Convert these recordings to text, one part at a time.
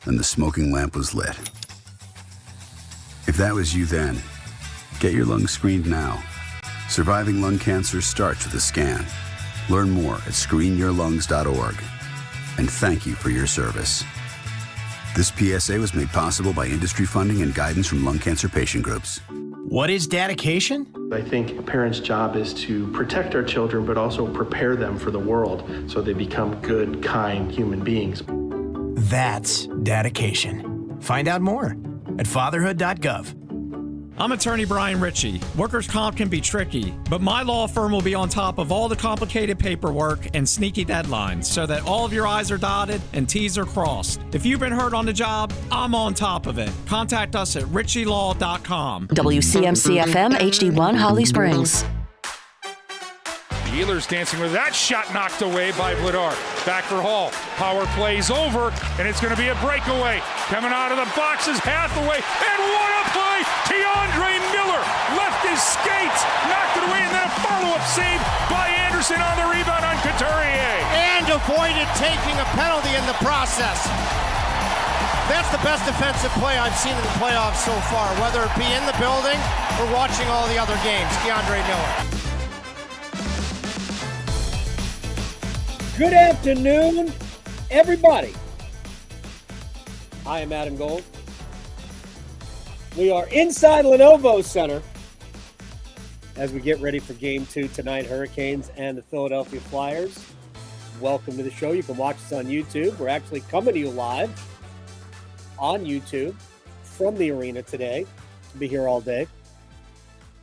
and the smoking lamp was lit. If that was you then, get your lungs screened now. Surviving lung cancer starts with a scan. Learn more at screenyourlungs.org. And thank you for your service. This PSA was made possible by industry funding and guidance from lung cancer patient groups. What is dedication? I think a parent's job is to protect our children, but also prepare them for the world so they become good, kind human beings. That's dedication. Find out more at fatherhood.gov. I'm attorney Brian Ritchie. Workers' comp can be tricky, but my law firm will be on top of all the complicated paperwork and sneaky deadlines so that all of your I's are dotted and T's are crossed. If you've been hurt on the job, I'm on top of it. Contact us at ritchielaw.com. WCMC-FM HD1 Holly Springs. The Oilers dancing with that shot knocked away by Vladar. Back for Hall. Power plays over, and it's going to be a breakaway. Coming out of the boxes, Hathaway, and what a play! Keandre Miller left his skates, knocked it away, and then a follow-up save by Anderson on the rebound on Couturier. And avoided taking a penalty in the process. That's the best defensive play I've seen in the playoffs so far, whether it be in the building or watching all the other games. Keandre Miller. Good afternoon, everybody. I am Adam Gold. We are inside Lenovo Center as we get ready for Game 2 tonight, Hurricanes and the Philadelphia Flyers. Welcome to the show. You can watch us on YouTube. We're actually coming to you live on YouTube from the arena today. We'll be here all day.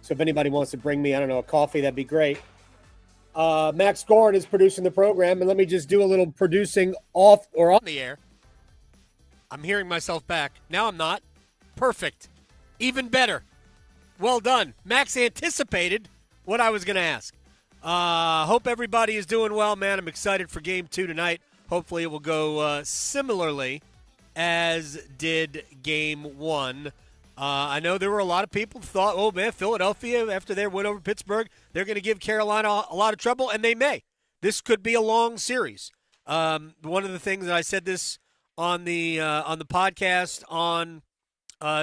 So if anybody wants to bring me, a coffee, that'd be great. Max Cohn is producing the program, and let me just do a little producing off or on the air. I'm hearing myself back. Now I'm not. Perfect. Even better. Well done. Max anticipated what I was going to ask. Hope everybody is doing well, man. I'm excited for Game 2 tonight. Hopefully it will go similarly as did Game 1. I know there were a lot of people who thought, oh, man, Philadelphia, after their win over Pittsburgh, they're going to give Carolina a lot of trouble, and they may. This could be a long series. One of the things that I said this on the podcast on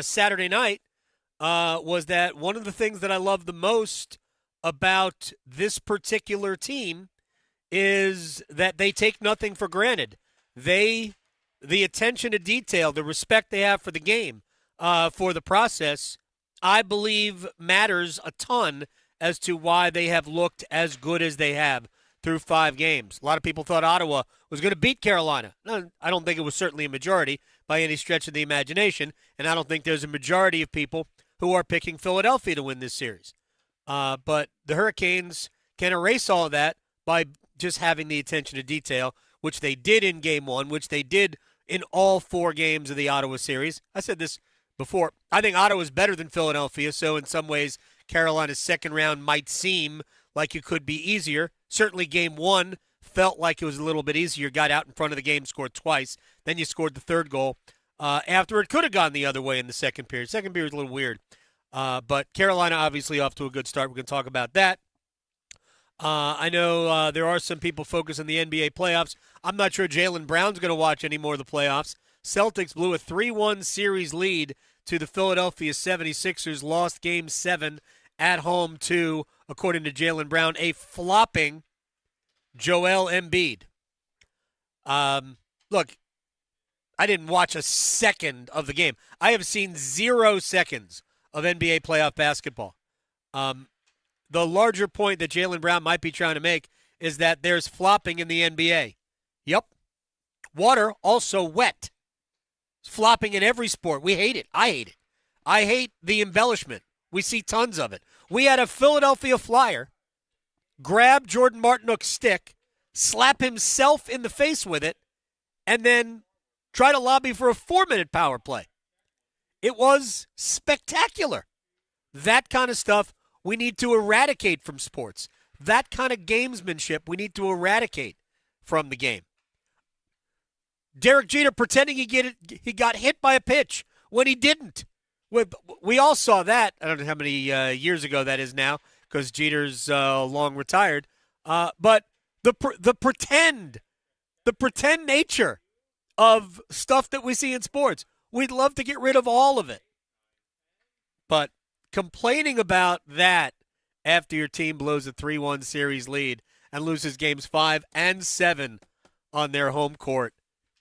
Saturday night was that one of the things that I love the most about this particular team is that they take nothing for granted. The attention to detail, the respect they have for the game, for the process, I believe matters a ton as to why they have looked as good as they have through 5 games. A lot of people thought Ottawa was going to beat Carolina. I don't think it was certainly a majority by any stretch of the imagination, and I don't think there's a majority of people who are picking Philadelphia to win this series. But the Hurricanes can erase all of that by just having the attention to detail, which they did in Game 1, which they did in all 4 games of the Ottawa series. I said this before. I think Ottawa is better than Philadelphia, so in some ways Carolina's second round might seem like it could be easier. Certainly Game 1 felt like it was a little bit easier. Got out in front of the game, scored twice. Then you scored the third goal after it could have gone the other way in the second period. Second period was a little weird. But Carolina obviously off to a good start. We're going to talk about that. I know there are some people focused on the NBA playoffs. I'm not sure Jaylen Brown's going to watch any more of the playoffs. Celtics blew a 3-1 series lead to the Philadelphia 76ers, lost Game 7 at home to, according to Jaylen Brown, a flopping Joel Embiid. Look, I didn't watch a second of the game. I have seen 0 seconds of NBA playoff basketball. The larger point that Jaylen Brown might be trying to make is that there's flopping in the NBA. Yep. Water also wet. It's flopping in every sport. We hate it. I hate it. I hate the embellishment. We see tons of it. We had a Philadelphia Flyer grab Jordan Martinook's stick, slap himself in the face with it, and then try to lobby for a 4-minute power play. It was spectacular. That kind of stuff we need to eradicate from sports. That kind of gamesmanship we need to eradicate from the game. Derek Jeter pretending he got hit by a pitch when he didn't. We all saw that. I don't know how many years ago that is now because Jeter's long retired. But the pretend nature of stuff that we see in sports. We'd love to get rid of all of it. But complaining about that after your team blows a 3-1 series lead and loses games 5 and 7 on their home court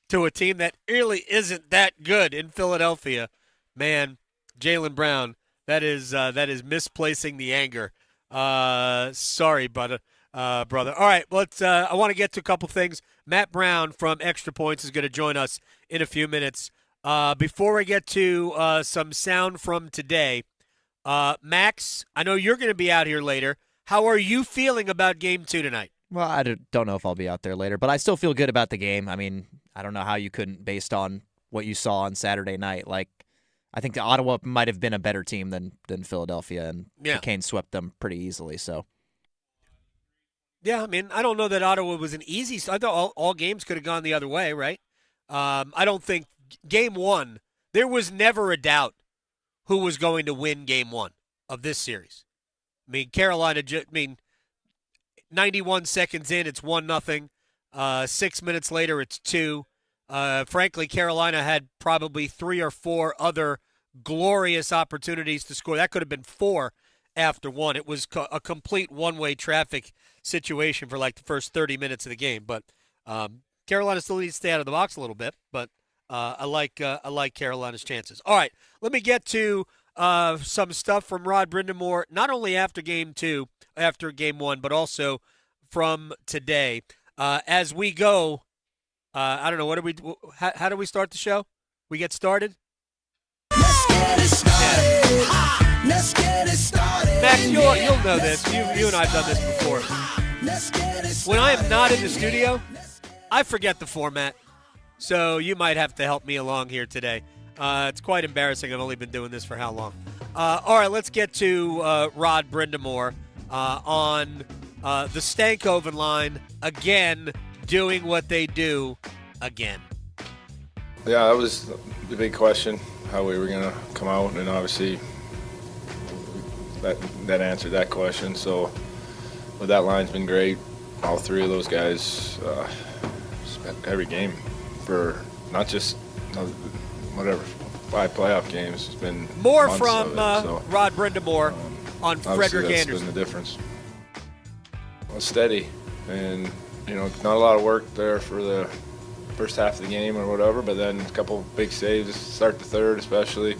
to a team that really isn't that good in Philadelphia, man, Jaylen Brown, that is misplacing the anger. Sorry, brother. All right, let's. I want to get to a couple things. Matt Brown from Extra Points is going to join us in a few minutes. Before I get to some sound from today, Max, I know you're going to be out here later. How are you feeling about Game 2 tonight? Well, I don't know if I'll be out there later, but I still feel good about the game. I mean, I don't know how you couldn't based on what you saw on Saturday night. Like, I think the Ottawa might have been a better team than Philadelphia, and the Canes swept them pretty easily. So, yeah, I mean, I don't know that Ottawa was an easy. I thought all games could have gone the other way, right? I don't think Game 1, there was never a doubt who was going to win Game 1 of this series. I mean, Carolina. 91 seconds in, it's 1-0. 6 minutes later, it's 2. Frankly, Carolina had probably 3 or 4 other glorious opportunities to score. That could have been 4 after 1. It was a complete one-way traffic situation for like the first 30 minutes of the game. But Carolina still needs to stay out of the box a little bit. But I like Carolina's chances. All right, let me get to some stuff from Rod Brindamore, not only after Game 2, after Game 1, but also from today. As we go, I don't know, how do we start the show? We get started? Let's get it started. Yeah. Let's get it started. Max, you'll know this. You and I have done this before. When I am not in the studio, I forget the format. So you might have to help me along here today. It's quite embarrassing. I've only been doing this for how long? All right, let's get to Rod Brindamore on the Stankoven line, again, doing what they do again. Yeah, that was the big question, how we were going to come out, and obviously that answered that question. So, but that line's been great. All 3 of those guys spent every game for not just 5 playoff games. It's been more from Rod Brindamore on Frederick that's Anderson. Been the difference. Well, steady, and not a lot of work there for the first half of the game or whatever, but then a couple big saves to start the third, especially.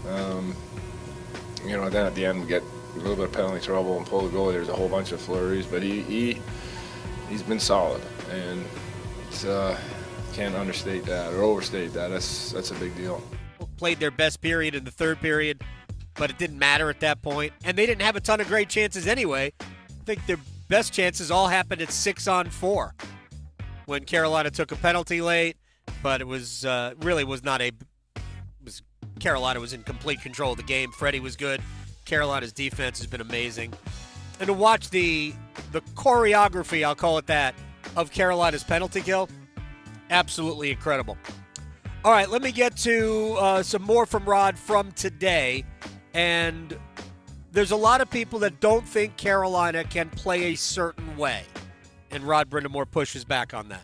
Then at the end we get a little bit of penalty trouble and pull the goalie. There's a whole bunch of flurries, but he's been solid, and it's, can't understate that or overstate that. That's a big deal. Played their best period in the third period, but it didn't matter at that point, and they didn't have a ton of great chances anyway. I think their best chances all happened at 6-on-4 when Carolina took a penalty late, but it was really was not a. Carolina was in complete control of the game. Freddie was good. Carolina's defense has been amazing, and to watch the choreography, I'll call it that, of Carolina's penalty kill, absolutely incredible. All right, let me get to some more from Rod from today, and there's a lot of people that don't think Carolina can play a certain way, and Rod Brindamore pushes back on that.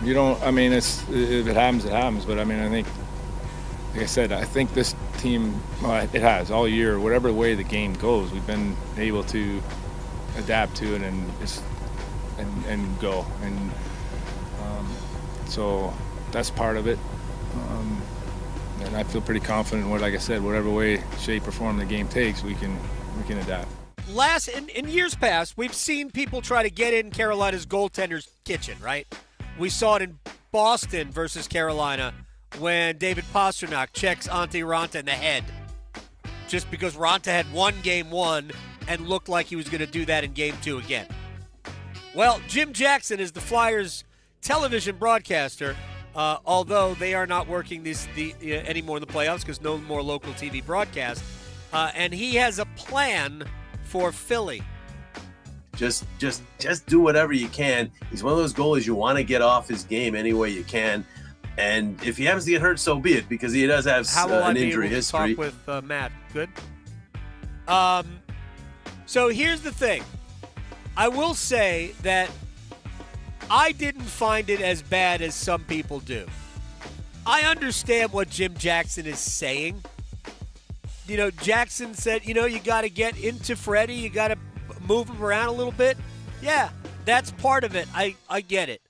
If it happens, it happens. But I think, like I said, I think this team, it has all year, whatever way the game goes, we've been able to adapt to it and go. And so that's part of it. And I feel pretty confident in like I said, whatever way, shape, or form the game takes, we can adapt. In years past, we've seen people try to get in Carolina's goaltender's kitchen, right? We saw it in Boston versus Carolina when David Pastrnak checks Antti Raanta in the head just because Raanta had won Game 1 and looked like he was going to do that in Game 2 again. Well, Jim Jackson is the Flyers' television broadcaster, although they are not working anymore in the playoffs because no more local TV broadcast. And he has a plan for Philly. Just do whatever you can. He's one of those goalies you want to get off his game any way you can. And if he happens to get hurt, so be it, because he does have an injury history. Talk with Matt. Good. So here's the thing. I will say that I didn't find it as bad as some people do. I understand what Jim Jackson is saying. You know, Jackson said, you got to get into Freddie. You got to move him around a little bit. Yeah, that's part of it. I get it.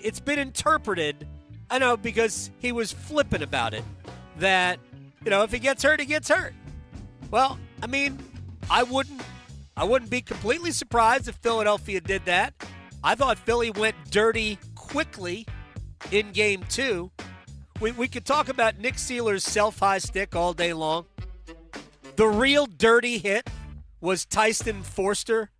It's been interpreted, I know, because he was flippant about it, that, if he gets hurt, he gets hurt. Well, I mean, I wouldn't be completely surprised if Philadelphia did that. I thought Philly went dirty quickly in Game 2. We could talk about Nick Seeler's self-high stick all day long. The real dirty hit was Tyson Forster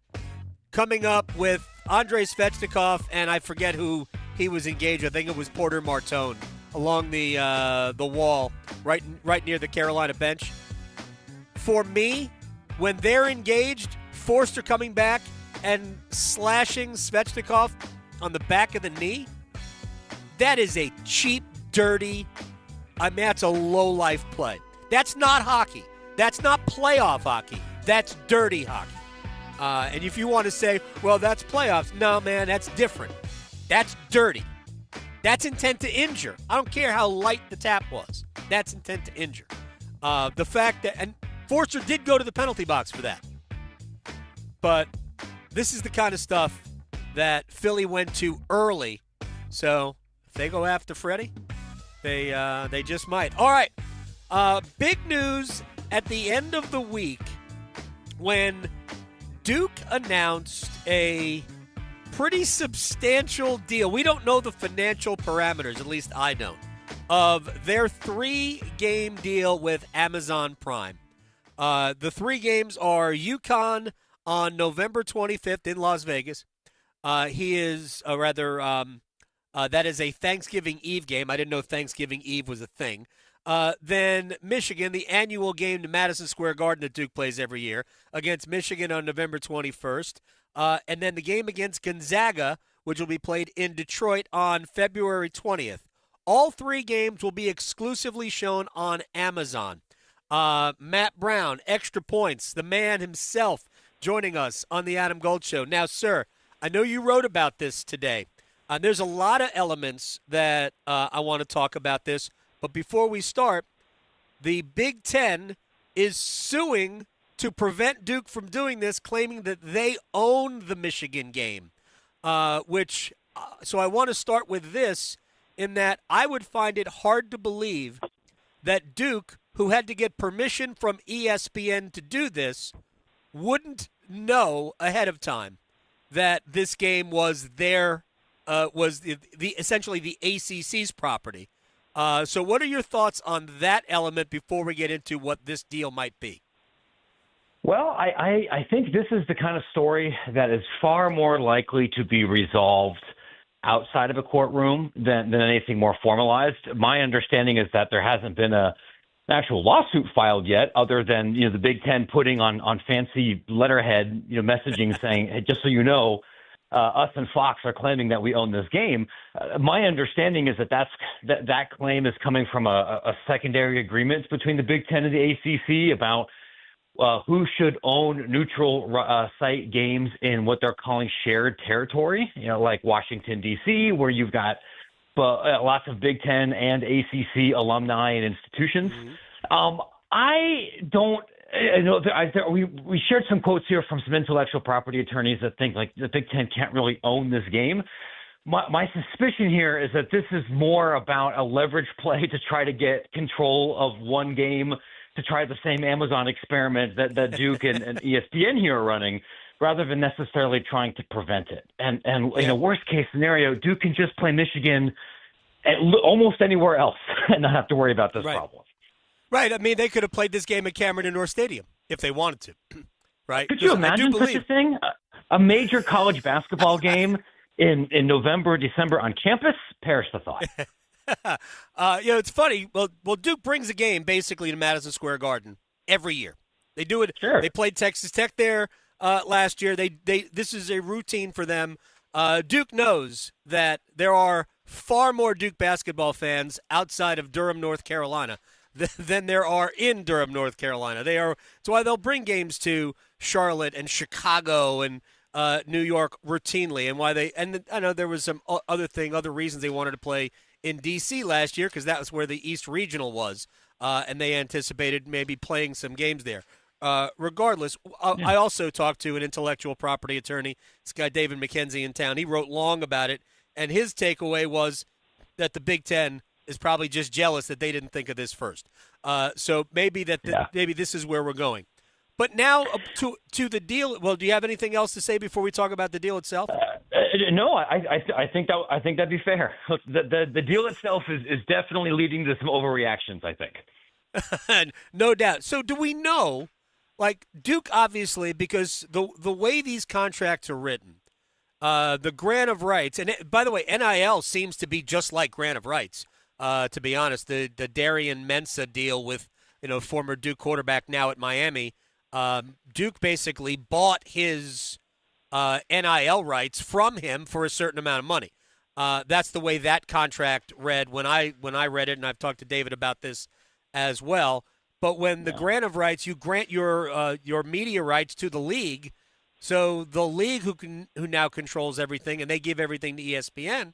coming up with Andrei Svechnikov, and I forget who he was engaged with. I think it was Porter Martone along the wall right near the Carolina bench. For me, when they're engaged, Forster coming back and slashing Svechnikov on the back of the knee, that is a cheap, dirty, that's a low-life play. That's not hockey. That's not playoff hockey. That's dirty hockey. And if you want to say, well, that's playoffs, no, man, that's different. That's dirty. That's intent to injure. I don't care how light the tap was. That's intent to injure. The fact that, and Forster did go to the penalty box for that. But this is the kind of stuff that Philly went to early. So if they go after Freddie, they just might. All right. Big news at the end of the week when Duke announced a pretty substantial deal. We don't know the financial parameters, at least I don't, of their 3-game deal with Amazon Prime. The 3 games are UConn on November 25th in Las Vegas. That is a Thanksgiving Eve game. I didn't know Thanksgiving Eve was a thing. Then Michigan, the annual game to Madison Square Garden that Duke plays every year, against Michigan on November 21st. And then the game against Gonzaga, which will be played in Detroit on February 20th. All 3 games will be exclusively shown on Amazon. Matt Brown, Extra Points, the man himself, joining us on the Adam Gold Show. Now, sir, I know you wrote about this today. There's a lot of elements that I want to talk about this. But before we start, the Big Ten is suing to prevent Duke from doing this, claiming that they own the Michigan game. So I want to start with this, in that I would find it hard to believe that Duke, who had to get permission from ESPN to do this, wouldn't know ahead of time that this game was essentially the ACC's property. So what are your thoughts on that element before we get into what this deal might be? Well, I think this is the kind of story that is far more likely to be resolved outside of a courtroom than anything more formalized. My understanding is that there hasn't been an actual lawsuit filed yet, other than the Big Ten putting on fancy letterhead messaging saying, hey, just so you know, us and Fox are claiming that we own this game. My understanding is that claim is coming from a secondary agreement between the Big Ten and the ACC about who should own neutral site games in what they're calling shared territory, like Washington, D.C., where you've got lots of Big Ten and ACC alumni and institutions. We shared some quotes here from some intellectual property attorneys that think like the Big Ten can't really own this game. My suspicion here is that this is more about a leverage play to try to get control of one game, to try the same Amazon experiment that Duke and ESPN here are running, rather than necessarily trying to prevent it. And in a worst case scenario, Duke can just play Michigan at almost anywhere else and not have to worry about this problem. Right. I mean, they could have played this game at Cameron Indoor Stadium if they wanted to. Right. Could you imagine such a thing? A major college basketball game in November, December on campus? Perish the thought. It's funny. Well, Duke brings a game basically to Madison Square Garden every year. They do it. Sure. They played Texas Tech there last year. This is a routine for them. Duke knows that there are far more Duke basketball fans outside of Durham, North Carolina, than there are in Durham, North Carolina. It's why they'll bring games to Charlotte and Chicago and New York routinely, and why they. And I know there was some other reasons they wanted to play in D.C. last year because that was where the East Regional was, and they anticipated maybe playing some games there. Regardless, I also talked to an intellectual property attorney, this guy David McKenzie in town. He wrote long about it, and his takeaway was that the Big Ten is probably just jealous that they didn't think of this first. So maybe maybe this is where we're going. But now to the deal. Well, do you have anything else to say before we talk about the deal itself? No, I think that'd be fair. Look, the deal itself is definitely leading to some overreactions, I think. No doubt. So do we know, like Duke, obviously, because the way these contracts are written, the grant of rights, and by the way, NIL seems to be just like grant of rights. To be honest, the Darian Mensah deal with former Duke quarterback now at Miami. Duke basically bought his NIL rights from him for a certain amount of money. That's the way that contract read when I read it, and I've talked to David about this as well. But when the grant of rights, you grant your media rights to the league, so the league who now controls everything, and they give everything to ESPN.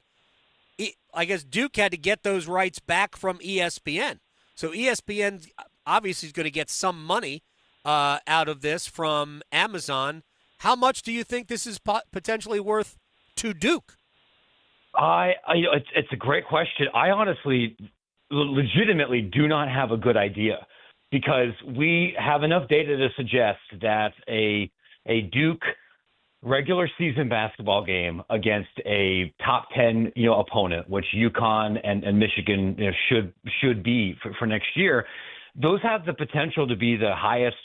I guess Duke had to get those rights back from ESPN. So ESPN obviously is going to get some money out of this from Amazon. How much do you think this is potentially worth to Duke? It's a great question. I honestly, legitimately do not have a good idea because we have enough data to suggest that a Duke regular season basketball game against a top 10 opponent, which UConn and Michigan should be for next year. Those have the potential to be the highest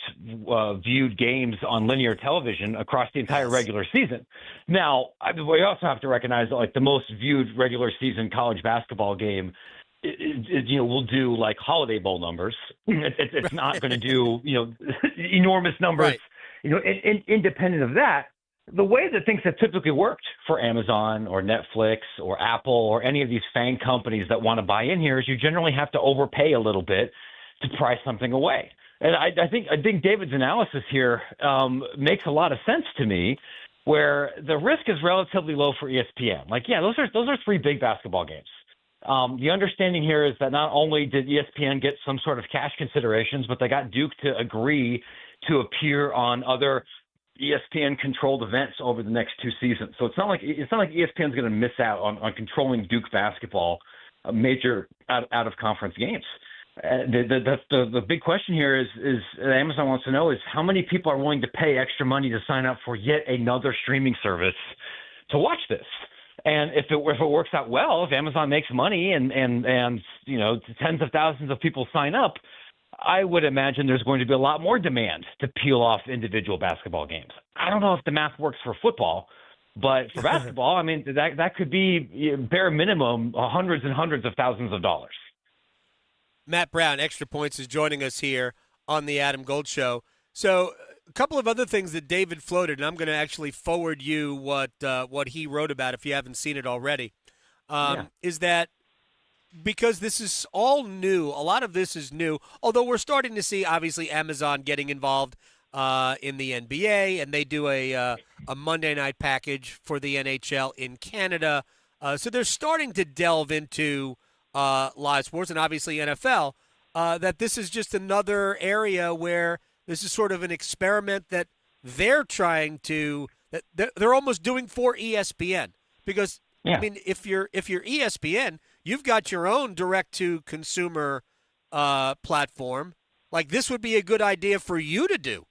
viewed games on linear television across the entire regular season. Now, we also have to recognize that the most viewed regular season college basketball game will do Holiday Bowl numbers. It's not going to do enormous numbers. Right. Independent of that, the way that things have typically worked for Amazon or Netflix or Apple or any of these FANG companies that want to buy in here is you generally have to overpay a little bit to price something away. And I think David's analysis here makes a lot of sense to me, where the risk is relatively low for ESPN. Those are three big basketball games. The understanding here is that not only did ESPN get some sort of cash considerations, but they got Duke to agree to appear on other ESPN-controlled events over the next two seasons. So it's not like ESPN's going to miss out on controlling Duke basketball, major out-of-conference games. The big question here is Amazon wants to know is how many people are willing to pay extra money to sign up for yet another streaming service to watch this. And if it works out well, if Amazon makes money and tens of thousands of people sign up, I would imagine there's going to be a lot more demand to peel off individual basketball games. I don't know if the math works for football, but for basketball, I mean, that could be bare minimum hundreds and hundreds of thousands of dollars. Matt Brown, Extra Points, is joining us here on the Adam Gold Show. So a couple of other things that David floated, and I'm going to actually forward you what he wrote about if you haven't seen it already, is that because this is all new, a lot of this is new, although we're starting to see, obviously, Amazon getting involved in the NBA, and they do a Monday night package for the NHL in Canada. So they're starting to delve into live sports, and obviously NFL, that this is just another area where this is sort of an experiment that they're trying to, that they're almost doing for ESPN. Because, I mean, if you're ESPN, you've got your own direct-to-consumer platform. Like, this would be a good idea for you to do,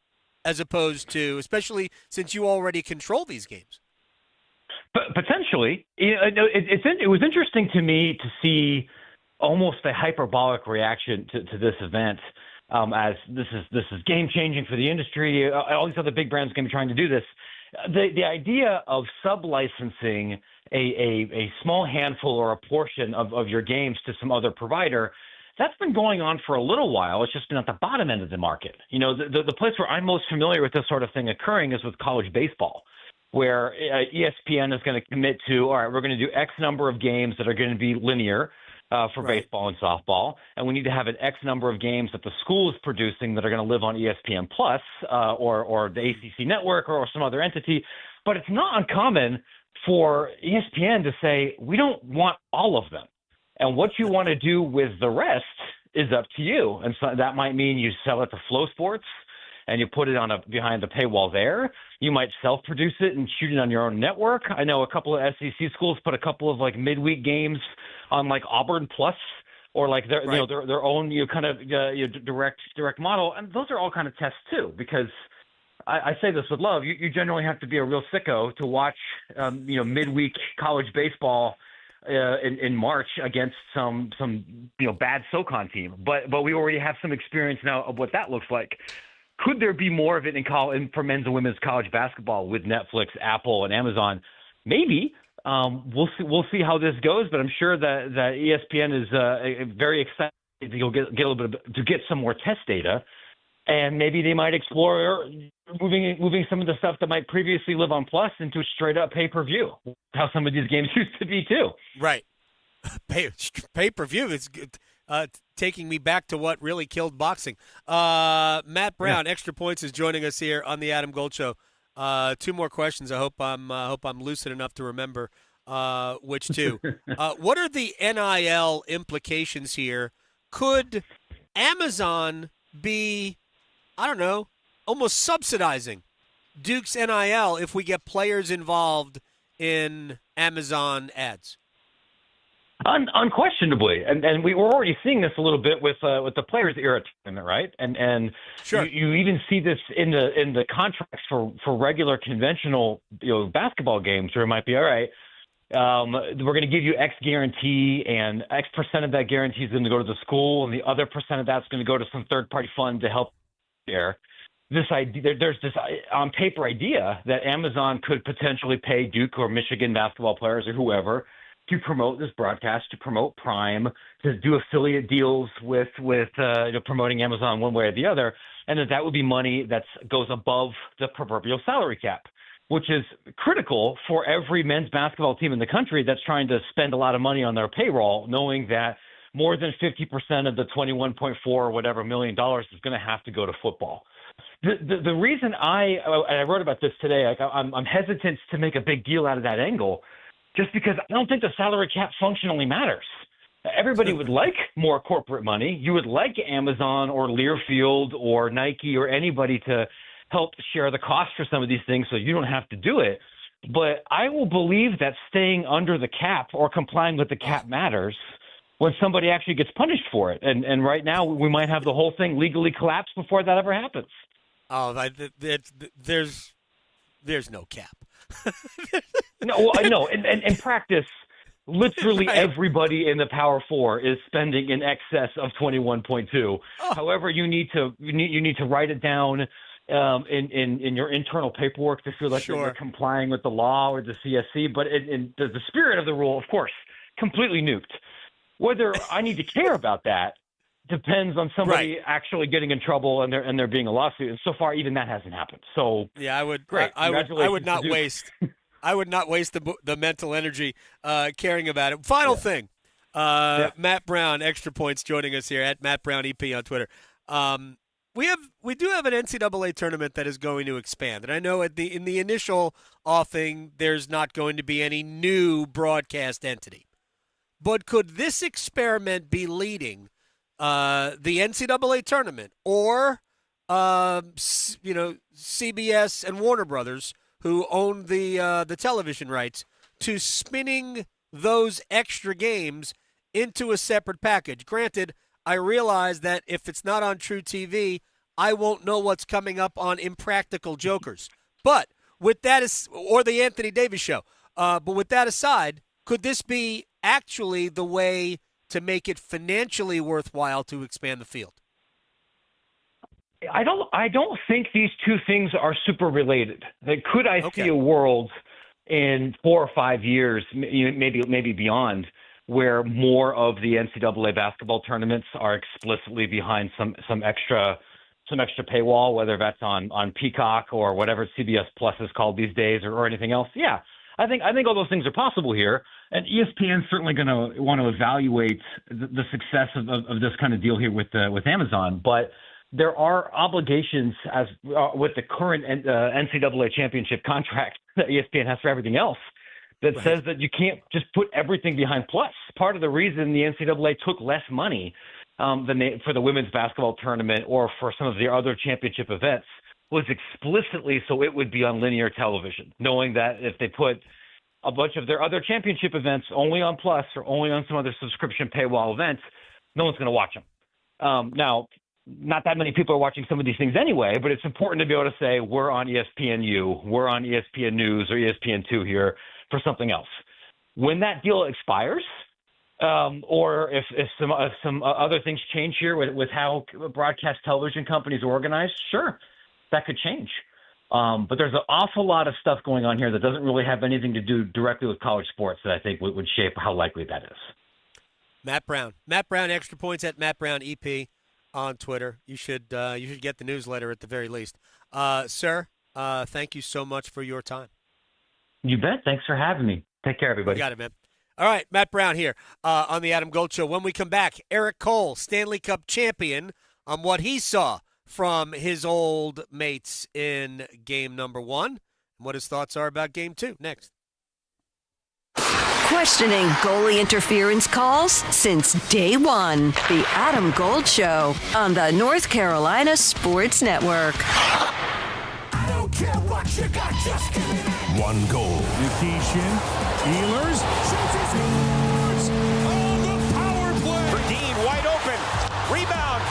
as opposed to, especially since you already control these games. Potentially. It was interesting to me to see almost a hyperbolic reaction to this event, as this is game-changing for the industry. All these other big brands are going to be trying to do this. The idea of sub-licensing a small handful or a portion of your games to some other provider, that's been going on for a little while. It's just been at the bottom end of the market. The place where I'm most familiar with this sort of thing occurring is with college baseball, where ESPN is going to commit to, all right, we're going to do X number of games that are going to be linear for baseball and softball, and we need to have an X number of games that the school is producing that are going to live on ESPN Plus or the ACC network or some other entity. But it's not uncommon for ESPN to say, we don't want all of them. And what you want to do with the rest is up to you. And so that might mean you sell it to Flow Sports and you put it behind the paywall there. You might self-produce it and shoot it on your own network. I know a couple of SEC schools put a couple of like midweek games on like Auburn Plus or like their their own direct model. And those are all kind of tests too, because I say this with love. You generally have to be a real sicko to watch midweek college baseball in March against some bad SoCon team. But we already have some experience now of what that looks like. Could there be more of it for men's and women's college basketball with Netflix, Apple, and Amazon? Maybe. We'll see how this goes, but I'm sure that ESPN is very excited to get some more test data, and maybe they might explore moving some of the stuff that might previously live on Plus into straight up pay-per-view. How some of these games used to be too. Right. Pay-per-view is good. Taking me back to what really killed boxing. Matt Brown, Extra Points, is joining us here on the Adam Gold Show. 2 more questions. I hope I'm lucid enough to remember which two. What are the NIL implications here? Could Amazon be, I don't know, almost subsidizing Duke's NIL if we get players involved in Amazon ads? Unquestionably, and we were already seeing this a little bit with the Players Era tournament, right? And sure, you even see this in the contracts for regular conventional basketball games, where it might be all right. We're going to give you X guarantee, and X percent of that guarantee is going to go to the school, and the other percent of that's going to go to some third party fund to help there. This idea, there's this on paper idea that Amazon could potentially pay Duke or Michigan basketball players or whoever to promote this broadcast, to promote Prime, to do affiliate deals with promoting Amazon one way or the other, and that would be money that goes above the proverbial salary cap, which is critical for every men's basketball team in the country that's trying to spend a lot of money on their payroll, knowing that more than 50% of the $21.4 or whatever $1 million is going to have to go to football. The reason I wrote about this today, I'm hesitant to make a big deal out of that angle, just because I don't think the salary cap functionally matters. Everybody would like more corporate money. You would like Amazon or Learfield or Nike or anybody to help share the cost for some of these things so you don't have to do it. But I will believe that staying under the cap or complying with the cap matters when somebody actually gets punished for it. And right now we might have the whole thing legally collapse before that ever happens. Oh, there's no cap. No, I know. In practice, literally everybody in the Power Four is spending in excess of 21.2. Oh. However, you need to write it down in your internal paperwork to feel like you're complying with the law or the CSC. But in the spirit of the rule, of course, completely nuked. Whether I need to care about that depends on somebody actually getting in trouble and there being a lawsuit. And so far, even that hasn't happened. So yeah, I would not waste the mental energy caring about it. Final thing, Matt Brown, Extra Points, joining us here at Matt Brown EP on Twitter. We do have an NCAA tournament that is going to expand, and I know in the initial offing there's not going to be any new broadcast entity. But could this experiment be leading the NCAA tournament or, CBS and Warner Brothers, who own the television rights, to spinning those extra games into a separate package? Granted, I realize that if it's not on True TV, I won't know what's coming up on Impractical Jokers. But with that, or the Anthony Davis Show. But with that aside, could this be actually the way to make it financially worthwhile to expand the field? I don't think these two things are super related. Could I see a world in 4 or 5 years, maybe beyond, where more of the NCAA basketball tournaments are explicitly behind some extra paywall, whether that's on Peacock or whatever CBS Plus is called these days, or anything else? Yeah, I think all those things are possible here. And ESPN's certainly going to want to evaluate the success of this kind of deal here with Amazon. But there are obligations as with the current NCAA championship contract that ESPN has for everything else that says that you can't just put everything behind Plus. Part of the reason the NCAA took less money for the women's basketball tournament or for some of the other championship events was explicitly so it would be on linear television, knowing that if they put a bunch of their other championship events only on Plus or only on some other subscription paywall events, no one's going to watch them. Now, not that many people are watching some of these things anyway, but it's important to be able to say we're on ESPNU, we're on ESPN News or ESPN2 here for something else. When that deal expires, or if some other things change here with how broadcast television companies are organized, sure, that could change. But there's an awful lot of stuff going on here that doesn't really have anything to do directly with college sports that I think would shape how likely that is. Matt Brown, extra points at Matt Brown EP on Twitter. You should get the newsletter at the very least. Sir, thank you so much for your time. You bet. Thanks for having me. Take care, everybody. You got it, man. All right, Matt Brown here on the Adam Gold Show. When we come back, Erik Cole, Stanley Cup champion, on what he saw from his old mates in game number 1 and what his thoughts are about game 2. Next. Questioning goalie interference calls since day one. The Adam Gold Show on the North Carolina Sports Network. I don't care what you got, just give me that. One goal. Nikishin, Ehlers, shoots his scores on the power play. Verdeen wide open, rebound,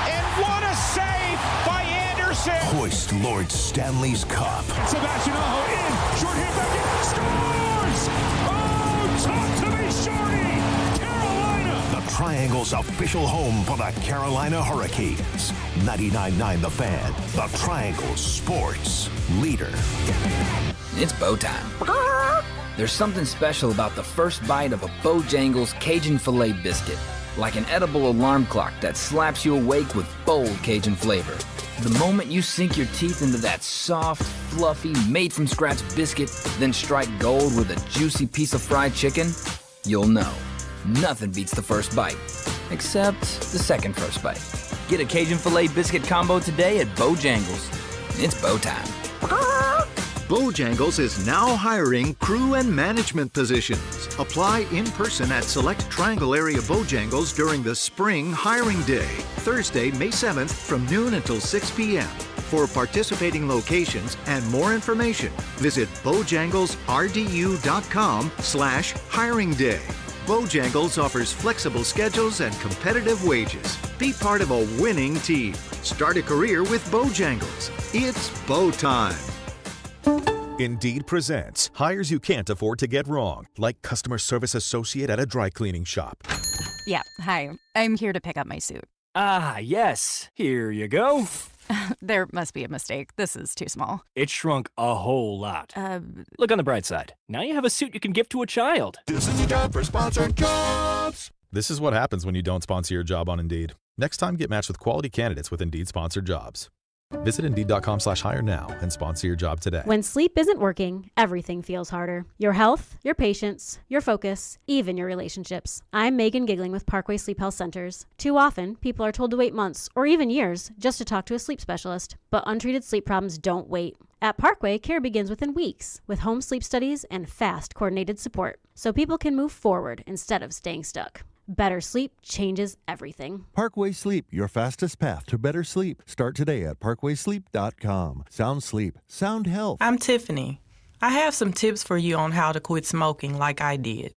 and what a save by Anderson. Hoist Lord Stanley's Cup. Sebastian Aho in, short hand back in, scores! Oh, talk to me, shorty! Carolina! The Triangle's official home for the Carolina Hurricanes. 99.9 The Fan, the Triangle's sports leader. It's bow time. There's something special about the first bite of a Bojangles Cajun Filet biscuit. Like an edible alarm clock that slaps you awake with bold Cajun flavor. The moment you sink your teeth into that soft, fluffy, made-from-scratch biscuit, then strike gold with a juicy piece of fried chicken, you'll know. Nothing beats the first bite. Except the second first bite. Get a Cajun Filet biscuit combo today at Bojangles. It's bow time. Bojangles is now hiring crew and management positions. Apply in person at select Triangle area Bojangles during the spring hiring day, Thursday, May 7th from noon until 6 p.m. For participating locations and more information, visit bojanglesrdu.com/hiring day. Bojangles offers flexible schedules and competitive wages. Be part of a winning team. Start a career with Bojangles. It's bow time. Indeed presents hires you can't afford to get wrong, like customer service associate at a dry cleaning shop. Yeah, hi. I'm here to pick up my suit. Ah, yes. Here you go. There must be a mistake. This is too small. It shrunk a whole lot. Look on the bright side. Now you have a suit you can give to a child. This is a job for sponsored jobs. This is what happens when you don't sponsor your job on Indeed. Next time, get matched with quality candidates with Indeed sponsored jobs. Visit Indeed.com/hire now and sponsor your job today. When sleep isn't working, everything feels harder. Your health, your patience, your focus, even your relationships. I'm Megan Giggling with Parkway Sleep Health Centers. Too often, people are told to wait months or even years just to talk to a sleep specialist, but untreated sleep problems don't wait. At Parkway, care begins within weeks with home sleep studies and fast, coordinated support, so people can move forward instead of staying stuck. Better sleep changes everything. Parkway Sleep, your fastest path to better sleep. Start today at parkwaysleep.com. Sound sleep, sound health. I'm Tiffany. I have some tips for you on how to quit smoking like I did.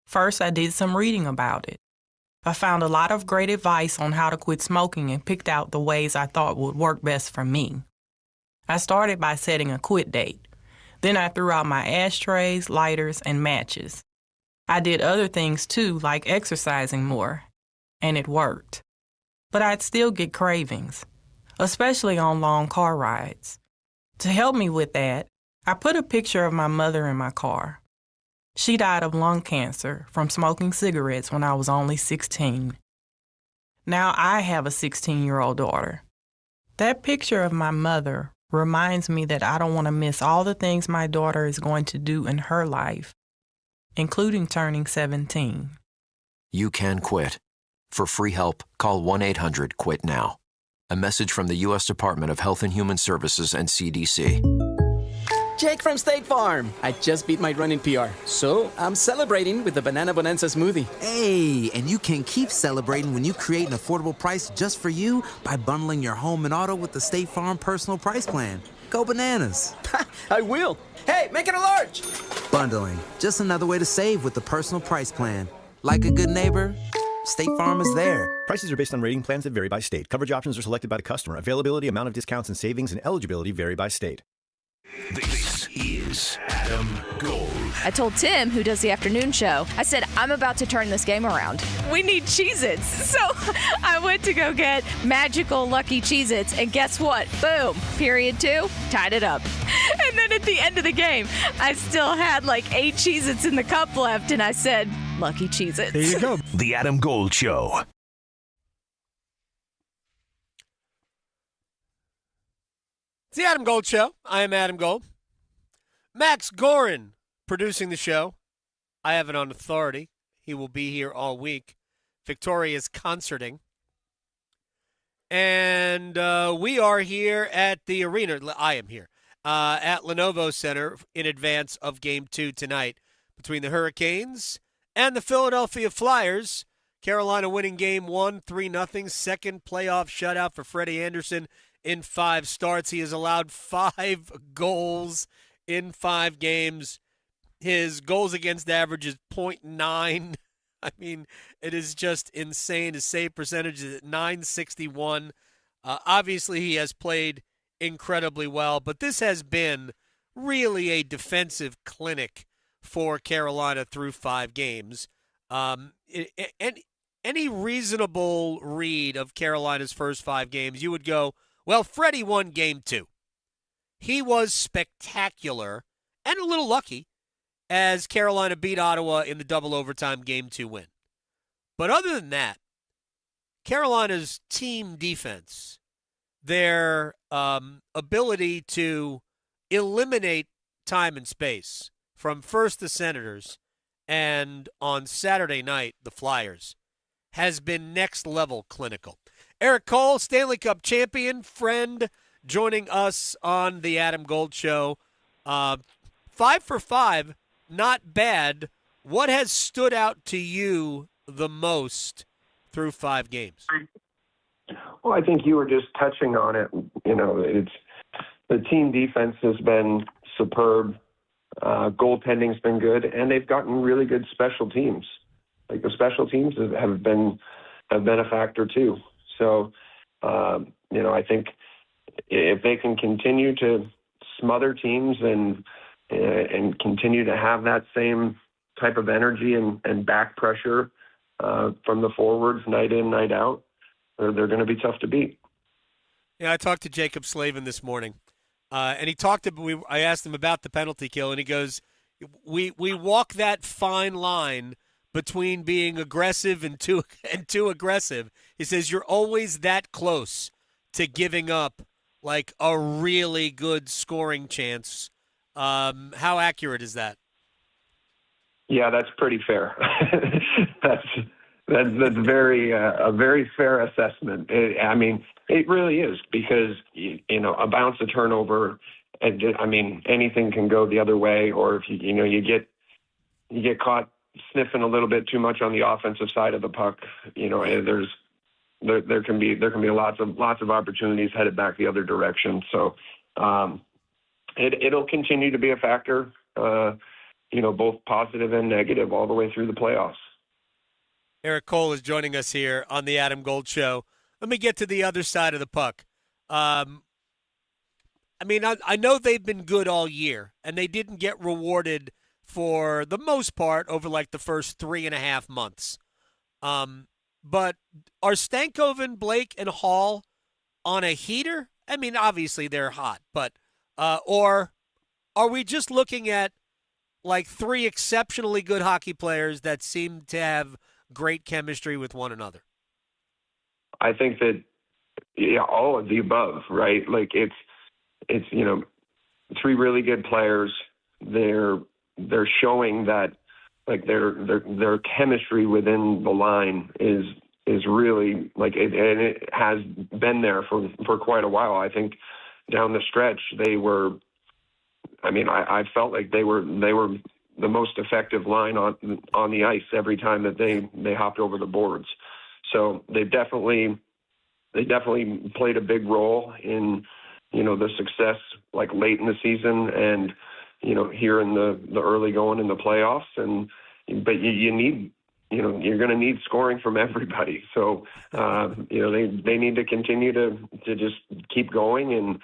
First, I did some reading about it. I found a lot of great advice on how to quit smoking and picked out the ways I thought would work best for me. I started by setting a quit date. Then I threw out my ashtrays, lighters, and matches. I did other things too, like exercising more, and it worked. But I'd still get cravings, especially on long car rides. To help me with that, I put a picture of my mother in my car. She died of lung cancer from smoking cigarettes when I was only 16. Now I have a 16-year-old daughter. That picture of my mother reminds me that I don't want to miss all the things my daughter is going to do in her life, including turning 17. You can quit. For free help, call 1-800-QUIT-NOW. A message from the U.S. Department of Health and Human Services and CDC. Jake from State Farm. I just beat my running PR, so I'm celebrating with the Banana Bonanza smoothie. Hey, and you can keep celebrating when you create an affordable price just for you by bundling your home and auto with the State Farm Personal Price Plan. Go bananas. I will. Hey, make it a large. Bundling, just another way to save with the Personal Price Plan. Like a good neighbor, State Farm is there. Prices are based on rating plans that vary by state. Coverage options are selected by the customer. Availability, amount of discounts and savings, and eligibility vary by state. This is Adam Gold. I told Tim, who does the afternoon show, I said, I'm about to turn this game around. We need Cheez-Its. So I went to go get magical Lucky Cheez-Its, and guess what? Boom. Period 2, tied it up. And then at the end of the game, I still had like 8 Cheez-Its in the cup left, and I said, Lucky Cheez-Its. There you go. The Adam Gold Show. It's the Adam Gold Show. I am Adam Gold. Max Gorin producing the show. I have it on authority. He will be here all week. Victoria is concerting. And we are here at the arena. I am here at Lenovo Center in advance of Game 2 tonight between the Hurricanes and the Philadelphia Flyers. Carolina winning Game 1, 3-0. Second playoff shutout for Freddie Anderson. In 5 starts, he has allowed 5 goals in 5 games. His goals against average is .9. I mean, it is just insane. His save percentage is at .961. Obviously, he has played incredibly well, but this has been really a defensive clinic for Carolina through 5 games. Any reasonable read of Carolina's first 5 games, you would go, well, Freddie won Game 2. He was spectacular and a little lucky as Carolina beat Ottawa in the double overtime Game 2 win. But other than that, Carolina's team defense, their ability to eliminate time and space from first the Senators and on Saturday night, the Flyers, has been next level clinical. Erik Cole, Stanley Cup champion, friend, joining us on the Adam Gold Show. 5 for 5, not bad. What has stood out to you the most through 5 games? Well, I think you were just touching on it. You know, it's the team defense has been superb. Goaltending's been good, and they've gotten really good special teams. Like the special teams have been a factor too. So, I think if they can continue to smother teams and continue to have that same type of energy and back pressure from the forwards night in, night out, they're going to be tough to beat. Yeah, I talked to Jacob Slavin this morning, and he talked to. I asked him about the penalty kill, and he goes, "We walk that fine line between being aggressive and too aggressive." He says you're always that close to giving up like a really good scoring chance. How accurate is that? Yeah, that's pretty fair. that's very a very fair assessment. It really is because a bounce, a turnover, anything can go the other way, or if you get caught sniffing a little bit too much on the offensive side of the puck, there can be lots of opportunities headed back the other direction. So it'll continue to be a factor, both positive and negative all the way through the playoffs. Erik Cole is joining us here on the Adam Gold Show. Let me get to the other side of the puck. I know they've been good all year, and they didn't get rewarded for the most part over like the first 3.5 months. But are Stankoven, Blake, and Hall on a heater? I mean, obviously they're hot, but or are we just looking at like 3 exceptionally good hockey players that seem to have great chemistry with one another? I think that all of the above, right? Like it's 3 really good players. They're showing that like their chemistry within the line is is really like it, and it has been there for quite a while. I think down the stretch they were. I mean, I felt like they were the most effective line on the ice every time that they hopped over the boards. So they definitely played a big role in, the success like late in the season and, here in the early going in the playoffs. But you need, you're going to need scoring from everybody. So, they need to continue to just keep going. And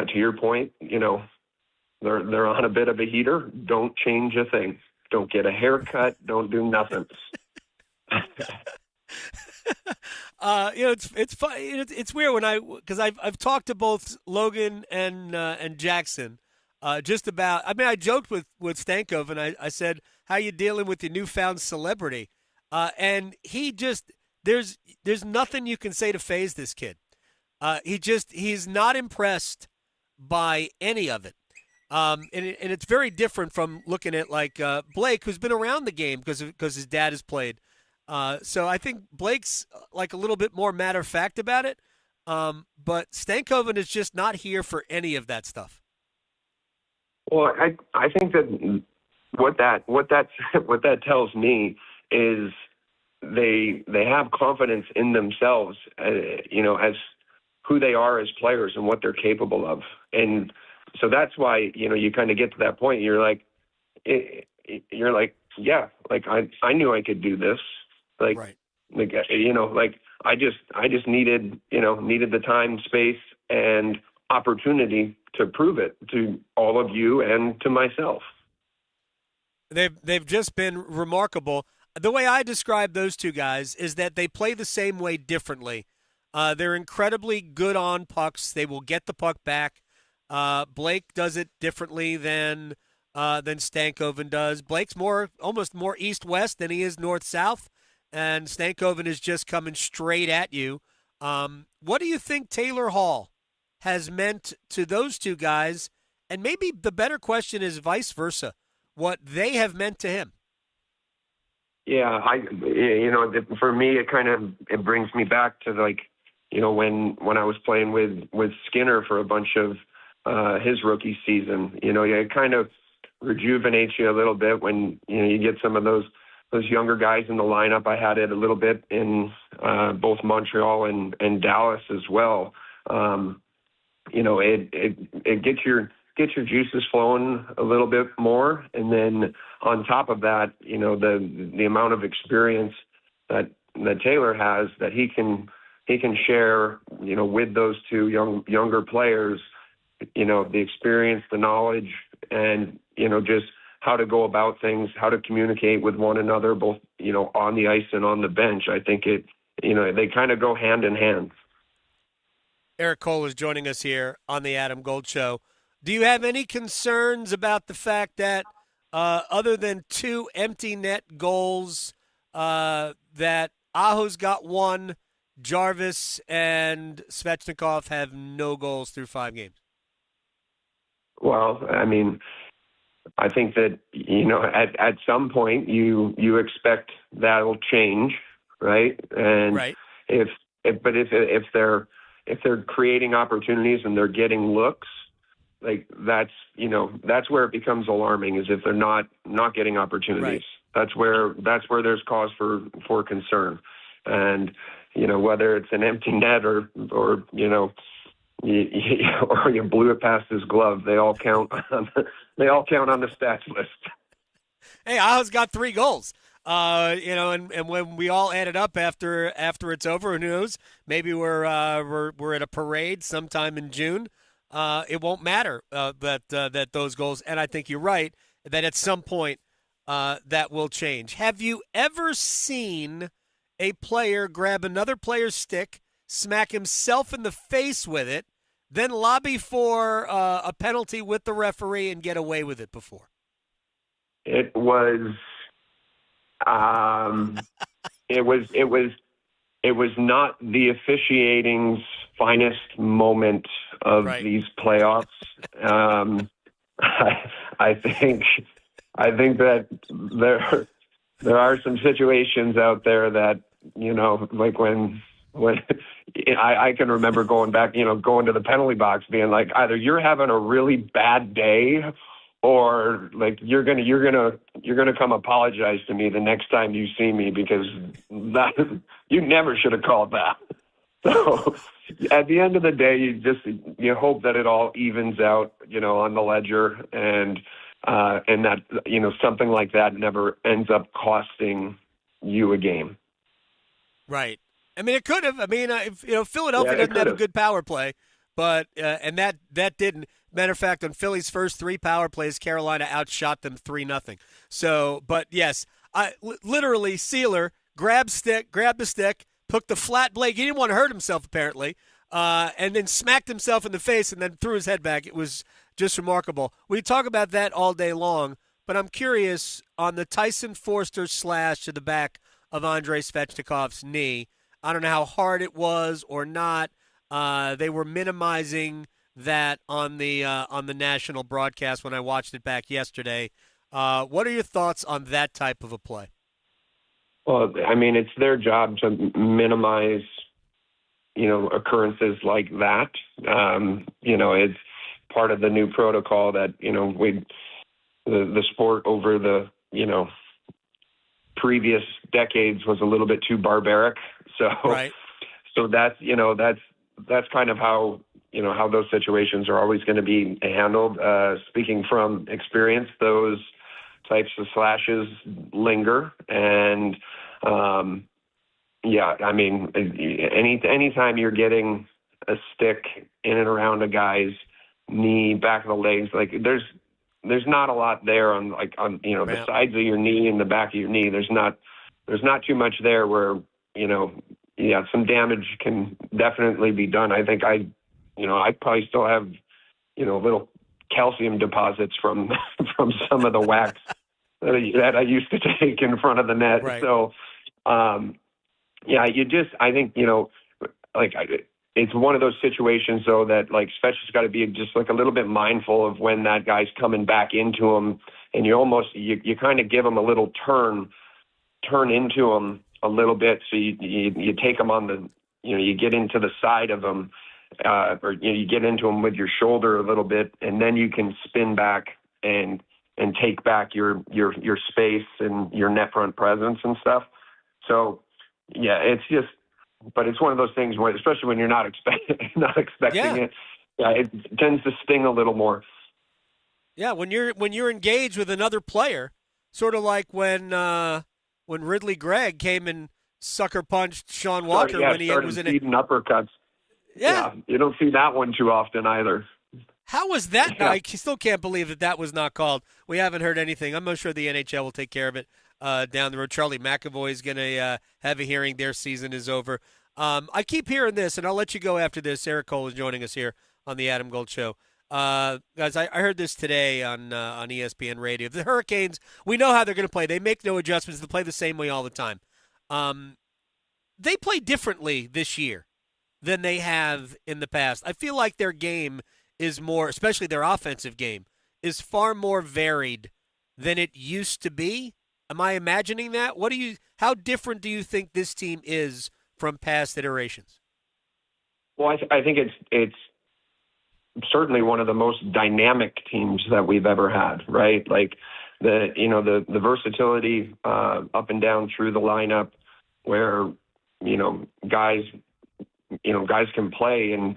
to your point, they're on a bit of a heater. Don't change a thing. Don't get a haircut. Don't do nothing. It's fun. It's weird because I've talked to both Logan and Jackson just about. I mean, I joked with Stankov and I said, "How you dealing with your newfound celebrity?" And he just there's nothing you can say to faze this kid. He's not impressed by any of it. And it's very different from looking at like Blake, who's been around the game because his dad has played. So I think Blake's like a little bit more matter of fact about it. But Stankoven is just not here for any of that stuff. Well, I think that what that tells me is they have confidence in themselves, as who they are as players and what they're capable of. And so that's why, you kind of get to that point. You're like, yeah, like I knew I could do this. Like, right. I just needed the time, space, and opportunity to prove it to all of you and to myself. They've just been remarkable. The way I describe those two guys is that they play the same way differently. They're incredibly good on pucks. They will get the puck back. Blake does it differently than Stankoven does. Blake's almost more east-west than he is north-south, and Stankoven is just coming straight at you. What do you think Taylor Hall has meant to those two guys? And maybe the better question is vice versa, what they have meant to him. Yeah, for me, it brings me back to when I was playing with Skinner for a bunch of his rookie season. It kind of rejuvenates you a little bit when you get some of those younger guys in the lineup. I had it a little bit in both Montreal and Dallas as well. It gets your juices flowing a little bit more, and then on top of that, the amount of experience that Taylor has that he can share, with those two younger players, the experience, the knowledge, and just how to go about things, how to communicate with one another, both on the ice and on the bench. I think they kind of go hand in hand. Erik Cole is joining us here on the Adam Gold Show. Do you have any concerns about the fact that other than 2 empty net goals, that Aho's got 1, Jarvis and Svechnikov have no goals through 5 games? Well, I mean, I think that, at some point you expect that'll change, right? And right. If they're creating opportunities and they're getting looks, like that's where it becomes alarming, is if they're not getting opportunities. Right. That's where there's cause for concern. And whether it's an empty net or you blew it past his glove, they all count on the stats list. Hey, Aho's got 3 goals. And when we all add it up after it's over, who knows? Maybe we're at a parade sometime in June. It won't matter that those goals. And I think you're right that at some point that will change. Have you ever seen a player grab another player's stick, smack himself in the face with it, then lobby for a penalty with the referee and get away with it before? It was not the officiating's finest moment of these playoffs. I think that there are some situations out there that like when I can remember going back, going to the penalty box being like, either you're having a really bad day or like you're gonna come apologize to me the next time you see me, because you never should have called that. So at the end of the day, you hope that it all evens out, on the ledger, and that, something like that never ends up costing you a game. Right. I mean, it could have. I mean, Philadelphia doesn't have a good power play, but and that didn't. Matter of fact, on Philly's first 3 power plays, Carolina outshot them 3-0. So, but yes, literally, Sealer grabbed the stick, took the flat blade. He didn't want to hurt himself, apparently, and then smacked himself in the face and then threw his head back. It was just remarkable. We talk about that all day long, but I'm curious on the Tyson Forster slash to the back of Andrei Svechnikov's knee. I don't know how hard it was or not. They were minimizing that on the national broadcast when I watched it back yesterday. What are your thoughts on that type of a play? Well, I mean, it's their job to minimize, occurrences like that. It's part of the new protocol that, the sport over the, previous decades was a little bit too barbaric. So, right. So that's kind of how those situations are always going to be handled. Speaking from experience, those types of slashes linger. And, I mean, anytime you're getting a stick in and around a guy's knee, back of the legs, like there's not a lot there on the sides of your knee and the back of your knee. There's not too much there where, some damage can definitely be done. I think I probably still have, little calcium deposits from some of the whacks that I used to take in front of the net. Right. So, I think, it's one of those situations though that like Svech's got to be just like a little bit mindful of when that guy's coming back into him, and you kind of give him a little turn into him a little bit. So you take him on the, you get into the side of him, or you get into him with your shoulder a little bit, and then you can spin back and take back your space and your net front presence and stuff. So but it's one of those things where, especially when you're not expecting it, it tends to sting a little more. Yeah, when you're engaged with another player, sort of like when Ridley Gregg came and sucker punched Sean Walker when he was in uppercuts. Yeah, you don't see that one too often either. How was that? Yeah. I still can't believe that was not called. We haven't heard anything. I'm not sure the NHL will take care of it down the road. Charlie McAvoy is going to have a hearing. Their season is over. I keep hearing this, and I'll let you go after this. Erik Cohn is joining us here on the Adam Gold Show. Guys, I heard this today on ESPN Radio. The Hurricanes, we know how they're going to play. They make no adjustments. They play the same way all the time. They play differently this year than they have in the past. I feel like their game is more, especially their offensive game, is far more varied than it used to be. Am I imagining that? How different do you think this team is from past iterations? Well, I think it's certainly one of the most dynamic teams that we've ever had, right? Like the versatility up and down through the lineup, where guys can play in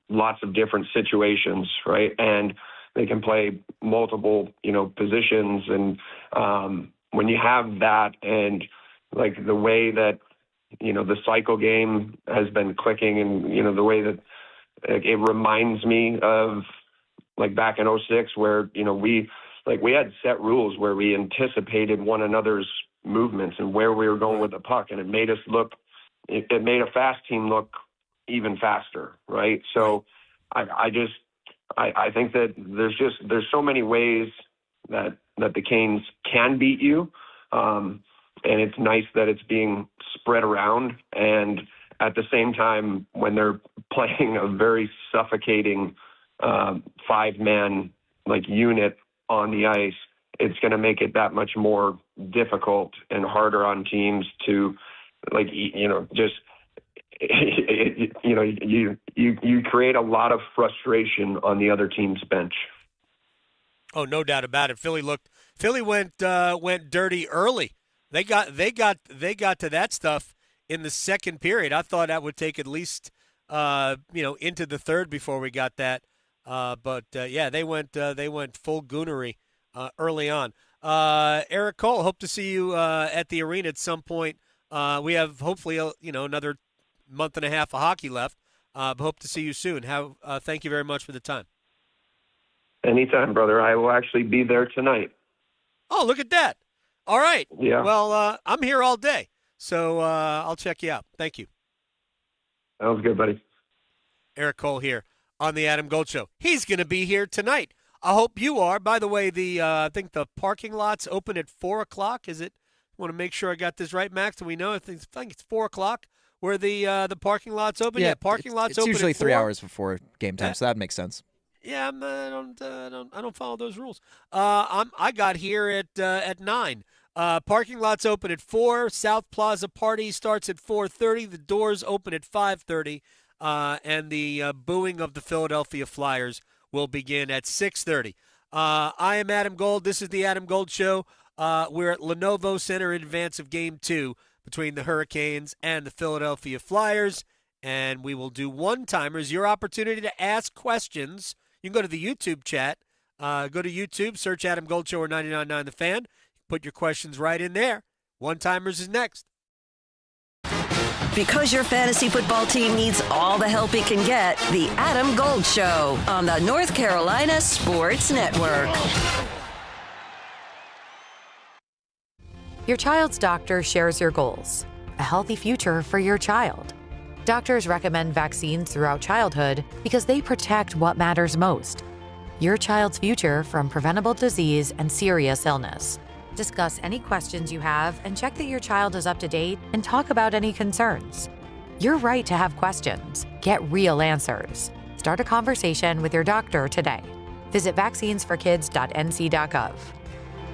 lots of different situations, right? And they can play multiple positions, and when you have that, and like the way that the cycle game has been clicking, and the way that it reminds me of like back in 2006, where we had set rules where we anticipated one another's movements and where we were going with the puck, and it made us look, it made a fast team look even faster, right? So I think that there's so many ways that the Canes can beat you, and it's nice that it's being spread around. And at the same time, when they're playing a very suffocating 5-man unit on the ice, it's going to make it that much more difficult and harder on teams to like, just, you create a lot of frustration on the other team's bench. Oh, no doubt about it. Philly went dirty early. They got to that stuff in the second period. I thought that would take at least into the third before we got that. But they went full goonery early on. Erik Cole, hope to see you at the arena at some point. We have hopefully another month and a half of hockey left. Hope to see you soon. Thank you very much for the time. Anytime, brother. I will actually be there tonight. Oh, look at that. All right. Yeah. Well, I'm here all day, so I'll check you out. Thank you. Sounds good, buddy. Erik Cole here on the Adam Gold Show. He's going to be here tonight. I hope you are. By the way, I think the parking lots open at 4 o'clock. Is it? I want to make sure I got this right, Max. Do we know? I think it's 4 o'clock where the parking lots open. Yeah, parking lots open. It's usually at 3 hours before game time, so that makes sense. Yeah, I don't follow those rules. I got here at 9. Parking lots open at 4. South Plaza party starts at 4:30. The doors open at 5:30, and the booing of the Philadelphia Flyers will begin at 6:30. I am Adam Gold. This is the Adam Gold Show. We're at Lenovo Center in advance of Game 2 between the Hurricanes and the Philadelphia Flyers, and we will do one-timers. Your opportunity to ask questions. You can go to the YouTube chat. Go to YouTube, search Adam Gold Show or 99.9 The Fan. Put your questions right in there. One-timers is next. Because your fantasy football team needs all the help it can get, the Adam Gold Show on the North Carolina Sports Network. Your child's doctor shares your goals. A healthy future for your child. Doctors recommend vaccines throughout childhood because they protect what matters most. Your child's future from preventable disease and serious illness. Discuss any questions you have and check that your child is up to date and talk about any concerns. You're right to have questions. Get real answers. Start a conversation with your doctor today. Visit vaccinesforkids.nc.gov.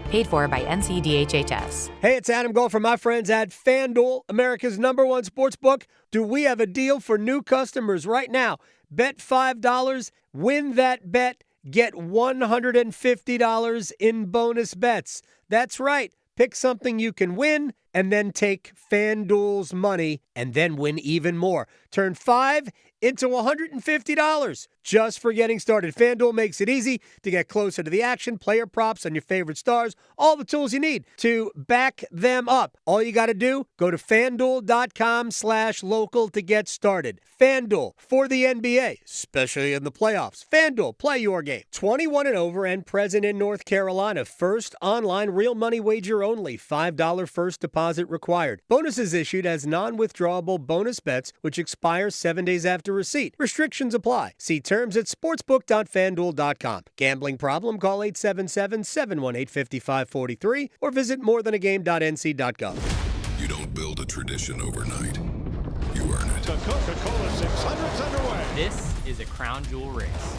Paid for by NCDHHS. Hey, it's Adam Gold from my friends at FanDuel, America's #1 sportsbook. Do we have a deal for new customers right now? Bet $5, win that bet, get $150 in bonus bets. That's right. Pick something you can win and then take FanDuel's money and then win even more. Turn 5 into $150 just for getting started. FanDuel makes it easy to get closer to the action, player props on your favorite stars, all the tools you need to back them up. All you got to do, go to FanDuel.com/local to get started. FanDuel, for the NBA, especially in the playoffs. FanDuel, play your game. 21 and over and present in North Carolina. First online real money wager only. $5 first deposit required. Bonuses issued as non-withdrawable bonus bets, which expire 7 days after receipt. Restrictions apply. See terms at sportsbook.fanduel.com. Gambling problem? Call 877-718-5543 or visit morethanagame.nc.gov. You don't build a tradition overnight. You earn it. The Coca-Cola 600's underway. This is a crown jewel race.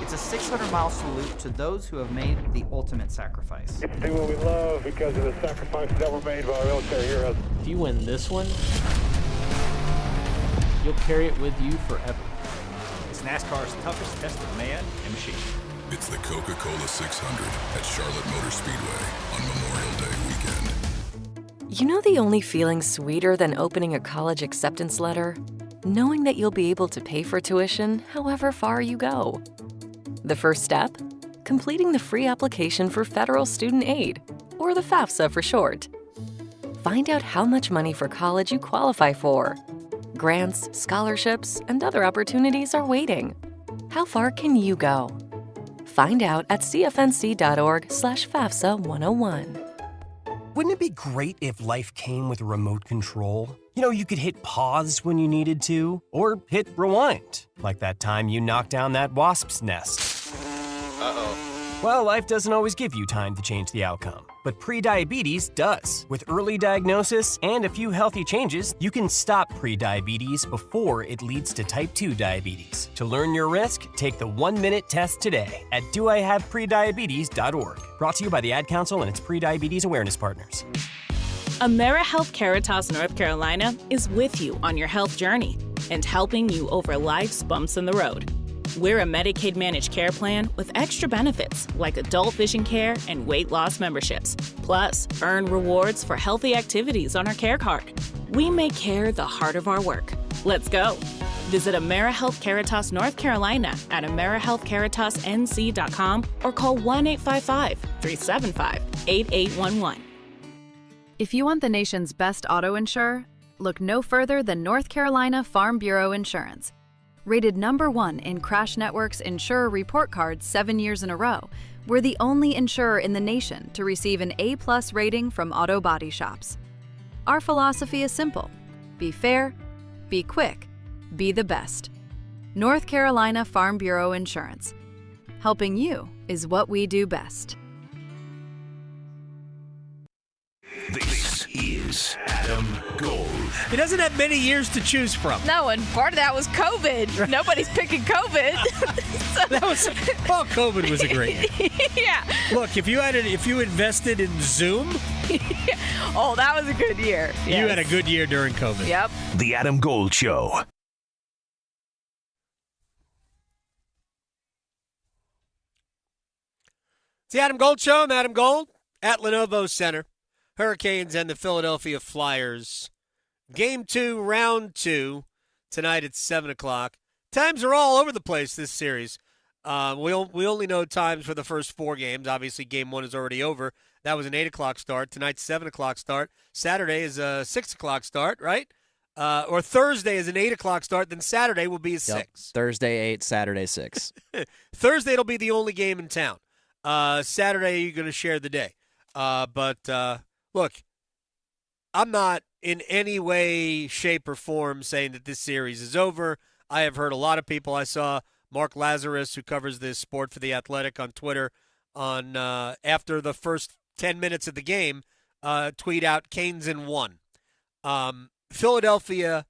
It's a 600-mile salute to those who have made the ultimate sacrifice. It's do what we love because of the sacrifices that were made by our military heroes. If you win this one, you'll carry it with you forever. It's NASCAR's toughest test of man and machine. It's the Coca-Cola 600 at Charlotte Motor Speedway on Memorial Day weekend. You know the only feeling sweeter than opening a college acceptance letter? Knowing that you'll be able to pay for tuition however far you go. The first step? Completing the free application for federal student aid, or the FAFSA for short. Find out how much money for college you qualify for. Grants, scholarships, and other opportunities are waiting. How far can you go? Find out at cfnc.org/FAFSA101. Wouldn't it be great if life came with a remote control? You know, you could hit pause when you needed to, or hit rewind, like that time you knocked down that wasp's nest. Uh-oh. Well, life doesn't always give you time to change the outcome, but prediabetes does. With early diagnosis and a few healthy changes, you can stop prediabetes before it leads to type 2 diabetes. To learn your risk, take the 1-minute test today at doihaveprediabetes.org. Brought to you by the Ad Council and its prediabetes awareness partners. AmeriHealth Caritas North Carolina is with you on your health journey and helping you over life's bumps in the road. We're a Medicaid managed care plan with extra benefits like adult vision care and weight loss memberships. Plus, earn rewards for healthy activities on our care card. We make care the heart of our work. Let's go. Visit AmeriHealth Caritas North Carolina at AmeriHealthCaritasNC.com or call 1-855-375-8811. If you want the nation's best auto insurer, look no further than North Carolina Farm Bureau Insurance. Rated #1 in Crash Network's Insurer Report Card 7 years in a row, we're the only insurer in the nation to receive an A+ rating from auto body shops. Our philosophy is simple: be fair, be quick, be the best. North Carolina Farm Bureau Insurance. Helping you is what we do best. This is Adam Gold. He doesn't have many years to choose from. No, and part of that was COVID. Nobody's picking COVID. COVID was a great year. Yeah. Look, if you invested in Zoom, oh, that was a good year. You had a good year during COVID. Yep. The Adam Gold Show. It's the Adam Gold Show. I'm Adam Gold at Lenovo Center. Hurricanes and the Philadelphia Flyers. Game 2, round 2, tonight at 7 o'clock. Times are all over the place this series. We only know times for the first 4 games. Obviously, Game 1 is already over. That was an 8 o'clock start. Tonight's 7 o'clock start. Saturday is a 6 o'clock start, right? Or Thursday is an 8 o'clock start. Then Saturday will be a 6. Thursday 8, Saturday 6. Thursday it'll be the only game in town. Saturday you're going to share the day. Look, I'm not in any way, shape, or form saying that this series is over. I have heard a lot of people. I saw Mark Lazarus, who covers this sport for The Athletic on Twitter, on after the first 10 minutes of the game, tweet out Canes in 1. Philadelphia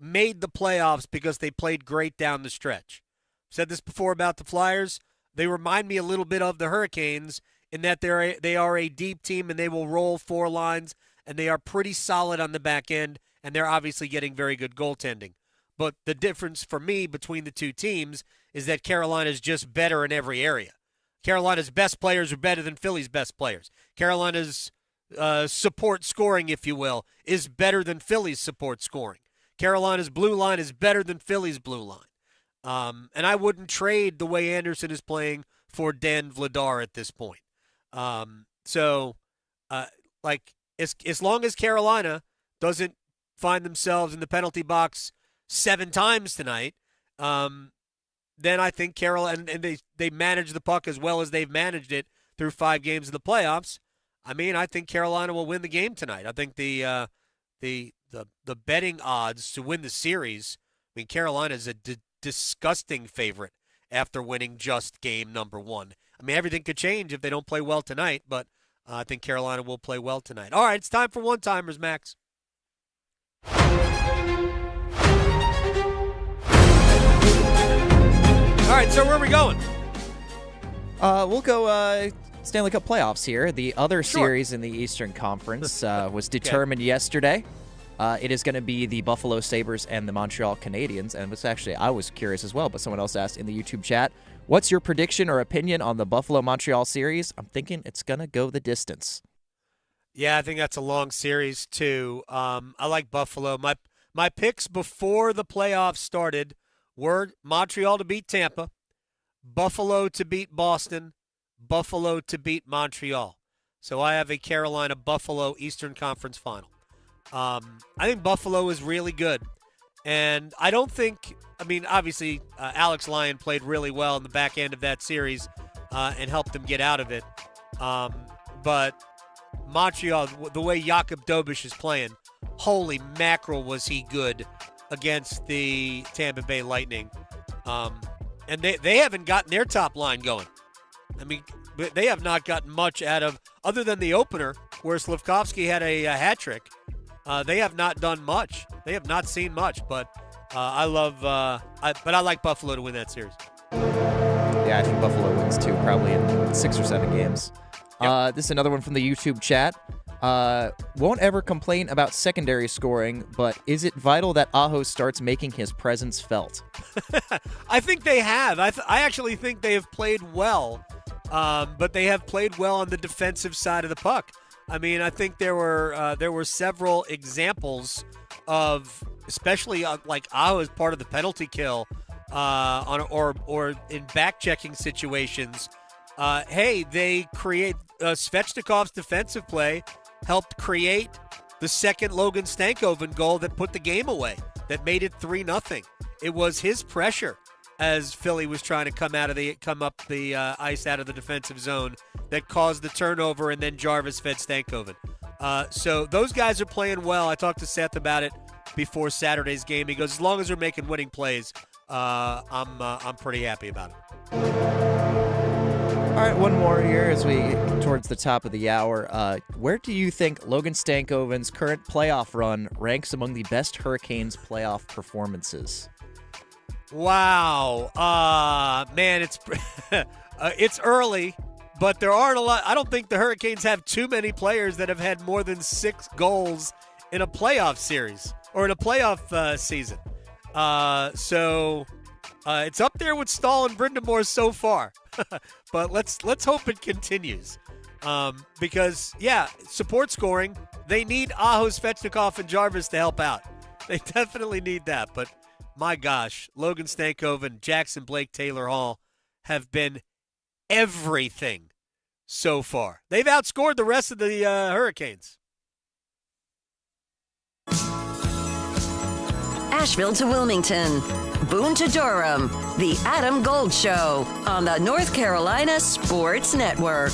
made the playoffs because they played great down the stretch. Said this before about the Flyers. They remind me a little bit of the Hurricanes in that they are a deep team and they will roll 4 lines, and they are pretty solid on the back end, and they're obviously getting very good goaltending. But the difference for me between the two teams is that Carolina's just better in every area. Carolina's best players are better than Philly's best players. Carolina's support scoring, if you will, is better than Philly's support scoring. Carolina's blue line is better than Philly's blue line. And I wouldn't trade the way Anderson is playing for Dan Vladar at this point. As long as Carolina doesn't find themselves in the penalty box 7 times tonight, then I think Carolina, and they manage the puck as well as they've managed it through 5 games in the playoffs. I mean, I think Carolina will win the game tonight. I think the betting odds to win the series, I mean, Carolina is a disgusting favorite after winning just game number 1. I mean, everything could change if they don't play well tonight, but I think Carolina will play well tonight. All right, it's time for one-timers, Max. All right, so where are we going? We'll go Stanley Cup playoffs here. The other series in the Eastern Conference was determined yesterday. It is going to be the Buffalo Sabres and the Montreal Canadiens. And it's actually, I was curious as well, but someone else asked in the YouTube chat, what's your prediction or opinion on the Buffalo-Montreal series? I'm thinking it's going to go the distance. Yeah, I think that's a long series, too. I like Buffalo. My picks before the playoffs started were Montreal to beat Tampa, Buffalo to beat Boston, Buffalo to beat Montreal. So I have a Carolina-Buffalo Eastern Conference final. I think Buffalo is really good. And I don't think, I mean, obviously, Alex Lyon played really well in the back end of that series and helped them get out of it. But Montreal, the way Jakub Dobiš is playing, holy mackerel was he good against the Tampa Bay Lightning. And they haven't gotten their top line going. I mean, they have not gotten much out of, other than the opener, where Slafkovsky had a hat trick. They have not done much. They have not seen much, but I like Buffalo to win that series. Yeah, I think Buffalo wins too, probably in 6 or 7 games. Yep. This is another one from the YouTube chat. Won't ever complain about secondary scoring, but is it vital that Aho starts making his presence felt? I think they have. I actually think they have played well, but they have played well on the defensive side of the puck. I mean, I think there were several examples of, especially like Aho as part of the penalty kill, or in back-checking situations. They create Svechnikov's defensive play helped create the second Logan Stankoven goal that put the game away, that made it 3-0. It was his pressure as Philly was trying to come up the ice out of the defensive zone that caused the turnover, and then Jarvis fed Stankoven. So those guys are playing well. I talked to Seth about it before Saturday's game. He goes, as long as they're making winning plays, I'm pretty happy about it. All right, one more here as we get towards the top of the hour. Where do you think Logan Stankoven's current playoff run ranks among the best Hurricanes playoff performances? Wow. Man, it's early, but there aren't a lot. I don't think the Hurricanes have too many players that have had more than 6 goals in a playoff series or in a playoff season. So it's up there with Stahl and Brindamore so far. But let's hope it continues. Because, support scoring, they need Aho, Svechnikov, and Jarvis to help out. They definitely need that. But, my gosh, Logan Stankoven, Jackson Blake, Taylor Hall have been everything so far. They've outscored the rest of the Hurricanes. Asheville to Wilmington, Boone to Durham, The Adam Gold Show on the North Carolina Sports Network.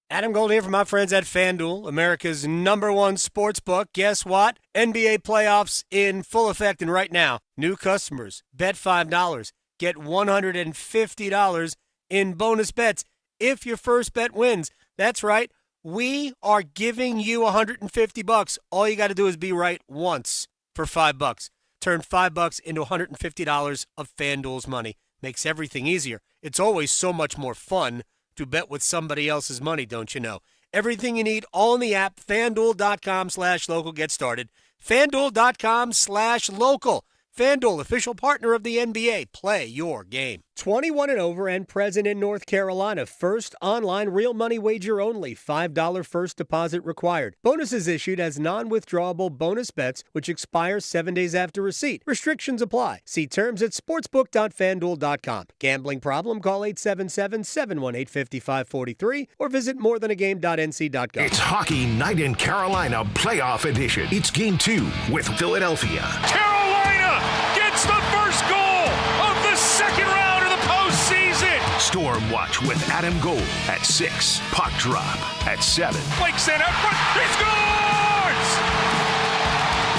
Adam Gold here from my friends at FanDuel, America's #1 sports book. Guess what? NBA playoffs in full effect, and right now, new customers bet $5, get $150 in bonus bets if your first bet wins. That's right. We are giving you $150. All you got to do is be right once for $5. Turn $5 into $150 of FanDuel's money. Makes everything easier. It's always so much more fun to bet with somebody else's money, don't you know? Everything you need, all in the app, FanDuel.com/local. Get started. FanDuel.com/local. FanDuel, official partner of the NBA. Play your game. 21 and over and present in North Carolina. First online real money wager only. $5 first deposit required. Bonuses issued as non-withdrawable bonus bets, which expire 7 days after receipt. Restrictions apply. See terms at sportsbook.fanduel.com. Gambling problem? Call 877-718-5543 or visit morethanagame.nc.gov. It's Hockey Night in Carolina Playoff Edition. It's Game 2 with Philadelphia. Carolina gets the first goal of the second round of the postseason. Storm Watch with Adam Gold at 6. Puck Drop at 7. Blake sent out front. He scores!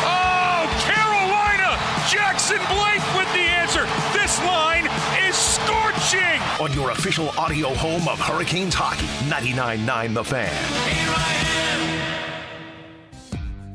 Oh, Carolina! Jackson Blake with the answer. This line is scorching. On your official audio home of Hurricanes hockey, 99.9 The Fan. Here I am.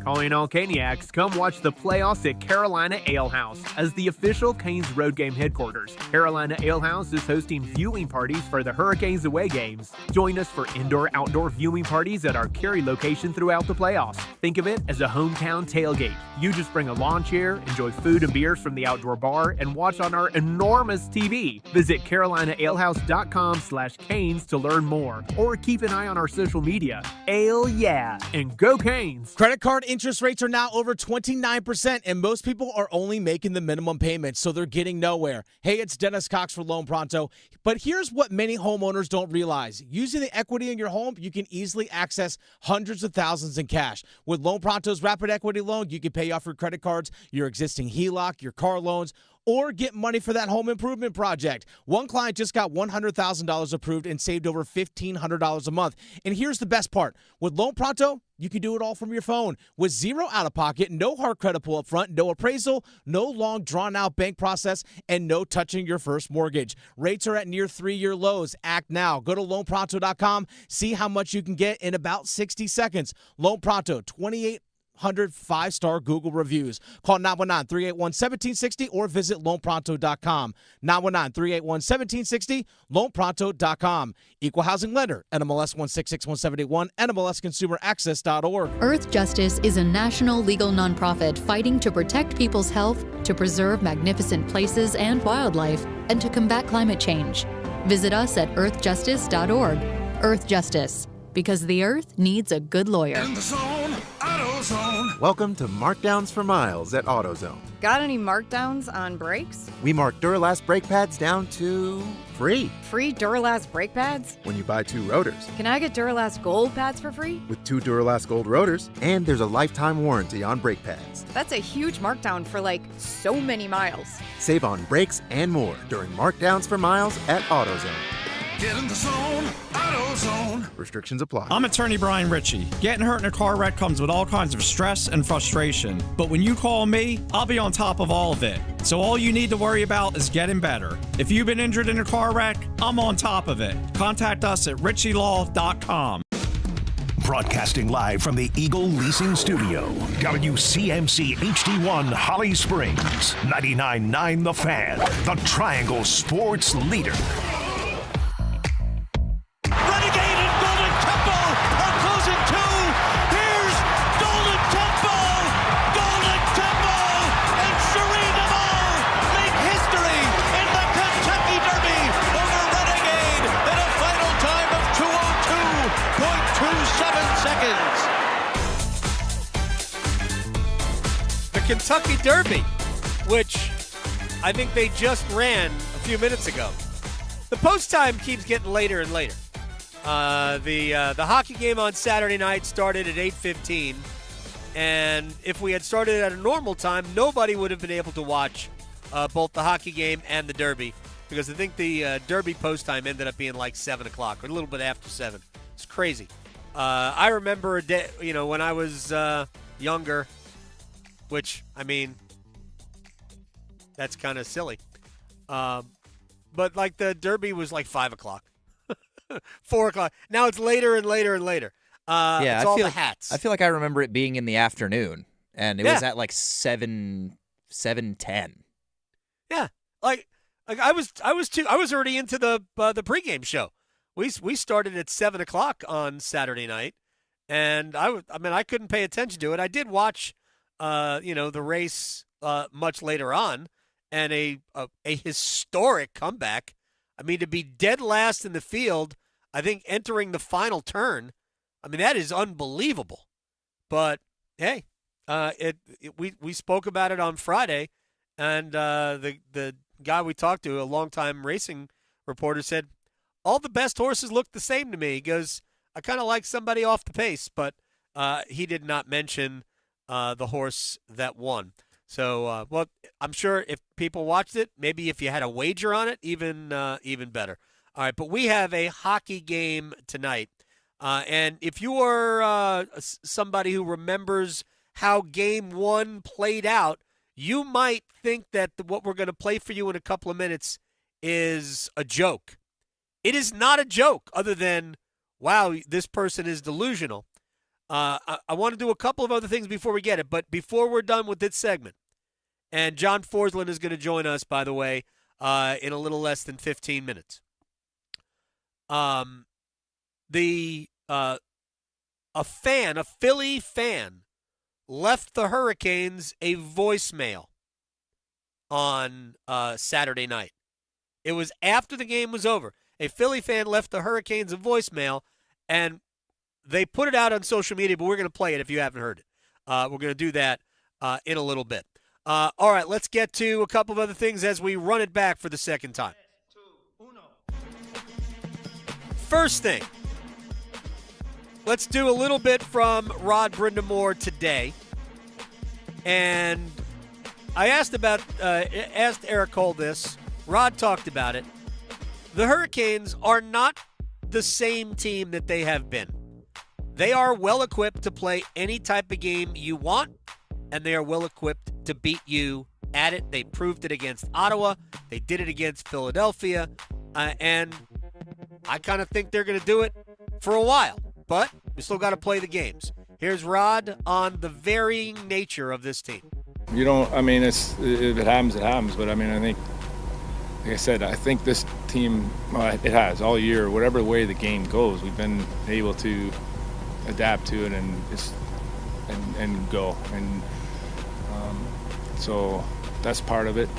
Calling all Caniacs, come watch the playoffs at Carolina Ale House as the official Canes road game headquarters. Carolina Ale House is hosting viewing parties for the Hurricanes away games. Join us for indoor-outdoor viewing parties at our Cary location throughout the playoffs. Think of it as a hometown tailgate. You just bring a lawn chair, enjoy food and beers from the outdoor bar, and watch on our enormous TV. Visit CarolinaAlehouse.com/Canes to learn more, or keep an eye on our social media. Ale yeah, and go Canes! Credit card interest rates are now over 29%, and most people are only making the minimum payment, so they're getting nowhere. Hey, it's Dennis Cox for Loan Pronto, but here's what many homeowners don't realize. Using the equity in your home, you can easily access hundreds of thousands in cash. With Loan Pronto's Rapid Equity Loan, you can pay off your credit cards, your existing HELOC, your car loans, or get money for that home improvement project. One client just got $100,000 approved and saved over $1,500 a month. And here's the best part. With Loan Pronto, you can do it all from your phone with zero out-of-pocket, no hard credit pull up front, no appraisal, no long drawn-out bank process, and no touching your first mortgage. Rates are at near 3-year lows. Act now. Go to loanpronto.com. See how much you can get in about 60 seconds. Loan Pronto, 28 5-star Google reviews. Call 919-381-1760 or visit loanpronto.com. 919-381-1760, loanpronto.com. Equal housing lender, NMLS 166171, NMLSconsumeraccess.org. Earth Justice is a national legal nonprofit fighting to protect people's health, to preserve magnificent places and wildlife, and to combat climate change. Visit us at earthjustice.org. Earth Justice, because the earth needs a good lawyer. In the zone, AutoZone. Welcome to Markdowns for Miles at AutoZone. Got any markdowns on brakes? We mark Duralast brake pads down to free. Free Duralast brake pads? When you buy 2 rotors. Can I get Duralast Gold pads for free? With 2 Duralast Gold rotors, and there's a lifetime warranty on brake pads. That's a huge markdown for so many miles. Save on brakes and more during Markdowns for Miles at AutoZone. Get in the zone, AutoZone. Restrictions apply. I'm attorney Brian Ritchie. Getting hurt in a car wreck comes with all kinds of stress and frustration. But when you call me, I'll be on top of all of it. So all you need to worry about is getting better. If you've been injured in a car wreck, I'm on top of it. Contact us at richielaw.com. Broadcasting live from the Eagle Leasing Studio, WCMC HD1 Holly Springs, 99.9 The Fan, the Triangle Sports Leader. Kentucky Derby, which I think they just ran a few minutes ago. The post time keeps getting later and later. The hockey game on Saturday night started at 8:15, and if we had started at a normal time, nobody would have been able to watch both the hockey game and the Derby, because I think the Derby post time ended up being like 7 o'clock or a little bit after 7. It's crazy. I remember a day, when I was younger. Which, I mean, that's kind of silly. But, the Derby was 5 o'clock, 4 o'clock. Now it's later and later and later. It's all the hats. I feel like I remember it being in the afternoon, and it was at 7:10. Yeah. I was already into the pregame show. We started at 7 o'clock on Saturday night, and I couldn't pay attention to it. I did watch the race much later on, and a historic comeback. I mean, to be dead last in the field, I think entering the final turn, that is unbelievable. But hey, we spoke about it on Friday, and the guy we talked to, a longtime racing reporter, said all the best horses look the same to me. He goes, I kind of like somebody off the pace, but he did not mention the horse that won. So, I'm sure if people watched it, maybe if you had a wager on it, even better. All right, but we have a hockey game tonight. And if you are somebody who remembers how Game 1 played out, you might think that what we're going to play for you in a couple of minutes is a joke. It is not a joke, other than, wow, this person is delusional. I want to do a couple of other things before we get it, but before we're done with this segment, and John Forslund is going to join us, by the way, in a little less than 15 minutes. A Philly fan, left the Hurricanes a voicemail on Saturday night. It was after the game was over. A Philly fan left the Hurricanes a voicemail, and they put it out on social media, but we're going to play it if you haven't heard it. We're going to do that in a little bit. All right, let's get to a couple of other things as we run it back for the second time. First thing, let's do a little bit from Rod Brindamore today. And I asked Erik Cole this. Rod talked about it. The Hurricanes are not the same team that they have been. They are well-equipped to play any type of game you want, and they are well-equipped to beat you at it. They proved it against Ottawa. They did it against Philadelphia. And I kind of think they're going to do it for a while. But We still got to play the games. Here's Rod on the varying nature of this team. You don't, I mean, if it happens, it happens. But, I mean, I think, like I said, I think this team, it has all year, whatever way the game goes, we've been able to adapt to it and go. And so that's part of it.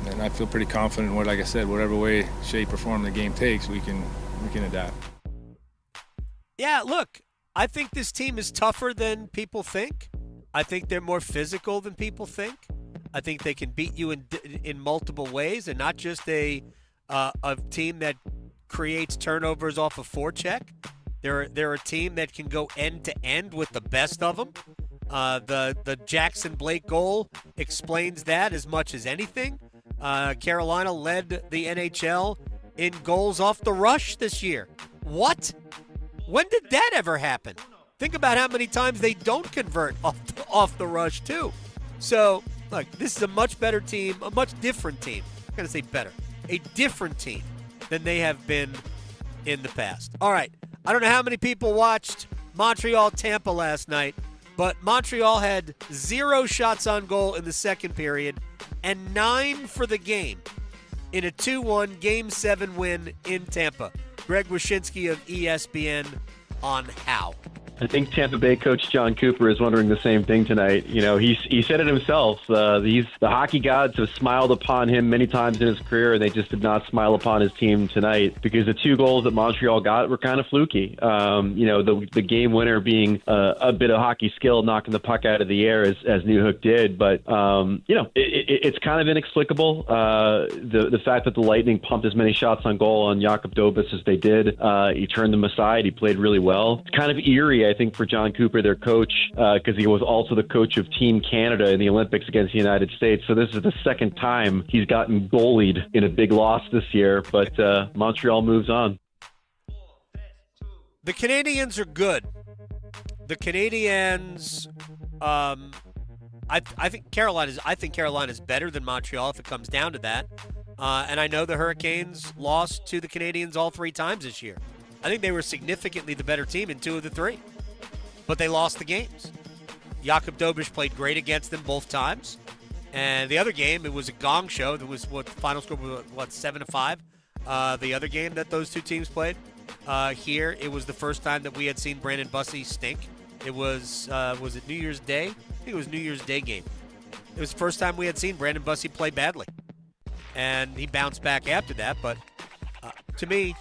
And I feel pretty confident in like I said, whatever way, shape, or form the game takes, we can adapt. Yeah, look, I think this team is tougher than people think. I think they're more physical than people think. I think they can beat you in multiple ways, and not just a team that creates turnovers off a forecheck. They're a team that can go end to end with the best of them. The Jackson Blake goal explains that as much as anything. Carolina led the NHL in goals off the rush this year. What? When did that ever happen? Think about how many times they don't convert off the rush, too. So, look, this is a much better team, a much different team. I'm going to say better. A different team than they have been in the past. All right. I don't know how many people watched Montreal-Tampa last night, but Montreal had 0 shots on goal in the second period and 9 for the game in a 2-1 Game 7 win in Tampa. Greg Wyshynski of ESPN on how. I think Tampa Bay coach John Cooper is wondering the same thing tonight. You know, he said it himself. The hockey gods have smiled upon him many times in his career, and they just did not smile upon his team tonight because the 2 goals that Montreal got were kind of fluky. The game winner being a bit of hockey skill, knocking the puck out of the air as Newhook did. But, it's kind of inexplicable. The fact that the Lightning pumped as many shots on goal on Jakub Dobas as they did. He turned them aside. He played really well. It's kind of eerie, I think, for John Cooper, their coach, because he was also the coach of Team Canada in the Olympics against the United States. So this is the second time he's gotten goalied in a big loss this year, but Montreal moves on. The Canadians are good. The Canadians, I think Carolina's better than Montreal if it comes down to that. And I know the Hurricanes lost to the Canadians all 3 times this year. I think they were significantly the better team in 2 of the 3. But they lost the games. Jakub Dobas played great against them both times. And the other game, it was a gong show. There was the final score was 7-5. The other game that those 2 teams played here, it was the first time that we had seen Brandon Bussi stink. It was it New Year's Day? I think it was New Year's Day game. It was the first time we had seen Brandon Bussi play badly. And he bounced back after that. But to me,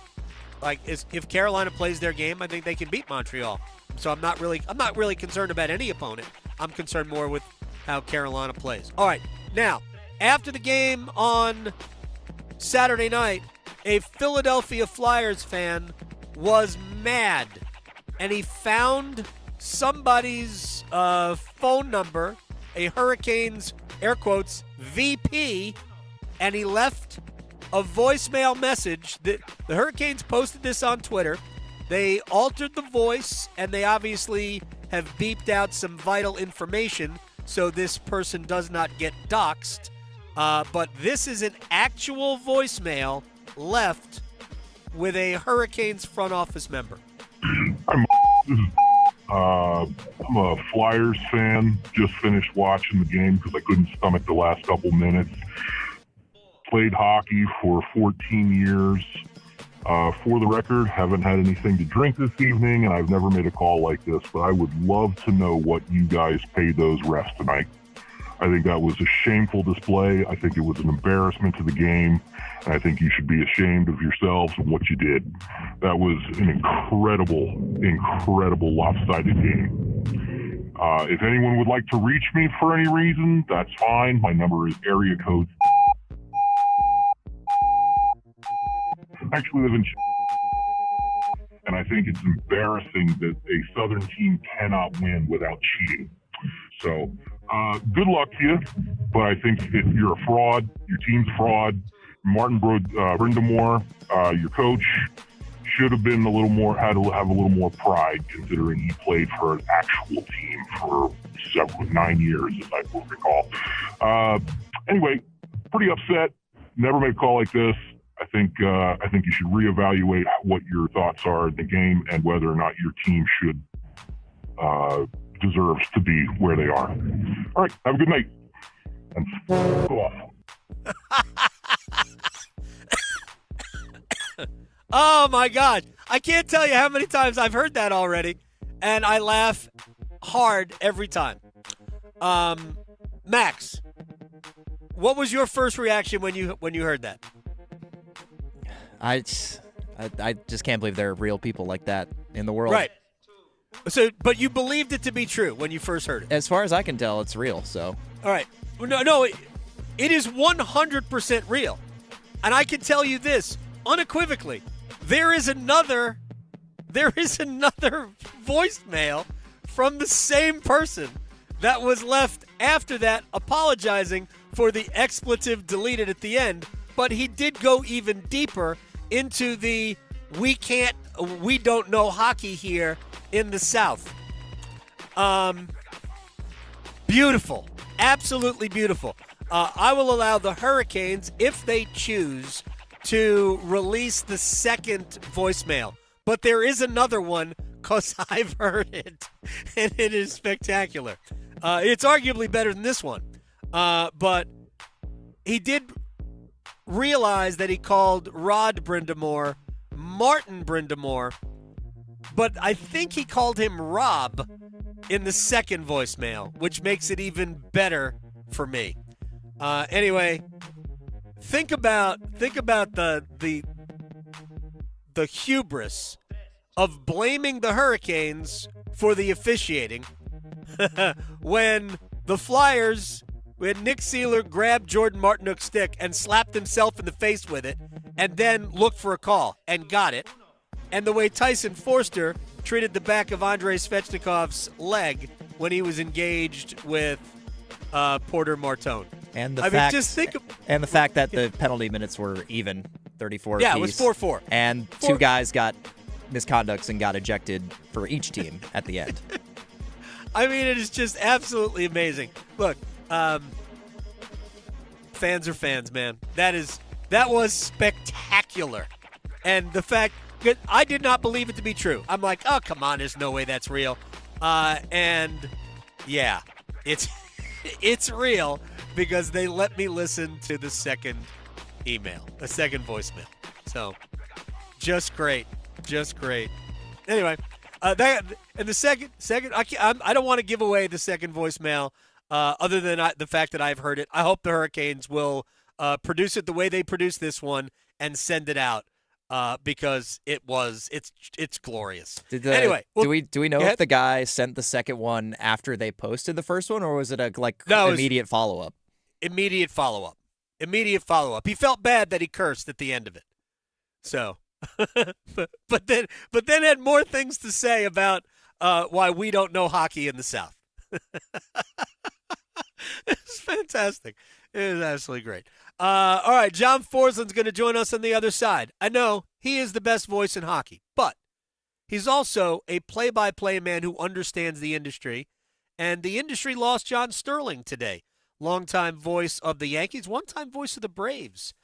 if Carolina plays their game, I think they can beat Montreal. So I'm not really concerned about any opponent. I'm concerned more with how Carolina plays. All right, now after the game on Saturday night, a Philadelphia Flyers fan was mad, and he found somebody's phone number, a Hurricanes air quotes VP, and he left a voicemail message. The Hurricanes posted this on Twitter. They altered the voice, and they obviously have beeped out some vital information so this person does not get doxxed. But this is an actual voicemail left with a Hurricanes front office member. I'm a Flyers fan. Just finished watching the game because I couldn't stomach the last couple minutes. Played hockey for 14 years. For the record, haven't had anything to drink this evening, and I've never made a call like this, but I would love to know what you guys paid those refs tonight. I think that was a shameful display. I think it was an embarrassment to the game, and I think you should be ashamed of yourselves and what you did. That was an incredible lopsided game. If anyone would like to reach me for any reason, that's fine. My number is area code. I actually live in and I think it's embarrassing that a Southern team cannot win without cheating. So, good luck to you, but I think if you're a fraud, your team's a fraud. Martin Brindamore, your coach, should have been had to have a little more pride considering he played for an actual team for 9 years, as I will recall. Anyway, pretty upset. Never made a call like this. I think you should reevaluate what your thoughts are in the game and whether or not your team should deserves to be where they are. All right, have a good night. And go off. Oh my God. I can't tell you how many times I've heard that already, and I laugh hard every time. Max, what was your first reaction when you heard that? I just can't believe there are real people like that in the world. Right. So, but you believed it to be true when you first heard it. As far as I can tell, it's real. So. All right. No, it is 100% real, and I can tell you this unequivocally: there is another voicemail from the same person that was left after that, apologizing for the expletive deleted at the end. But he did go even deeper into the we don't know hockey here in the South. Beautiful. Absolutely beautiful. I will allow the Hurricanes, if they choose, to release the second voicemail. But there is another one because I've heard it, and it is spectacular. It's arguably better than this one. But he did realize that he called Rod Brindamore Martin Brindamore, but I think he called him Rob in the second voicemail, which makes it even better for me. Anyway, think about the hubris of blaming the Hurricanes for the officiating when the Flyers, when Nick Seeler grabbed Jordan Martinook's stick and slapped himself in the face with it and then looked for a call and got it, and the way Tyson Forster treated the back of Andrei Svechnikov's leg when he was engaged with Porter Martone. And the fact that the penalty minutes were even, 34 Yeah, apiece. it was 4-4. And two guys got misconducts and got ejected for each team at the end. I mean, it is just absolutely amazing. Look, fans are fans, man. That was spectacular. And the fact that I did not believe it to be true. I'm like, oh, come on, there's no way that's real. And yeah, it's real because they let me listen to the second voicemail. So just great. Anyway, that and the second I don't want to give away the second voicemail other than the fact that I've heard it. I hope the Hurricanes will produce it the way they produced this one and send it out because it's glorious. Anyway, do we know if the guy sent the second one after they posted the first one, or was it immediate follow-up? Immediate follow-up. He felt bad that he cursed at the end of it. So, but then had more things to say about why we don't know hockey in the South. It's fantastic. It is absolutely great. All right, John Forslund's going to join us on the other side. I know he is the best voice in hockey, but he's also a play-by-play man who understands the industry, and the industry lost John Sterling today. Longtime voice of the Yankees, one-time voice of the Braves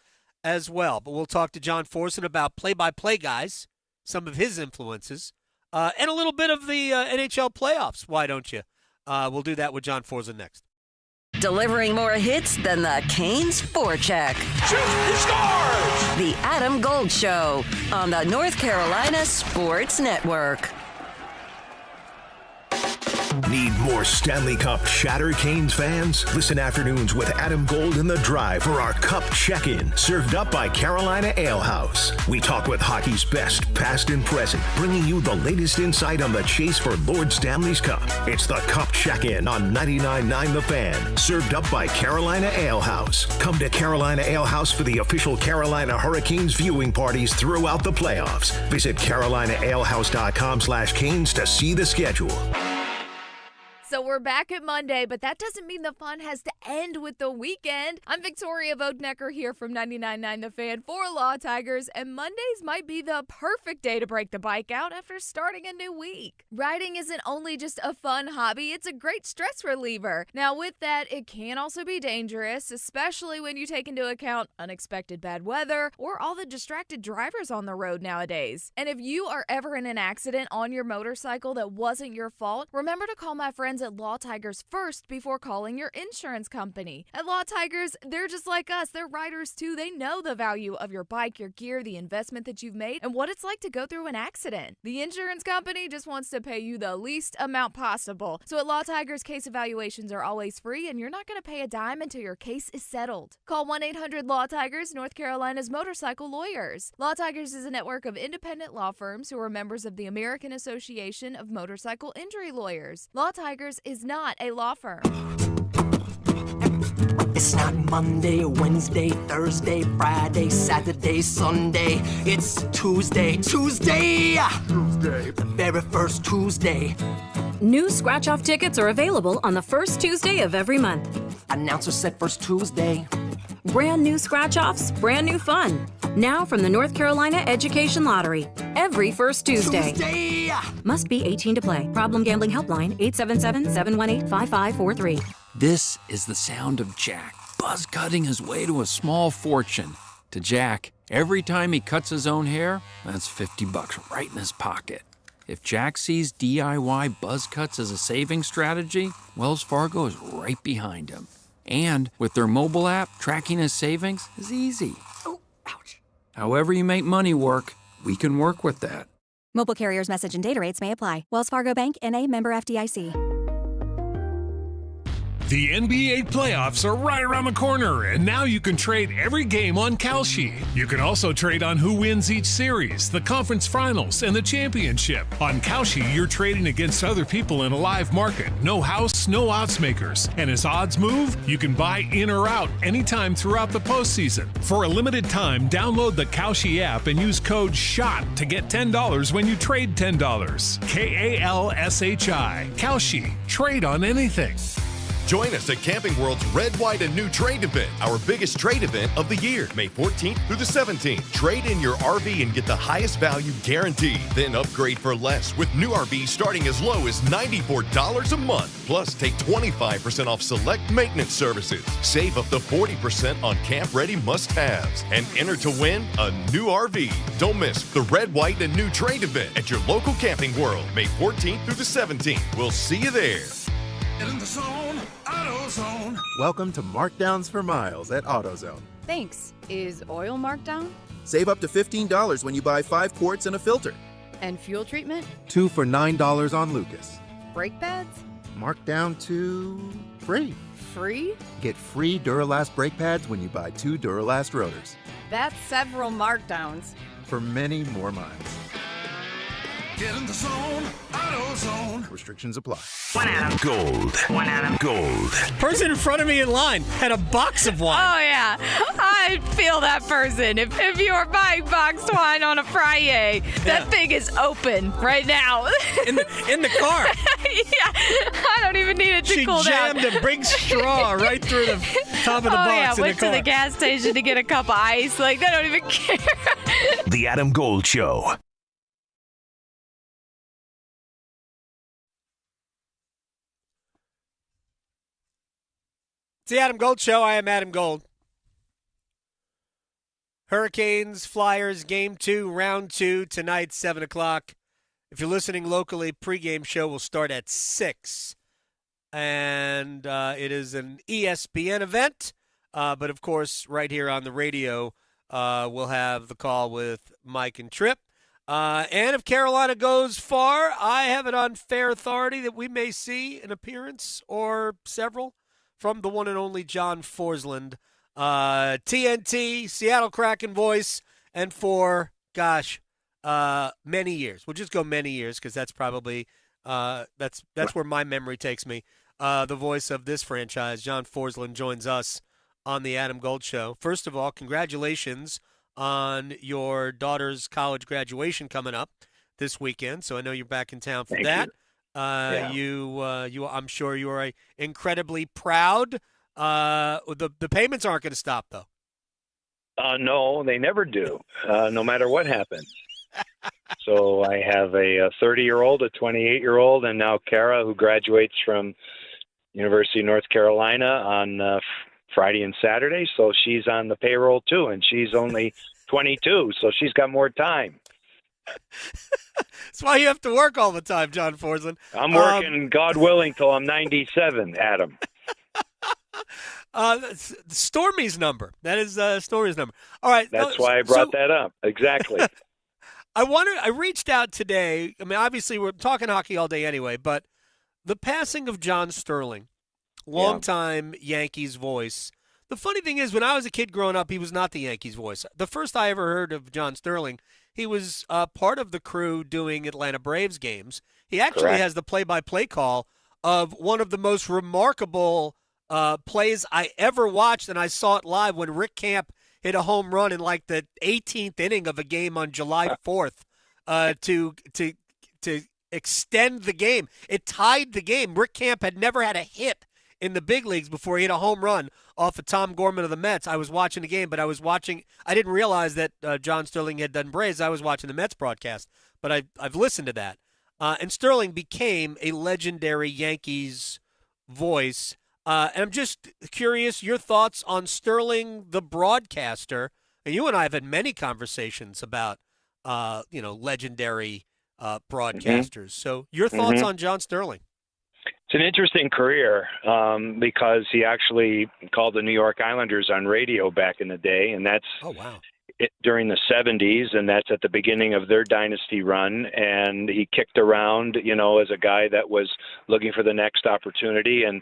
as well. But we'll talk to John Forslund about play-by-play guys, some of his influences, and a little bit of the NHL playoffs. Why don't you? We'll do that with John Forslund next. Delivering more hits than the Canes forecheck. He scores! The Adam Gold Show on the North Carolina Sports Network. Need more Stanley Cup Shatter Canes fans? Listen afternoons with Adam Gold in the Drive for our Cup Check-In, served up by Carolina Ale House. We talk with hockey's best, past and present, bringing you the latest insight on the chase for Lord Stanley's Cup. It's the Cup Check-In on 99.9 The Fan, served up by Carolina Ale House. Come to Carolina Ale House for the official Carolina Hurricanes viewing parties throughout the playoffs. Visit CarolinaAlehouse.com/Canes to see the schedule. So we're back at Monday, but that doesn't mean the fun has to end with the weekend. I'm Victoria Vodnecker here from 99.9 The Fan for Law Tigers, and Mondays might be the perfect day to break the bike out after starting a new week. Riding isn't only just a fun hobby, it's a great stress reliever. Now, with that, it can also be dangerous, especially when you take into account unexpected bad weather or all the distracted drivers on the road nowadays. And if you are ever in an accident on your motorcycle that wasn't your fault, remember to call my friends at Law Tigers first before calling your insurance company. At Law Tigers, they're just like us. They're riders too. They know the value of your bike, your gear, the investment that you've made, and what it's like to go through an accident. The insurance company just wants to pay you the least amount possible. So at Law Tigers, case evaluations are always free, and you're not going to pay a dime until your case is settled. Call 1-800-LAW-TIGERS, North Carolina's motorcycle lawyers. Law Tigers is a network of independent law firms who are members of the American Association of Motorcycle Injury Lawyers. Law Tigers is not a law firm. It's not Monday, Wednesday, Thursday, Friday, Saturday, Sunday. It's Tuesday. The very first Tuesday. New scratch-off tickets are available on the first Tuesday of every month. Announcer said first Tuesday. Brand new scratch-offs, brand new fun. Now from the North Carolina Education Lottery. Every first Tuesday. Must be 18 to play. Problem Gambling Helpline, 877-718-5543. This is the sound of Jack, buzz cutting his way to a small fortune. To Jack, every time he cuts his own hair, that's $50 right in his pocket. If Jack sees DIY buzz cuts as a saving strategy, Wells Fargo is right behind him. And with their mobile app, tracking his savings is easy. Oh, ouch. However you make money work, we can work with that. Mobile carriers' message and data rates may apply. Wells Fargo Bank, N.A., member FDIC. The NBA playoffs are right around the corner, and now you can trade every game on Kalshi. You can also trade on who wins each series, the conference finals, and the championship. On Kalshi, you're trading against other people in a live market. No house, no odds makers. And as odds move, you can buy in or out anytime throughout the postseason. For a limited time, download the Kalshi app and use code SHOT to get $10 when you trade $10. Kalshi. Kalshi. Trade on anything. Join us at Camping World's Red, White, and New Trade event, our biggest trade event of the year, May 14th through the 17th. Trade in your RV and get the highest value guaranteed. Then upgrade for less with new RVs starting as low as $94 a month. Plus, take 25% off select maintenance services. Save up to 40% on camp-ready must-haves. And enter to win a new RV. Don't miss the Red, White, and New Trade event at your local Camping World, May 14th through the 17th. We'll see you there. In the zone, AutoZone. Welcome to Markdowns for Miles at AutoZone. Thanks. Is oil marked down? Save up to $15 when you buy 5 quarts and a filter. And fuel treatment? 2 for $9 on Lucas. Brake pads? Marked down to free. Free? Get free Duralast brake pads when you buy 2 Duralast rotors. That's several markdowns. For many more miles. Get in the zone, AutoZone. Restrictions apply. One Adam Gold. Person in front of me in line had a box of wine. Oh, yeah. I feel that person. If you are buying boxed wine on a Friday, that thing is open right now. In the car. Yeah. I don't even need it to cool down. She jammed a big straw right through the top of the box yeah. in the Went car. to the gas station to get a cup of ice. Like, they don't even care. The Adam Gold Show. It's the Adam Gold Show. I am Adam Gold. Hurricanes, Flyers, Game 2, Round 2, tonight, 7 o'clock. If you're listening locally, pregame show will start at 6. And it is an ESPN event. But, of course, right here on the radio, we'll have the call with Mike and Tripp. And if Carolina goes far, I have it on fair authority that we may see an appearance or several from the one and only John Forslund. TNT, Seattle Kraken voice, and for, many years. We'll just go many years because that's probably that's where my memory takes me. The voice of this franchise, John Forslund, joins us on the Adam Gold Show. First of all, congratulations on your daughter's college graduation coming up this weekend. So I know you're back in town for that. I'm sure you are incredibly proud. The payments aren't going to stop, though. No, they never do, no matter what happens. So I have a 30-year-old, a 28-year-old, and now Kara, who graduates from University of North Carolina on Friday and Saturday. So she's on the payroll, too, and she's only 22, so she's got more time. That's why you have to work all the time, John Forslund. I'm working, God willing, till I'm 97, Adam. Stormy's number. That is Stormy's number. All right. That's why I brought that up. Exactly. I reached out today. I mean, obviously, we're talking hockey all day anyway, but the passing of John Sterling, longtime Yankees voice. The funny thing is, when I was a kid growing up, he was not the Yankees voice. The first I ever heard of John Sterling, he was part of the crew doing Atlanta Braves games. He actually has the play-by-play call of one of the most remarkable plays I ever watched, and I saw it live when Rick Camp hit a home run in like the 18th inning of a game on July 4th to extend the game. It tied the game. Rick Camp had never had a hit in the big leagues before he hit a home run off of Tom Gorman of the Mets. I was watching the game, but I didn't realize that John Sterling had done Braves. I was watching the Mets broadcast, but I've listened to that. And Sterling became a legendary Yankees voice. And I'm just curious, your thoughts on Sterling, the broadcaster. And you and I have had many conversations about, legendary broadcasters. So your thoughts on John Sterling? It's an interesting career because he actually called the New York Islanders on radio back in the day, and that's during the 70s, and that's at the beginning of their dynasty run. And he kicked around, as a guy that was looking for the next opportunity. And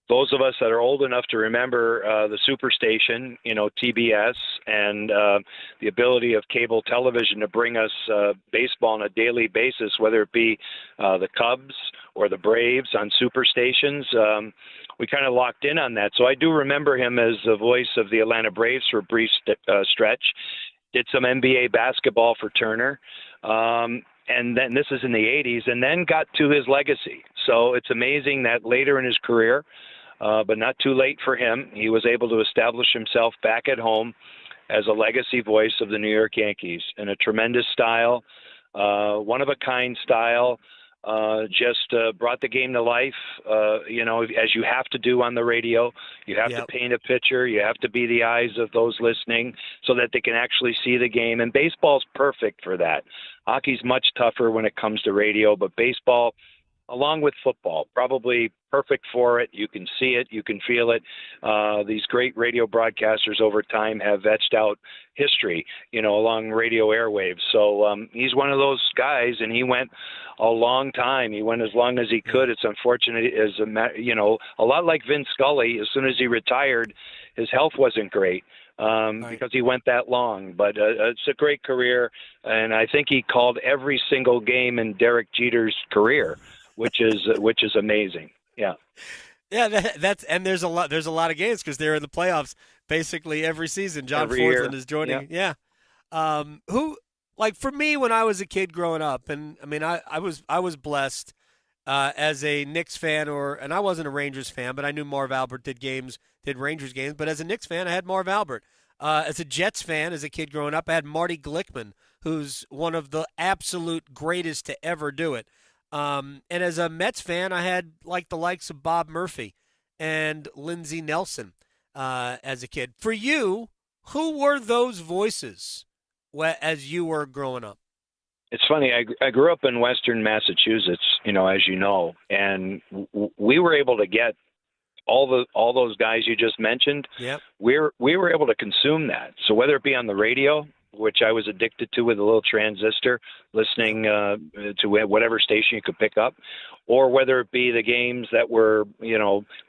those of us that are old enough to remember the Superstation, TBS, and the ability of cable television to bring us baseball on a daily basis, whether it be the Cubs or the Braves on Superstations, we kind of locked in on that. So I do remember him as the voice of the Atlanta Braves for a brief stretch. Did some NBA basketball for Turner. And then this is in the 80s, and then got to his legacy. So it's amazing that later in his career, but not too late for him, he was able to establish himself back at home as a legacy voice of the New York Yankees in a tremendous style, one-of-a-kind style, just brought the game to life, as you have to do on the radio. You have to paint a picture. You have to be the eyes of those listening so that they can actually see the game. And baseball's perfect for that. Hockey's much tougher when it comes to radio, but baseball, along with football, probably perfect for it. You can see it. You can feel it. These great radio broadcasters over time have etched out history, along radio airwaves. So he's one of those guys, and he went a long time. He went as long as he could. It's unfortunate, a lot like Vince Scully. As soon as he retired, his health wasn't great. Because he went that long. But it's a great career, and I think he called every single game in Derek Jeter's career, which is amazing. Yeah. Yeah, there's a lot of games because they're in the playoffs basically every season. John Forslund is joining. Yeah. For me when I was a kid growing up, and I mean I was blessed as a Knicks fan, and I wasn't a Rangers fan, but I knew Marv Albert did Rangers games. But as a Knicks fan, I had Marv Albert. As a Jets fan, as a kid growing up, I had Marty Glickman, who's one of the absolute greatest to ever do it. And as a Mets fan, I had the likes of Bob Murphy and Lindsey Nelson as a kid. For you, who were those voices as you were growing up? It's funny. I grew up in Western Massachusetts, as you know, and we were able to get all those guys you just mentioned. Yep. We were able to consume that. So whether it be on the radio, which I was addicted to with a little transistor, listening to whatever station you could pick up, or whether it be the games that were,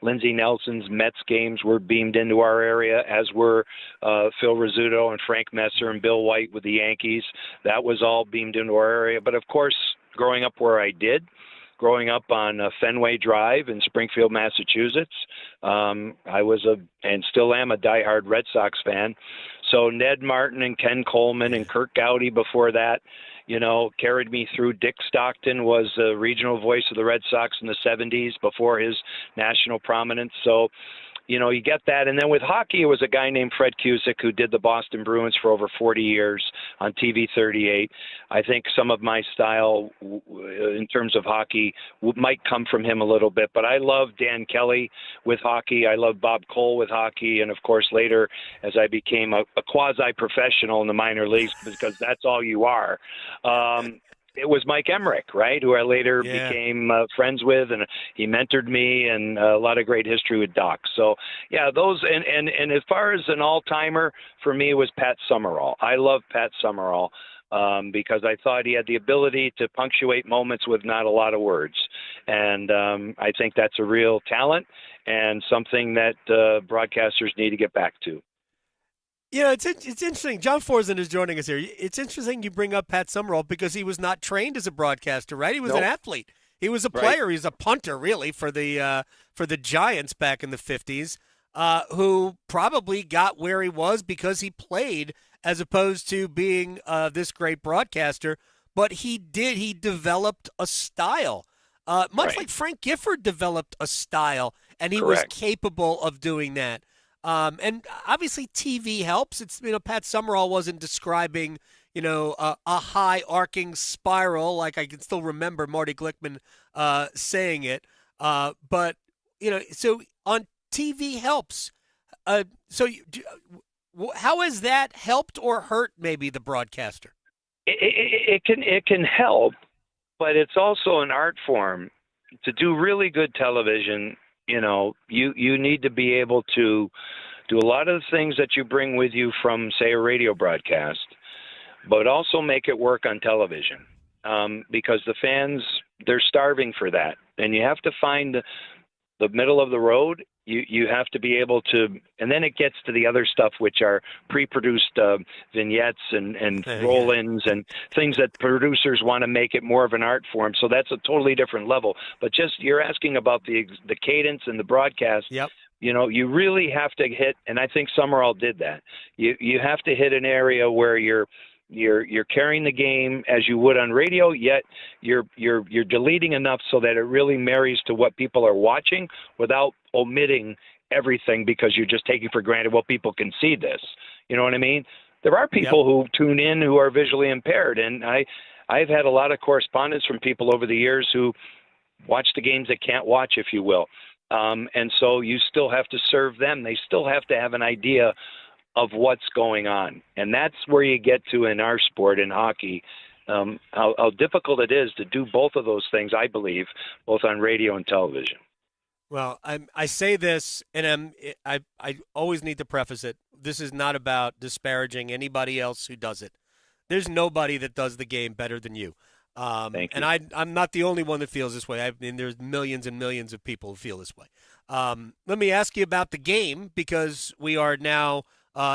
Lindsey Nelson's Mets games were beamed into our area, as were Phil Rizzuto and Frank Messer and Bill White with the Yankees. That was all beamed into our area. But of course, growing up where I did, growing up on Fenway Drive in Springfield, Massachusetts, I was and still am a diehard Red Sox fan. So Ned Martin and Ken Coleman and Kurt Gowdy before that, carried me through. Dick Stockton was a regional voice of the Red Sox in the 70s before his national prominence. So, you get that. And then with hockey, it was a guy named Fred Cusick who did the Boston Bruins for over 40 years on TV 38. I think some of my style in terms of hockey might come from him a little bit. But I love Dan Kelly with hockey. I love Bob Cole with hockey. And, of course, later as I became a quasi-professional in the minor leagues, because that's all you are, it was Mike Emmerich, right, who I later became friends with, and he mentored me, and a lot of great history with Doc. So, yeah, those, and as far as an all-timer, for me, was Pat Summerall. I love Pat Summerall because I thought he had the ability to punctuate moments with not a lot of words. And I think that's a real talent and something that broadcasters need to get back to. It's interesting. John Forslund is joining us here. It's interesting you bring up Pat Summerall because he was not trained as a broadcaster, right? He was an athlete. He was a player. Right. He was a punter, really, for the Giants back in the 50s, who probably got where he was because he played as opposed to being this great broadcaster. But he developed a style, much like Frank Gifford developed a style, and he was capable of doing that. And obviously TV helps. It's, Pat Summerall wasn't describing, a high arcing spiral like I can still remember Marty Glickman saying it. But, so on TV helps. How has that helped or hurt maybe the broadcaster? It can help, but it's also an art form. To do really good television, you need to be able to do a lot of the things that you bring with you from, say, a radio broadcast, but also make it work on television because the fans, they're starving for that. And you have to find the middle of the road. You have to be able to, and then it gets to the other stuff, which are pre-produced vignettes and roll-ins and things that producers want to make it more of an art form. So that's a totally different level. But just you're asking about the cadence and the broadcast. Yep. You really have to hit, and I think Summerall did that. You have to hit an area where you're carrying the game as you would on radio, yet you're deleting enough so that it really marries to what people are watching without omitting everything because you're just taking for granted, well, people can see this. You know what I mean? There are people who tune in who are visually impaired, and I've had a lot of correspondence from people over the years who watch the games they can't watch, if you will. And so you still have to serve them. They still have to have an idea of what's going on. And that's where you get to in our sport, in hockey, how difficult it is to do both of those things, I believe, both on radio and television. Well, I say this, and I always need to preface it. This is not about disparaging anybody else who does it. There's nobody that does the game better than you. Thank you. And I'm not the only one that feels this way. There's millions and millions of people who feel this way. Let me ask you about the game because we are now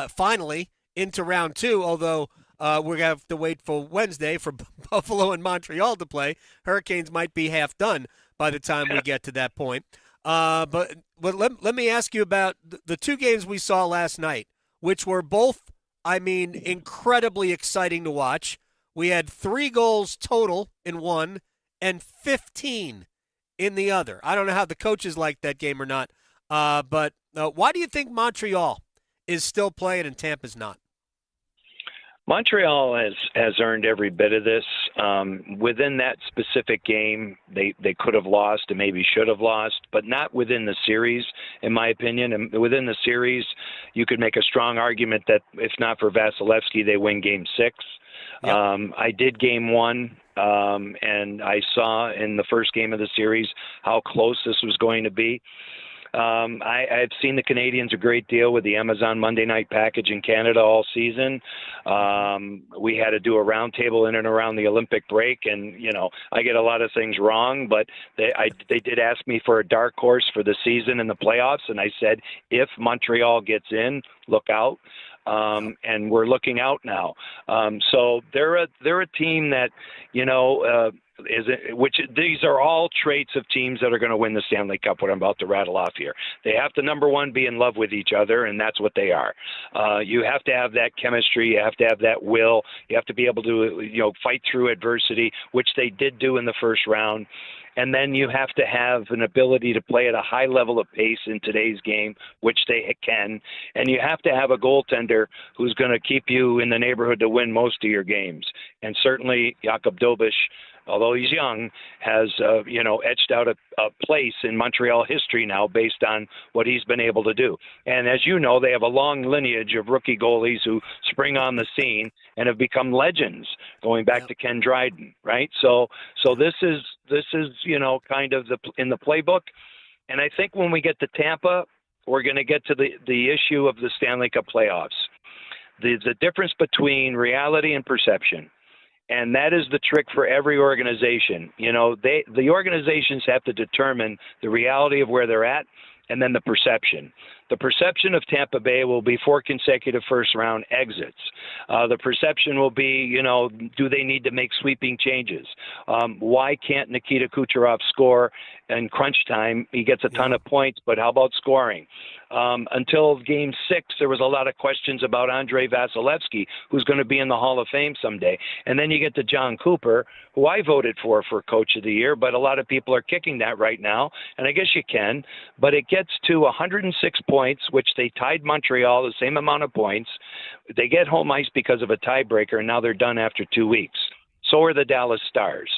finally into round 2, although we're going to have to wait for Wednesday for Buffalo and Montreal to play. Hurricanes might be half done by the time we get to that point. But let me ask you about the 2 games we saw last night, which were both, incredibly exciting to watch. We had 3 goals total in one and 15 in the other. I don't know how the coaches liked that game or not, but why do you think Montreal is still playing and Tampa's not? Montreal has earned every bit of this. Within that specific game, they could have lost and maybe should have lost, but not within the series, in my opinion. And within the series, you could make a strong argument that if not for Vasilevsky, they win Game 6. Yep. I did Game 1, and I saw in the first game of the series how close this was going to be. I've seen the Canadians a great deal with the Amazon Monday Night Package in Canada all season. We had to do a roundtable in and around the Olympic break, and I get a lot of things wrong, but they did ask me for a dark horse for the season and the playoffs, and I said if Montreal gets in, look out. And we're looking out now. So they're a team that Which these are all traits of teams that are going to win the Stanley Cup, what I'm about to rattle off here. They have to, number one, be in love with each other, and that's what they are. You have to have that chemistry. You have to have that will. You have to be able to, fight through adversity, which they did do in the first round. And then you have to have an ability to play at a high level of pace in today's game, which they can. And you have to have a goaltender who's going to keep you in the neighborhood to win most of your games. And certainly Jakub Dobiš, although he's young, has, etched out a place in Montreal history now based on what he's been able to do. And as you know, they have a long lineage of rookie goalies who spring on the scene and have become legends, going back to Ken Dryden, right? So this is kind of in the playbook. And I think when we get to Tampa, we're going to get to the issue of the Stanley Cup playoffs. The difference between reality and perception. And that is the trick for every organization. The organizations have to determine the reality of where they're at and then the perception. The perception of Tampa Bay will be 4 consecutive first-round exits. The perception will be, do they need to make sweeping changes? Why can't Nikita Kucherov score in crunch time? He gets a ton of points, but how about scoring? Until Game 6, there was a lot of questions about Andrei Vasilevsky, who's going to be in the Hall of Fame someday. And then you get to John Cooper, who I voted for Coach of the Year, but a lot of people are kicking that right now, and I guess you can. But it gets to 106 points, which they tied Montreal, the same amount of points. They get home ice because of a tiebreaker, and now they're done after 2 weeks. So are the Dallas Stars,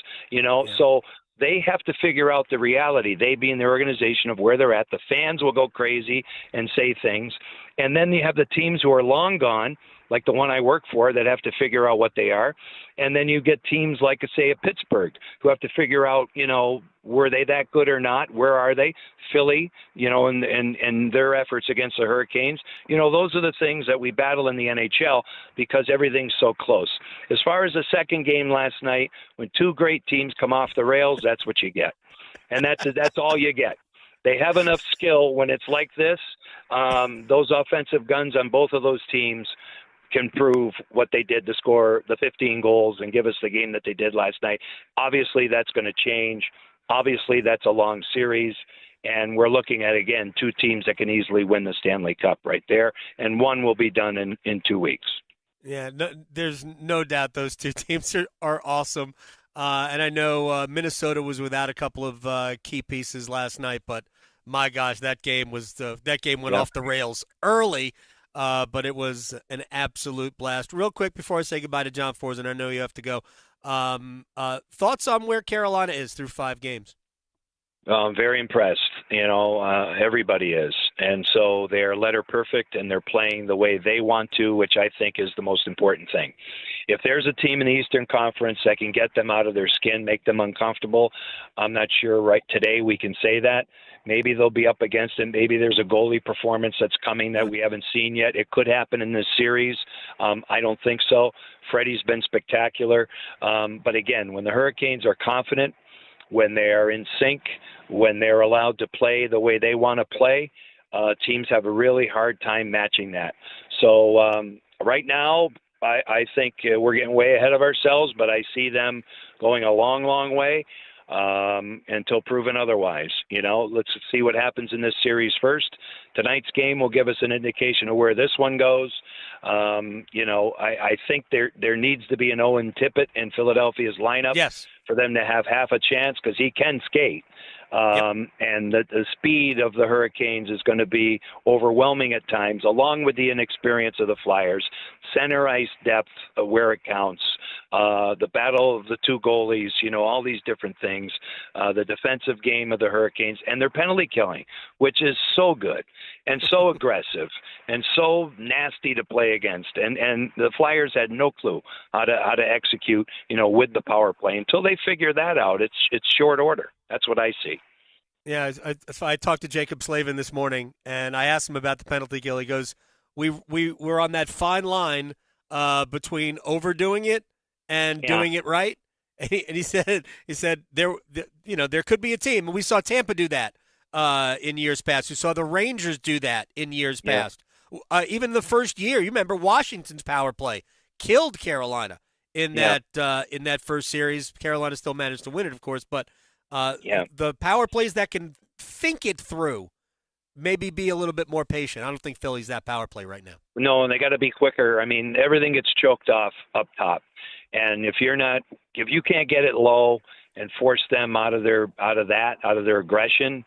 so they have to figure out the reality, they being the organization of where they're at. The fans will go crazy and say things. And then you have the teams who are long gone, like the one I work for, that have to figure out what they are. And then you get teams like, say, a Pittsburgh, who have to figure out, were they that good or not? Where are they? Philly, and their efforts against the Hurricanes. Those are the things that we battle in the NHL because everything's so close. As far as the second game last night, when 2 great teams come off the rails, that's what you get. And that's all you get. They have enough skill when it's like this. Those offensive guns on both of those teams can prove what they did to score the 15 goals and give us the game that they did last night. Obviously, that's going to change. Obviously, that's a long series. And we're looking at, again, 2 teams that can easily win the Stanley Cup right there. And one will be done in 2 weeks. Yeah, there's no doubt those 2 teams are awesome. And I know Minnesota was without a couple of key pieces last night, but my gosh, that game went off the rails early. But it was an absolute blast. Real quick before I say goodbye to John Forslund, I know you have to go. Thoughts on where Carolina is through 5 games? I'm very impressed. Everybody is. And so they are letter perfect, and they're playing the way they want to, which I think is the most important thing. If there's a team in the Eastern Conference that can get them out of their skin, make them uncomfortable, I'm not sure right today we can say that. Maybe they'll be up against it. Maybe there's a goalie performance that's coming that we haven't seen yet. It could happen in this series. I don't think so. Freddie's been spectacular. But again, when the Hurricanes are confident, when they are in sync, when they're allowed to play the way they want to play, teams have a really hard time matching that. So right now, I think we're getting way ahead of ourselves, but I see them going a long, long way. Until proven otherwise. Let's see what happens in this series first. Tonight's game will give us an indication of where this one goes. I think there needs to be an Owen Tippett in Philadelphia's lineup for them to have half a chance because he can skate. And the speed of the Hurricanes is going to be overwhelming at times, along with the inexperience of the Flyers. Center ice depth where it counts. The battle of the 2 goalies, all these different things. The defensive game of the Hurricanes and their penalty killing, which is so good and so aggressive and so nasty to play against. And the Flyers had no clue how to execute, with the power play. Until they figure that out, it's short order. That's what I see. Yeah, I talked to Jacob Slavin this morning, and I asked him about the penalty kill. He goes, we're on that fine line between overdoing it and doing it right. And he said there could be a team, and we saw Tampa do that in years past. We saw the Rangers do that in years past. Even the first year, you remember Washington's power play killed Carolina. in that first series. Carolina still managed to win it, of course, but the power plays that can think it through, maybe be a little bit more patient. I don't think Philly's that power play right now. No, and they got to be quicker. I mean, everything gets choked off up top, and if you can't get it low and force them out of their aggression,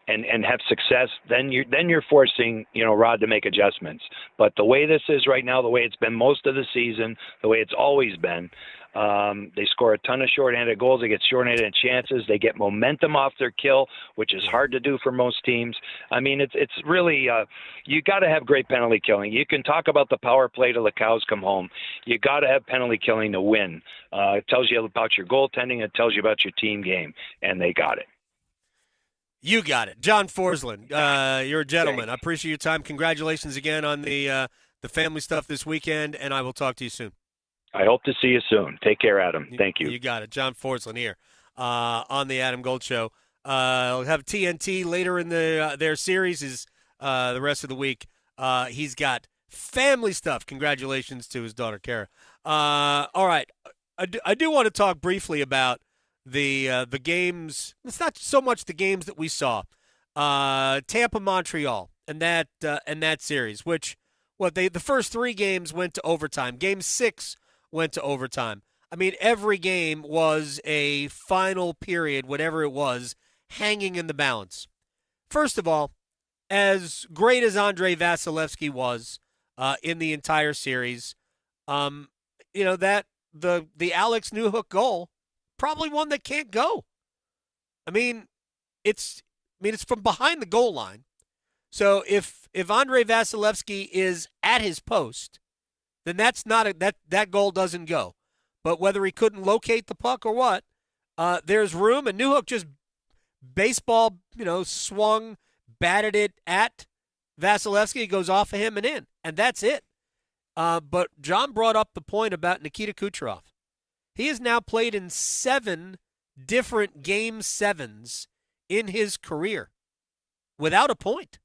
and have success, then you're forcing Rod to make adjustments. But the way this is right now, the way it's been most of the season, the way it's always been, they score a ton of shorthanded goals. They get shorthanded chances. They get momentum off their kill, which is hard to do for most teams. I mean, it's really you got to have great penalty killing. You can talk about the power play till the cows come home. You got to have penalty killing to win. It tells you about your goaltending. It tells you about your team game, and they got it. You got it. John Forslund, you're a gentleman. I appreciate your time. Congratulations again on the family stuff this weekend, and I will talk to you soon. I hope to see you soon. Take care, Adam. Thank you. You got it. John Forslund here on the Adam Gold Show. We'll have TNT later in their series is the rest of the week. He's got family stuff. Congratulations to his daughter, Kara. All right. I do want to talk briefly about the games. It's not so much the games that we saw. Tampa, Montreal, and that series, which the first 3 games went to overtime. Game 6 went to overtime. I mean, every game was a final period, whatever it was, hanging in the balance. First of all, as great as Andrei Vasilevsky was in the entire series, that the Alex Newhook goal, probably one that can't go. I mean, it's from behind the goal line. So if Andrei Vasilevsky is at his post, then that's not that goal doesn't go. But whether he couldn't locate the puck or what, there's room, and Newhook just baseball, swung, batted it at Vasilevsky. It goes off of him and in, and that's it. But John brought up the point about Nikita Kucherov. He has now played in 7 different Game 7s in his career without a point.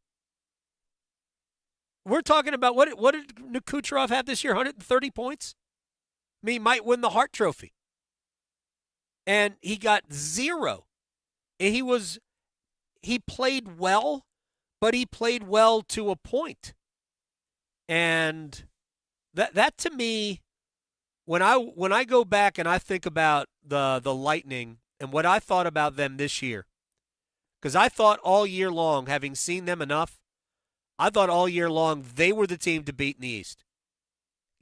We're talking about what did Kucherov have this year? 130 points? I mean, he might win the Hart Trophy. And he got 0. And he played well, but he played well to a point. And that to me, when I go back and I think about the Lightning and what I thought about them this year, because I thought all year long, having seen them enough, I thought all year long they were the team to beat in the East.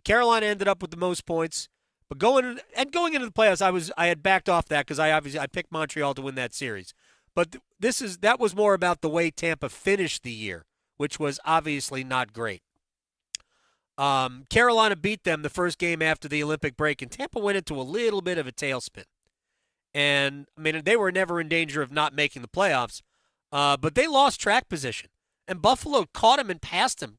Carolina ended up with the most points, but going into the playoffs, I had backed off that because I picked Montreal to win that series. But that was more about the way Tampa finished the year, which was obviously not great. Carolina beat them the first game after the Olympic break, and Tampa went into a little bit of a tailspin. And, I mean, they were never in danger of not making the playoffs, but they lost track position. And Buffalo caught him and passed him,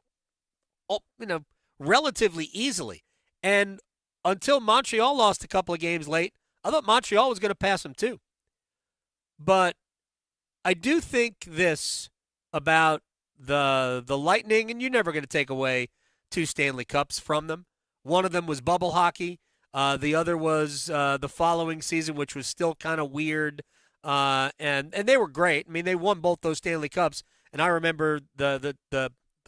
relatively easily. And until Montreal lost a couple of games late, I thought Montreal was going to pass them too. But I do think this about the Lightning, and you're never going to take away 2 Stanley Cups from them. One of them was bubble hockey. The other was the following season, which was still kind of weird. And they were great. I mean, they won both those Stanley Cups. And I remember the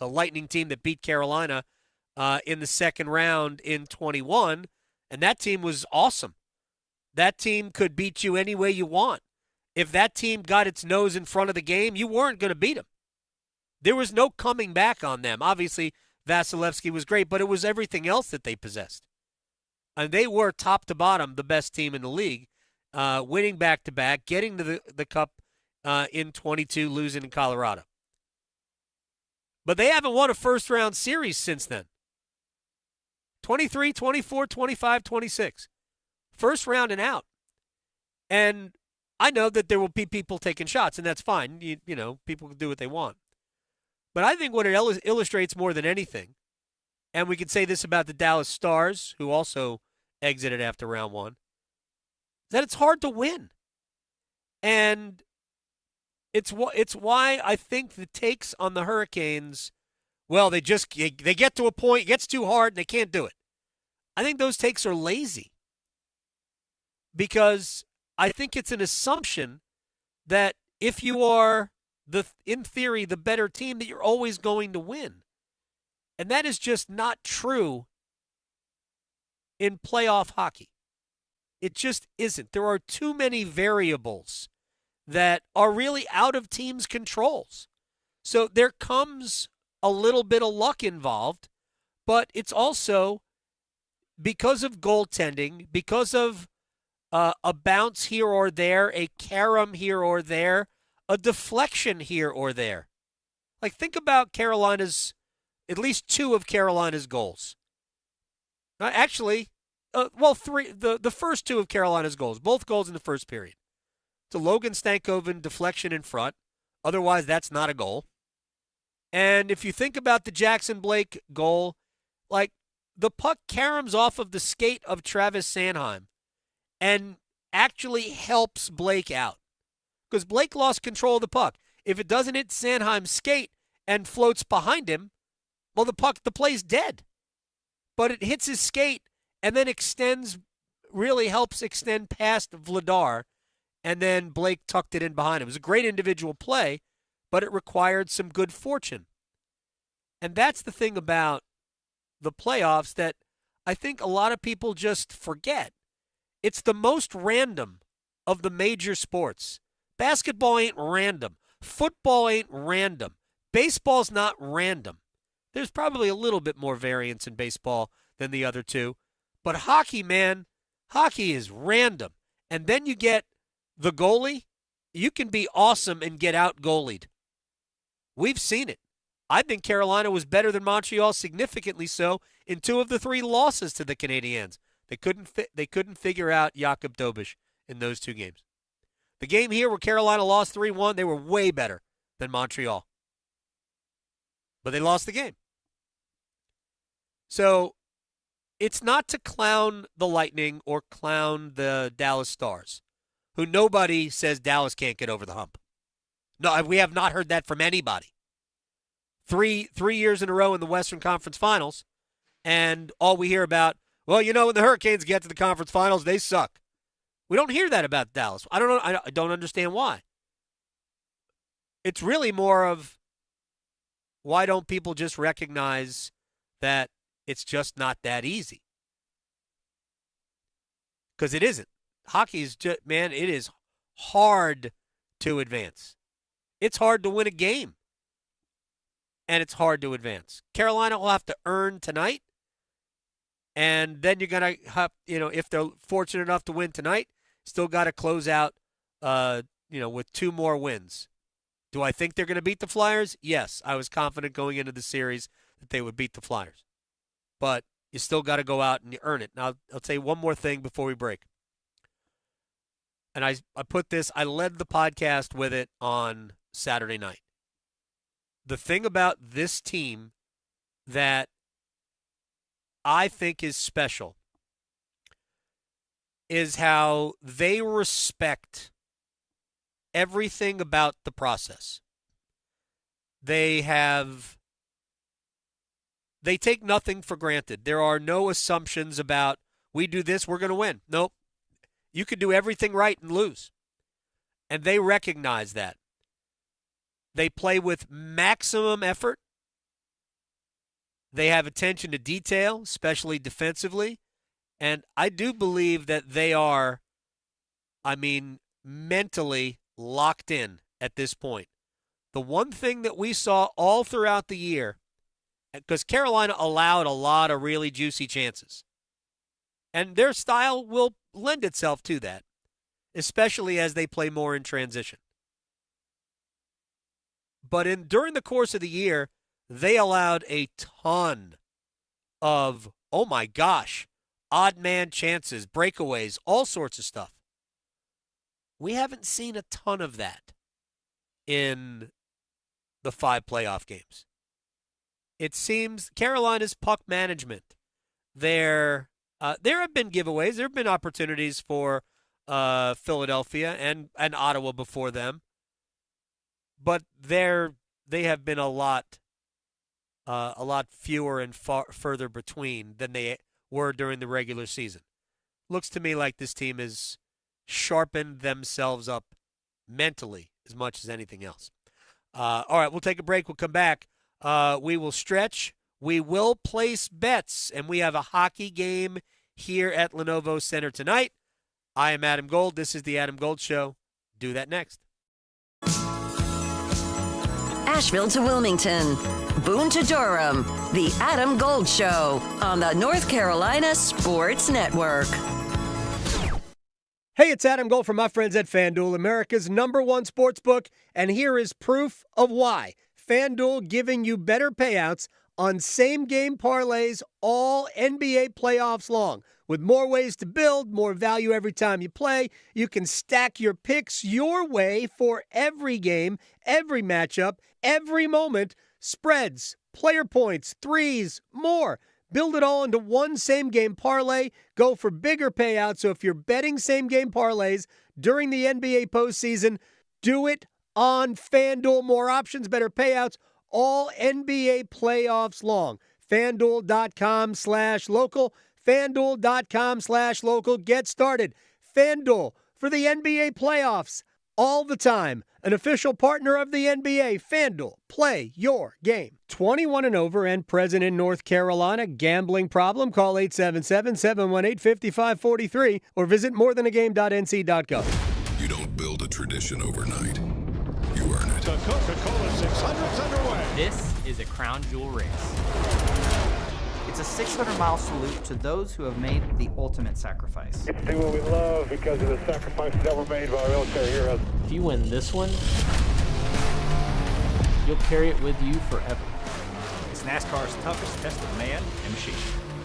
Lightning team that beat Carolina in the second round in 21, and that team was awesome. That team could beat you any way you want. If that team got its nose in front of the game, you weren't going to beat them. There was no coming back on them. Obviously, Vasilevsky was great, but it was everything else that they possessed. And they were top to bottom the best team in the league, winning back-to-back, getting to the Cup in 22, losing in Colorado. But they haven't won a first-round series since then. 23, 24, 25, 26. First round and out. And I know that there will be people taking shots, and that's fine. You know, people can do what they want. But I think what it illustrates more than anything, and we could say this about the Dallas Stars, who also exited after round 1, is that it's hard to win. And it's why I think the takes on the Hurricanes, well, they get to a point, it gets too hard, and they can't do it. I think those takes are lazy. because I think it's an assumption that if you are, in theory, the better team, that you're always going to win. And that is just not true in playoff hockey. It just isn't. There are too many variables that are really out of teams' controls. So there comes a little bit of luck involved, but it's also because of goaltending, because of a bounce here or there, a carom here or there, a deflection here or there. Like, think about Carolina's, at least two of Carolina's goals. Actually, three. The first two of Carolina's goals, both goals in the first period. It's a Logan Stankoven deflection in front. Otherwise, that's not a goal. And if you think about the Jackson Blake goal, like, the puck caroms off of the skate of Travis Sanheim and actually helps Blake out. Because Blake lost control of the puck. If it doesn't hit Sanheim's skate and floats behind him, well, the play's dead. But it hits his skate and then really helps extend past Vladar, and then Blake tucked it in behind him. It was a great individual play, but it required some good fortune. And that's the thing about the playoffs that I think a lot of people just forget. It's the most random of the major sports. Basketball ain't random. Football ain't random. Baseball's not random. There's probably a little bit more variance in baseball than the other two. But hockey, man, hockey is random. And then you get the goalie. You can be awesome and get out-goalied. We've seen it. I think Carolina was better than Montreal, significantly so, in two of the three losses to the Canadiens. They couldn't figure out Jakub Dobiš in those two games. The game here where Carolina lost 3-1, they were way better than Montreal. But they lost the game. So it's not to clown the Lightning or clown the Dallas Stars, who nobody says Dallas can't get over the hump. No, we have not heard that from anybody. Three years in a row in the Western Conference Finals, and all we hear about, well, when the Hurricanes get to the conference finals, they suck. We don't hear that about Dallas. I don't know. I don't understand why. It's really more of, why don't people just recognize that it's just not that easy? Because it isn't. Hockey is just, man, it is hard to advance. It's hard to win a game. And it's hard to advance. Carolina will have to earn tonight. And then you're going to have, if they're fortunate enough to win tonight, still got to close out, with two more wins. Do I think they're going to beat the Flyers? Yes. I was confident going into the series that they would beat the Flyers. But you still got to go out and you earn it. Now, I'll tell you one more thing before we break. And I led the podcast with it on Saturday night. The thing about this team that I think is special is how they respect everything about the process. They take nothing for granted. There are no assumptions about, we do this, we're going to win. Nope. You can do everything right and lose. And they recognize that. They play with maximum effort. They have attention to detail, especially defensively. And I do believe that they are, mentally locked in at this point. The one thing that we saw all throughout the year, because Carolina allowed a lot of really juicy chances, and their style will lend itself to that, especially as they play more in transition. But during the course of the year, they allowed a ton of, oh my gosh, odd man chances, breakaways, all sorts of stuff. We haven't seen a ton of that in the 5 playoff games. It seems Carolina's puck management, there have been giveaways. There have been opportunities for Philadelphia and Ottawa before them. But they have been a lot fewer and further between than they were during the regular season. Looks to me like this team is sharpen themselves up mentally as much as anything else. All right, we'll take a break. We'll come back. We will stretch. We will place bets, and we have a hockey game here at Lenovo Center tonight. I am Adam Gold. This is the Adam Gold Show. Do that next. Asheville to Wilmington, Boone to Durham, the Adam Gold Show on the North Carolina Sports Network. Hey, it's Adam Gold from my friends at FanDuel, America's #1 sports book, and here is proof of why. FanDuel giving you better payouts on same-game parlays all NBA playoffs long. With more ways to build, more value every time you play, you can stack your picks your way for every game, every matchup, every moment, spreads, player points, threes, more. Build it all into one same-game parlay. Go for bigger payouts. So if you're betting same-game parlays during the NBA postseason, do it on FanDuel. More options, better payouts, all NBA playoffs long. FanDuel.com/local. FanDuel.com/local. Get started. FanDuel for the NBA playoffs all the time. An official partner of the NBA. FanDuel. Play your game. 21 and over and present in North Carolina. Gambling problem? Call 877-718-5543 or visit morethanagame.nc.gov. You don't build a tradition overnight. You earn it. The Coca-Cola 600's underway. This is a crown jewel race. It's a 600-mile salute to those who have made the ultimate sacrifice. It's do what we love because of the sacrifices that were made by our military heroes. If you win this one, you'll carry it with you forever. It's NASCAR's toughest test of man and machine.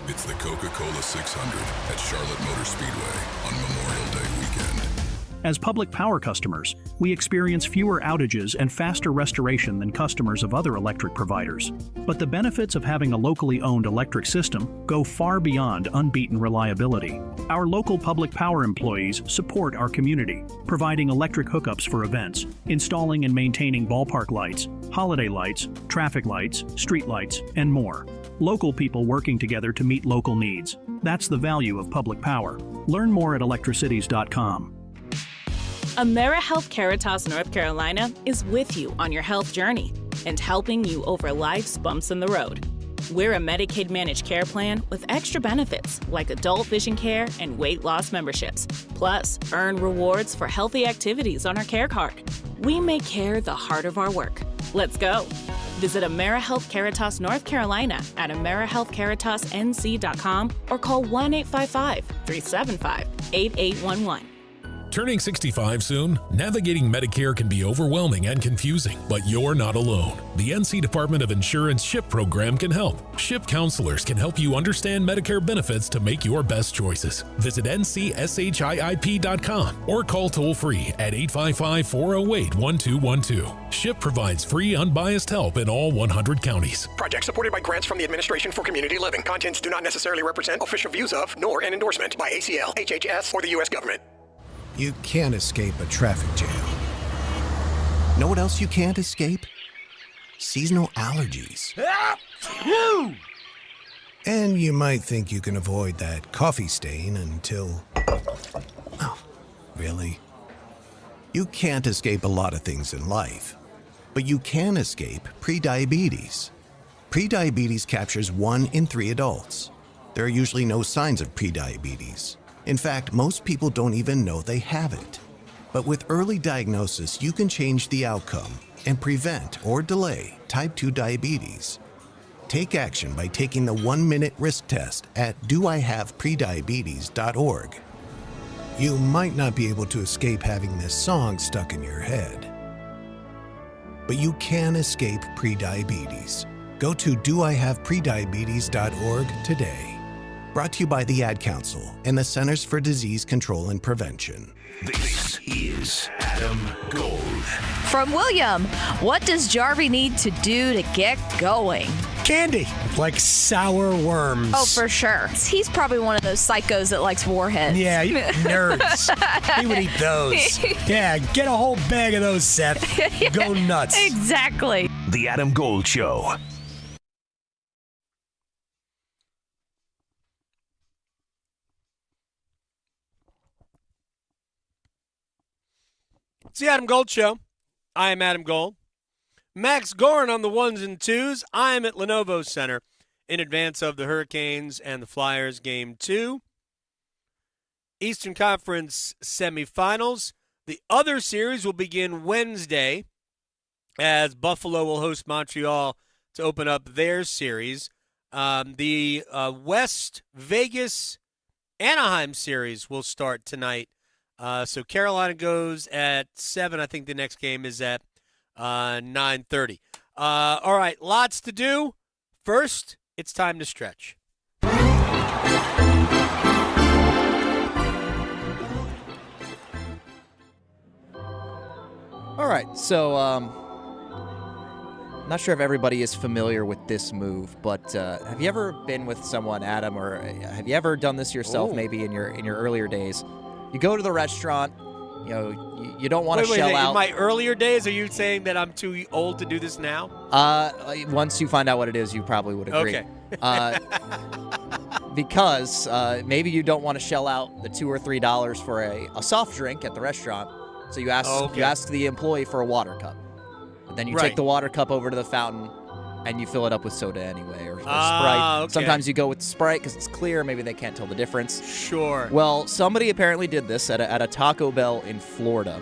It's the Coca-Cola 600 at Charlotte Motor Speedway on Memorial Day weekend. As public power customers, we experience fewer outages and faster restoration than customers of other electric providers. But the benefits of having a locally owned electric system go far beyond unbeaten reliability. Our local public power employees support our community, providing electric hookups for events, installing and maintaining ballpark lights, holiday lights, traffic lights, street lights, and more. Local people working together to meet local needs. That's the value of public power. Learn more at electricities.com. AmeriHealth Caritas North Carolina is with you on your health journey and helping you over life's bumps in the road. We're a Medicaid managed care plan with extra benefits like adult vision care and weight loss memberships. Plus, earn rewards for healthy activities on our care card. We make care the heart of our work. Let's go. Visit AmeriHealth Caritas North Carolina at AmeriHealthCaritasNC.com or call 1-855-375-8811. Turning 65 soon, navigating Medicare can be overwhelming and confusing, but you're not alone. The NC Department of Insurance SHIP program can help. SHIP counselors can help you understand Medicare benefits to make your best choices. Visit ncship.com or call toll-free at 855-408-1212. SHIP provides free, unbiased help in all 100 counties. Project supported by grants from the Administration for Community Living. Contents do not necessarily represent official views of, nor an endorsement by ACL, HHS, or the U.S. government. You can't escape a traffic jam. Know what else you can't escape? Seasonal allergies. And you might think you can avoid that coffee stain until... Oh, really? You can't escape a lot of things in life, but you can escape prediabetes. Prediabetes captures 1 in 3 adults. There are usually no signs of prediabetes. In fact, most people don't even know they have it. But with early diagnosis, you can change the outcome and prevent or delay type 2 diabetes. Take action by taking the 1-minute risk test at doihaveprediabetes.org. You might not be able to escape having this song stuck in your head, but you can escape prediabetes. Go to doihaveprediabetes.org today. Brought to you by the Ad Council and the Centers for Disease Control and Prevention. This is Adam Gold. From William, what does Jarvie need to do to get going? Candy, like sour worms. Oh, for sure. He's probably one of those psychos that likes warheads. Yeah, nerds. He would eat those. Yeah, get a whole bag of those, Seth. Go nuts. Exactly. The Adam Gold Show. It's the Adam Gold Show. I am Adam Gold. Max Gorin on the ones and twos. I am at Lenovo Center in advance of the Hurricanes and the Flyers Game 2. Eastern Conference semifinals. The other series will begin Wednesday as Buffalo will host Montreal to open up their series. The West Vegas Anaheim series will start tonight. So Carolina goes at 7. I think the next game is at 9:30. All right, lots to do. First, it's time to stretch. All right, so not sure if everybody is familiar with this move, but have you ever been with someone, Adam, or have you ever done this yourself? Maybe in your earlier days? You go to the restaurant, you know, you don't want to shell out. In my earlier days, are you saying that I'm too old to do this now? Once you find out what it is, you probably would agree. Okay. Because maybe you don't want to shell out the $2 or $3 for a soft drink at the restaurant, so you ask the employee for a water cup. But then you take the water cup over to the fountain, and you fill it up with soda anyway, or Sprite. Okay. Sometimes you go with Sprite because it's clear. Maybe they can't tell the difference. Sure. Well, somebody apparently did this at a Taco Bell in Florida.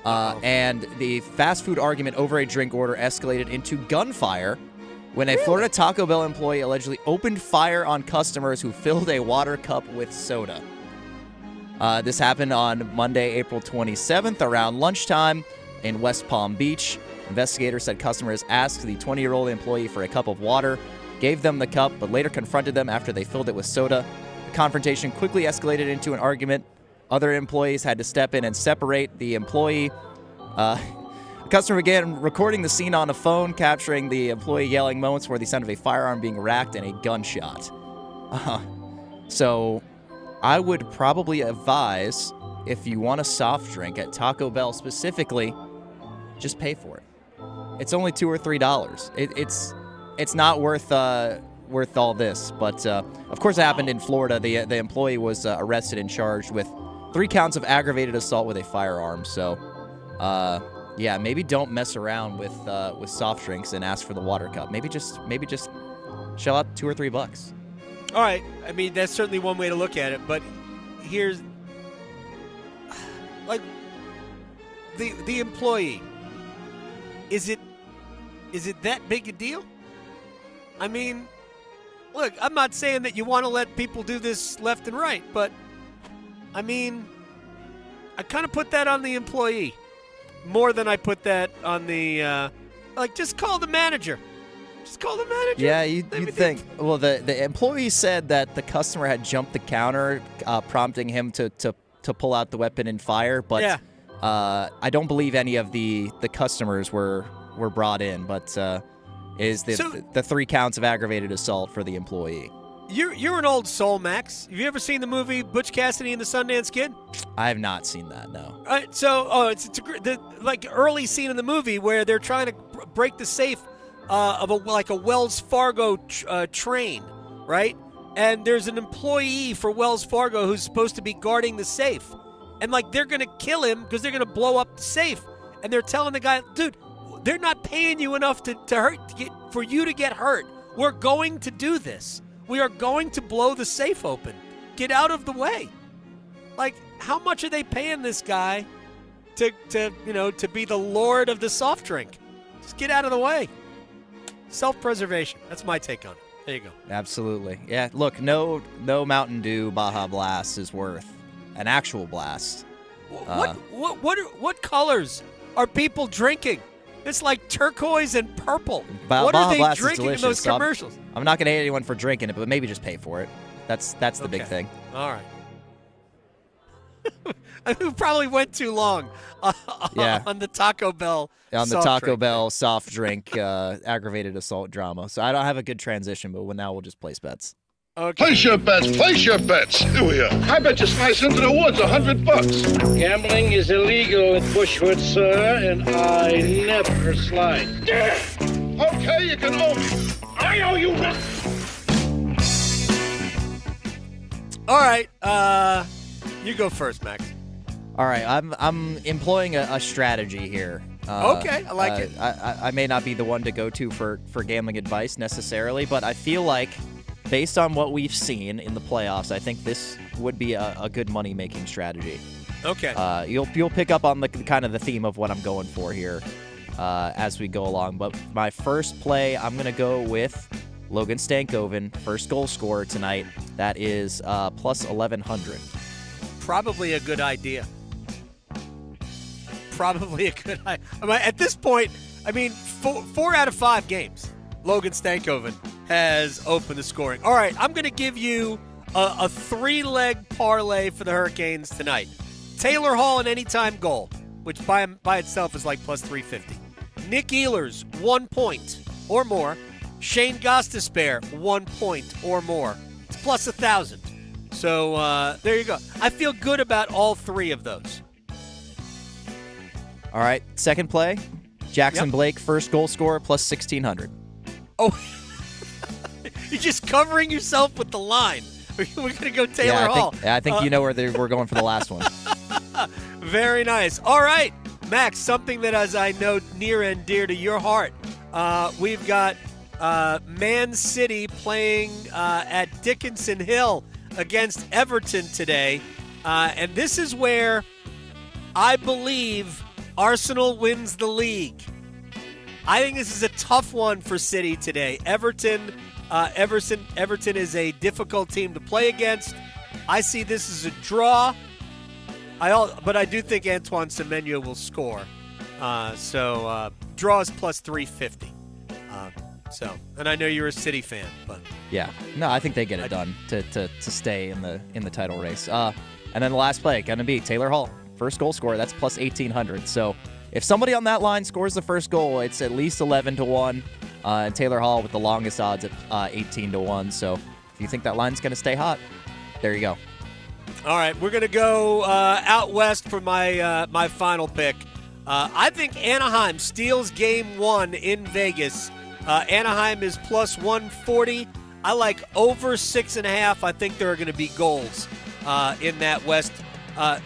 And the fast food argument over a drink order escalated into gunfire when a Florida Taco Bell employee allegedly opened fire on customers who filled a water cup with soda. This happened on Monday, April 27th, around lunchtime in West Palm Beach. Investigators said customers asked the 20-year-old employee for a cup of water, gave them the cup, but later confronted them after they filled it with soda. The confrontation quickly escalated into an argument. Other employees had to step in and separate the employee. The customer began recording the scene on a phone, capturing the employee yelling moments where the sound of a firearm being racked and a gunshot. So I would probably advise, if you want a soft drink at Taco Bell specifically, just pay for it. It's only $2 or $3. It's not worth all this. But of course, it happened in Florida. The employee was arrested and charged with 3 counts of aggravated assault with a firearm. So, maybe don't mess around with soft drinks and ask for the water cup. Maybe just shell out $2 or $3. All right. I mean, that's certainly one way to look at it. But here's like the employee. Is it that big a deal? I mean, look, I'm not saying that you want to let people do this left and right, but I mean, I kind of put that on the employee more than I put that on the just call the manager. Just call the manager. Yeah, you'd think. Well, the employee said that the customer had jumped the counter, prompting him to pull out the weapon and fire, but I don't believe any of the customers were brought in, but is the 3 counts of aggravated assault for the employee. You're an old soul, Max. Have you ever seen the movie Butch Cassidy and the Sundance Kid? I have not seen that, no. It's the early scene in the movie where they're trying to break the safe of a Wells Fargo train, right? And there's an employee for Wells Fargo who's supposed to be guarding the safe. And, they're going to kill him because they're going to blow up the safe. And they're telling the guy, dude, they're not paying you enough to hurt for you to get hurt. We're going to do this. We are going to blow the safe open. Get out of the way. How much are they paying this guy to be the lord of the soft drink? Just get out of the way. Self-preservation. That's my take on it. There you go. Absolutely. Yeah, look, no Mountain Dew Baja Blast is worth an actual blast. What colors are people drinking? It's like turquoise and purple. What Baja are they Blast drinking in those commercials? I'm not going to hate anyone for drinking it, but maybe just pay for it. That's the big thing. All right. We probably went too long on the Taco Bell soft drink aggravated assault drama. So I don't have a good transition, but now we'll just place bets. Okay. Place your bets. Here. I bet you slice into the woods $100. Gambling is illegal in Bushwood, sir, and I never slide. Okay, you can owe me. I owe you nothing. All right, you go first, Max. All right, I'm employing a strategy here. Okay, I like it. I may not be the one to go to for gambling advice necessarily, but I feel like based on what we've seen in the playoffs, I think this would be a good money-making strategy. Okay. You'll pick up on the kind of the theme of what I'm going for here as we go along. But my first play, I'm going to go with Logan Stankoven, first goal scorer tonight. That is plus 1,100. Probably a good idea. At this point, I mean, 4 out of 5 games, Logan Stankoven has opened the scoring. All right, I'm going to give you a 3-leg parlay for the Hurricanes tonight. Taylor Hall an anytime goal, which by itself is like plus 350. Nick Ehlers, 1 point or more. Shane Gostisbehere, 1 point or more. It's plus 1,000. So there you go. I feel good about all 3 of those. All right, second play, Jackson Blake, first goal scorer, plus 1,600. Oh, you're just covering yourself with the line. We're going to go Taylor Hall. I think you know where we're going for the last one. Very nice. All right, Max, something that as I know near and dear to your heart. We've got Man City playing at Dickinson Hill against Everton today. And this is where I believe Arsenal wins the league. I think this is a tough one for City today. Everton is a difficult team to play against. I see this as a draw. But I do think Antoine Semenyo will score. So draw is plus 350. And I know you're a City fan, but yeah, no, I think they get it done to stay in the title race. And then the last play gonna be Taylor Hall, first goal scorer. That's plus 1,800. So if somebody on that line scores the first goal, it's at least 11-1. And Taylor Hall with the longest odds at 18-1. So if you think that line's gonna stay hot, there you go. All right, we're going to go out west for my final pick. I think Anaheim steals game 1 in Vegas. Anaheim is plus 140. I like over 6.5. I think there are going to be goals in that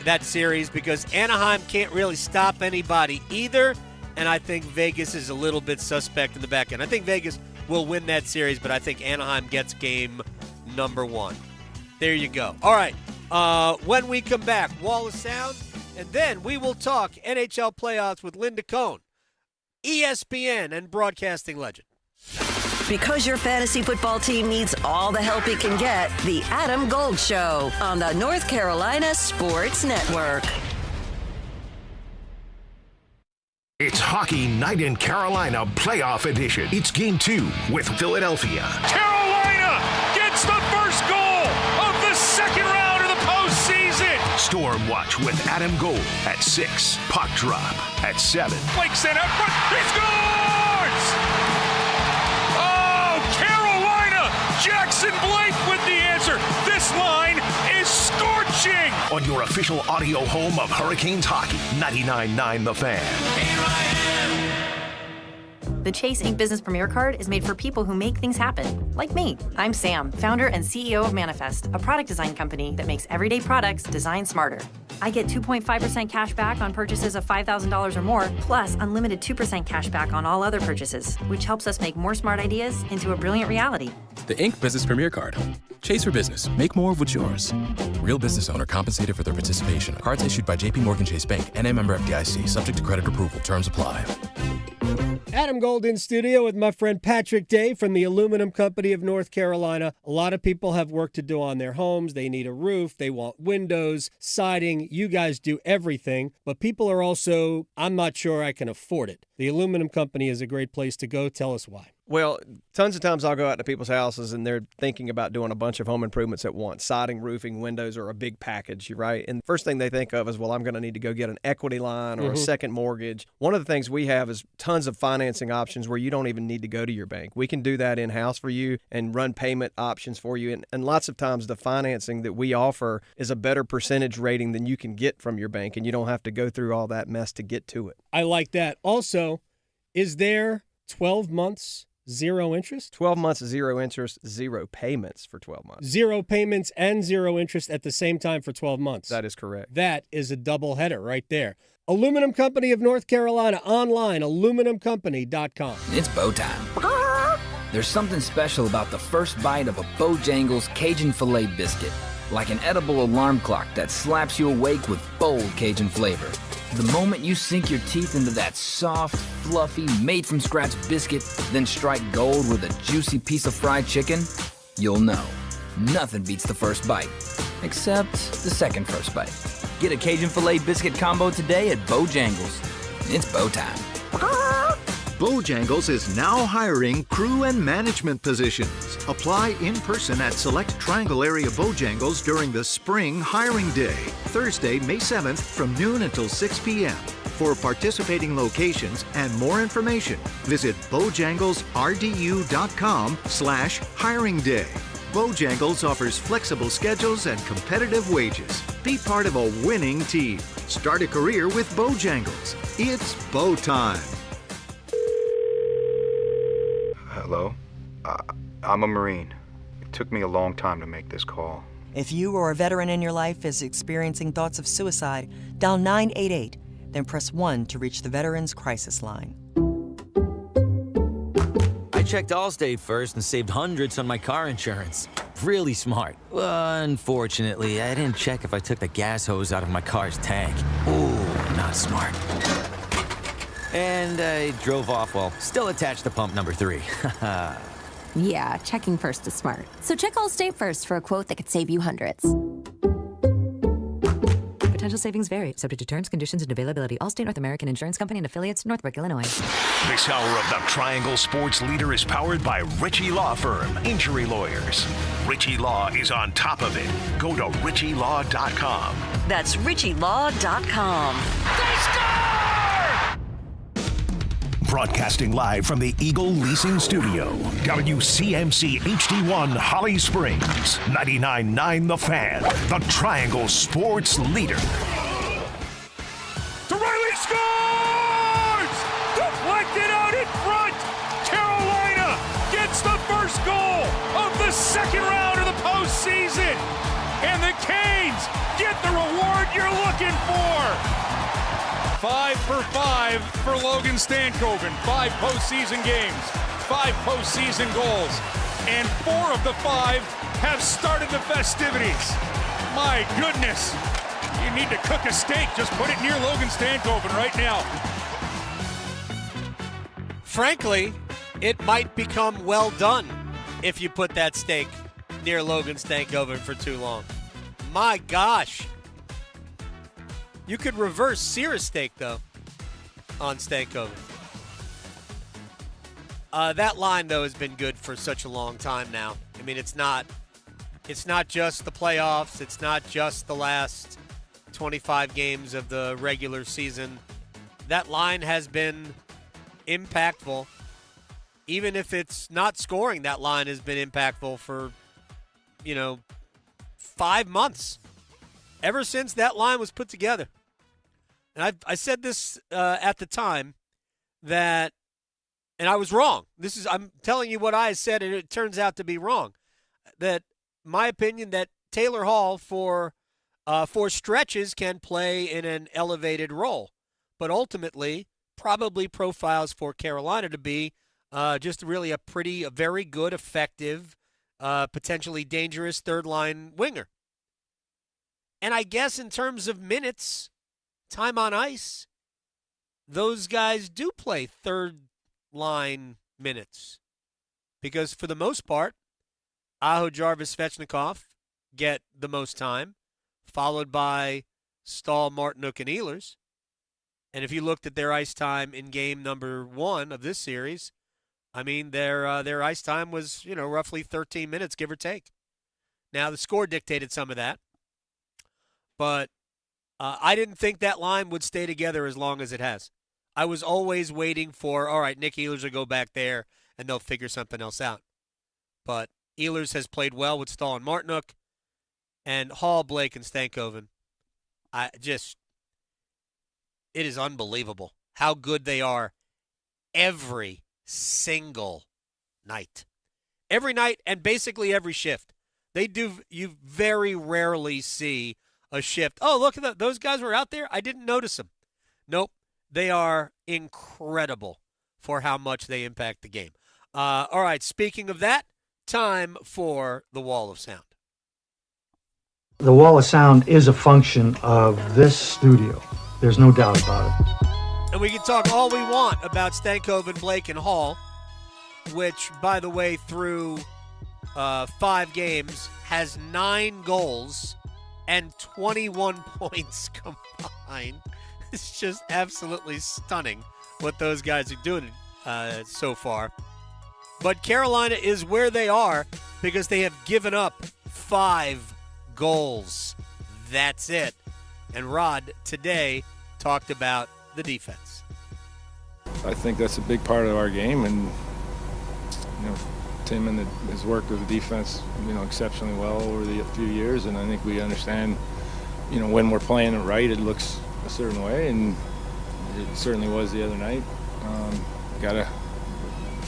that series because Anaheim can't really stop anybody either, and I think Vegas is a little bit suspect in the back end. I think Vegas will win that series, but I think Anaheim gets game number 1. There you go. All right. When we come back, Wall of Sound, and then we will talk NHL playoffs with Linda Cohn, ESPN and broadcasting legend. Because your fantasy football team needs all the help it can get, the Adam Gold Show on the North Carolina Sports Network. It's Hockey Night in Carolina Playoff Edition. It's Game 2 with Philadelphia. Carolina gets the first goal of the second round of the postseason. Storm Watch with Adam Gold at 6. Puck Drop at 7. Blake sent out front. He scores! Oh, Carolina! Jackson Blake with the answer. This line is scorching. On your official audio home of Hurricanes hockey, 99.9 The Fan. The Chase Ink Business Premier Card is made for people who make things happen, like me. I'm Sam, founder and CEO of Manifest, a product design company that makes everyday products designed smarter. I get 2.5% cash back on purchases of $5,000 or more, plus unlimited 2% cash back on all other purchases, which helps us make more smart ideas into a brilliant reality. The Ink Business Premier Card. Chase for business. Make more of what's yours. Real business owner compensated for their participation. Cards issued by JPMorgan Chase Bank, N.A. member FDIC, subject to credit approval. Terms apply. Adam Gold in studio with my friend Patrick Day from the Aluminum Company of North Carolina. A lot of people have work to do on their homes. They need a roof. They want windows, siding. You guys do everything. But people are also, I'm not sure I can afford it. The Aluminum Company is a great place to go. Tell us why. Well, tons of times I'll go out to people's houses and they're thinking about doing a bunch of home improvements at once. Siding, roofing, windows are a big package, right? And the first thing they think of is, well, I'm going to need to go get an equity line or a second mortgage. One of the things we have is tons of financing options where you don't even need to go to your bank. We can do that in-house for you and run payment options for you. And lots of times the financing that we offer is a better percentage rating than you can get from your bank, and you don't have to go through all that mess to get to it. I like that. Also, is there 12 months 0 interest? 12 months, 0 interest, 0 payments for 12 months. 0 payments and 0 interest at the same time for 12 months. That is correct. That is a double header right there. Aluminum Company of North Carolina, online, aluminumcompany.com. It's bow time. There's something special about the first bite of a Bojangles Cajun Filet biscuit. Like an edible alarm clock that slaps you awake with bold Cajun flavor. The moment you sink your teeth into that soft, fluffy, made-from-scratch biscuit, then strike gold with a juicy piece of fried chicken, you'll know. Nothing beats the first bite. Except the second first bite. Get a Cajun Filet biscuit combo today at Bojangles. It's bow time. Bojangles is now hiring crew and management positions. Apply in person at select Triangle area Bojangles during the spring hiring day, Thursday, May 7th from noon until 6 p.m. For participating locations and more information, visit bojanglesrdu.com/hiring day. Bojangles offers flexible schedules and competitive wages. Be part of a winning team. Start a career with Bojangles. It's bow time. Hello? I'm a Marine. It took me a long time to make this call. If you or a veteran in your life is experiencing thoughts of suicide, dial 988, then press 1 to reach the Veterans Crisis Line. I checked Allstate first and saved hundreds on my car insurance. Really smart. Unfortunately, I didn't check if I took the gas hose out of my car's tank. Ooh, not smart. And I drove off while still attached to pump number 3. Yeah, checking first is smart. So check Allstate first for a quote that could save you hundreds. Potential savings vary, subject to terms, conditions, and availability. Allstate North American Insurance Company and affiliates, Northbrook, Illinois. This hour of the Triangle Sports Leader is powered by Ritchie Law Firm, injury lawyers. Ritchie Law is on top of it. Go to ritchielaw.com. That's ritchielaw.com. They score! Broadcasting live from the Eagle Leasing Studio, WCMC HD1 Holly Springs, 99.9 The Fan, the Triangle Sports Leader. Raleigh scores! Deflected out in front! Carolina gets the first goal of the second round of the postseason! And the Canes get the reward you're looking for! 5 for 5 for Logan Stankoven. 5 postseason games, 5 postseason goals, and 4 of the 5 have started the festivities. My goodness, you need to cook a steak, just put it near Logan Stankoven right now. Frankly, it might become well done if you put that steak near Logan Stankoven for too long. My gosh. You could reverse sear a steak, though, on Stankoven. That line, though, has been good for such a long time now. I mean, it's not just the playoffs. It's not just the last 25 games of the regular season. That line has been impactful. Even if it's not scoring, that line has been impactful for, 5 months. Ever since that line was put together. And I said this at the time and I was wrong. I'm telling you what I said, and it turns out to be wrong. That my opinion that Taylor Hall for stretches can play in an elevated role, but ultimately probably profiles for Carolina to be just really a very good, effective, potentially dangerous third-line winger. And I guess in terms of minutes, time on ice, those guys do play third-line minutes. Because for the most part, Aho, Jarvis, Svechnikov get the most time, followed by Stahl, Martinook, and Ehlers. And if you looked at their ice time in game number 1 of this series, I mean, their ice time was, roughly 13 minutes, give or take. Now, the score dictated some of that. But I didn't think that line would stay together as long as it has. I was always waiting for, all right, Nick Ehlers will go back there, and they'll figure something else out. But Ehlers has played well with Stahl and Martinook, and Hall, Blake, and Stankoven. It is unbelievable how good they are every single night. Every night and basically every shift. You very rarely see a shift. Oh, look at that. Those guys were out there. I didn't notice them. Nope. They are incredible for how much they impact the game. All right, speaking of that, time for the Wall of Sound. The Wall of Sound is a function of this studio. There's no doubt about it. And we can talk all we want about Stankoven, Blake, and Hall, which, by the way, through 5 games, has 9 goals and 21 points combined. It's just absolutely stunning what those guys are doing so far. But Carolina is where they are because they have given up 5 goals. That's it. And Rod today talked about the defense. I think that's a big part of our game, and Tim and has worked with the defense, exceptionally well over the few years, and I think we understand, when we're playing it right, it looks a certain way, and it certainly was the other night.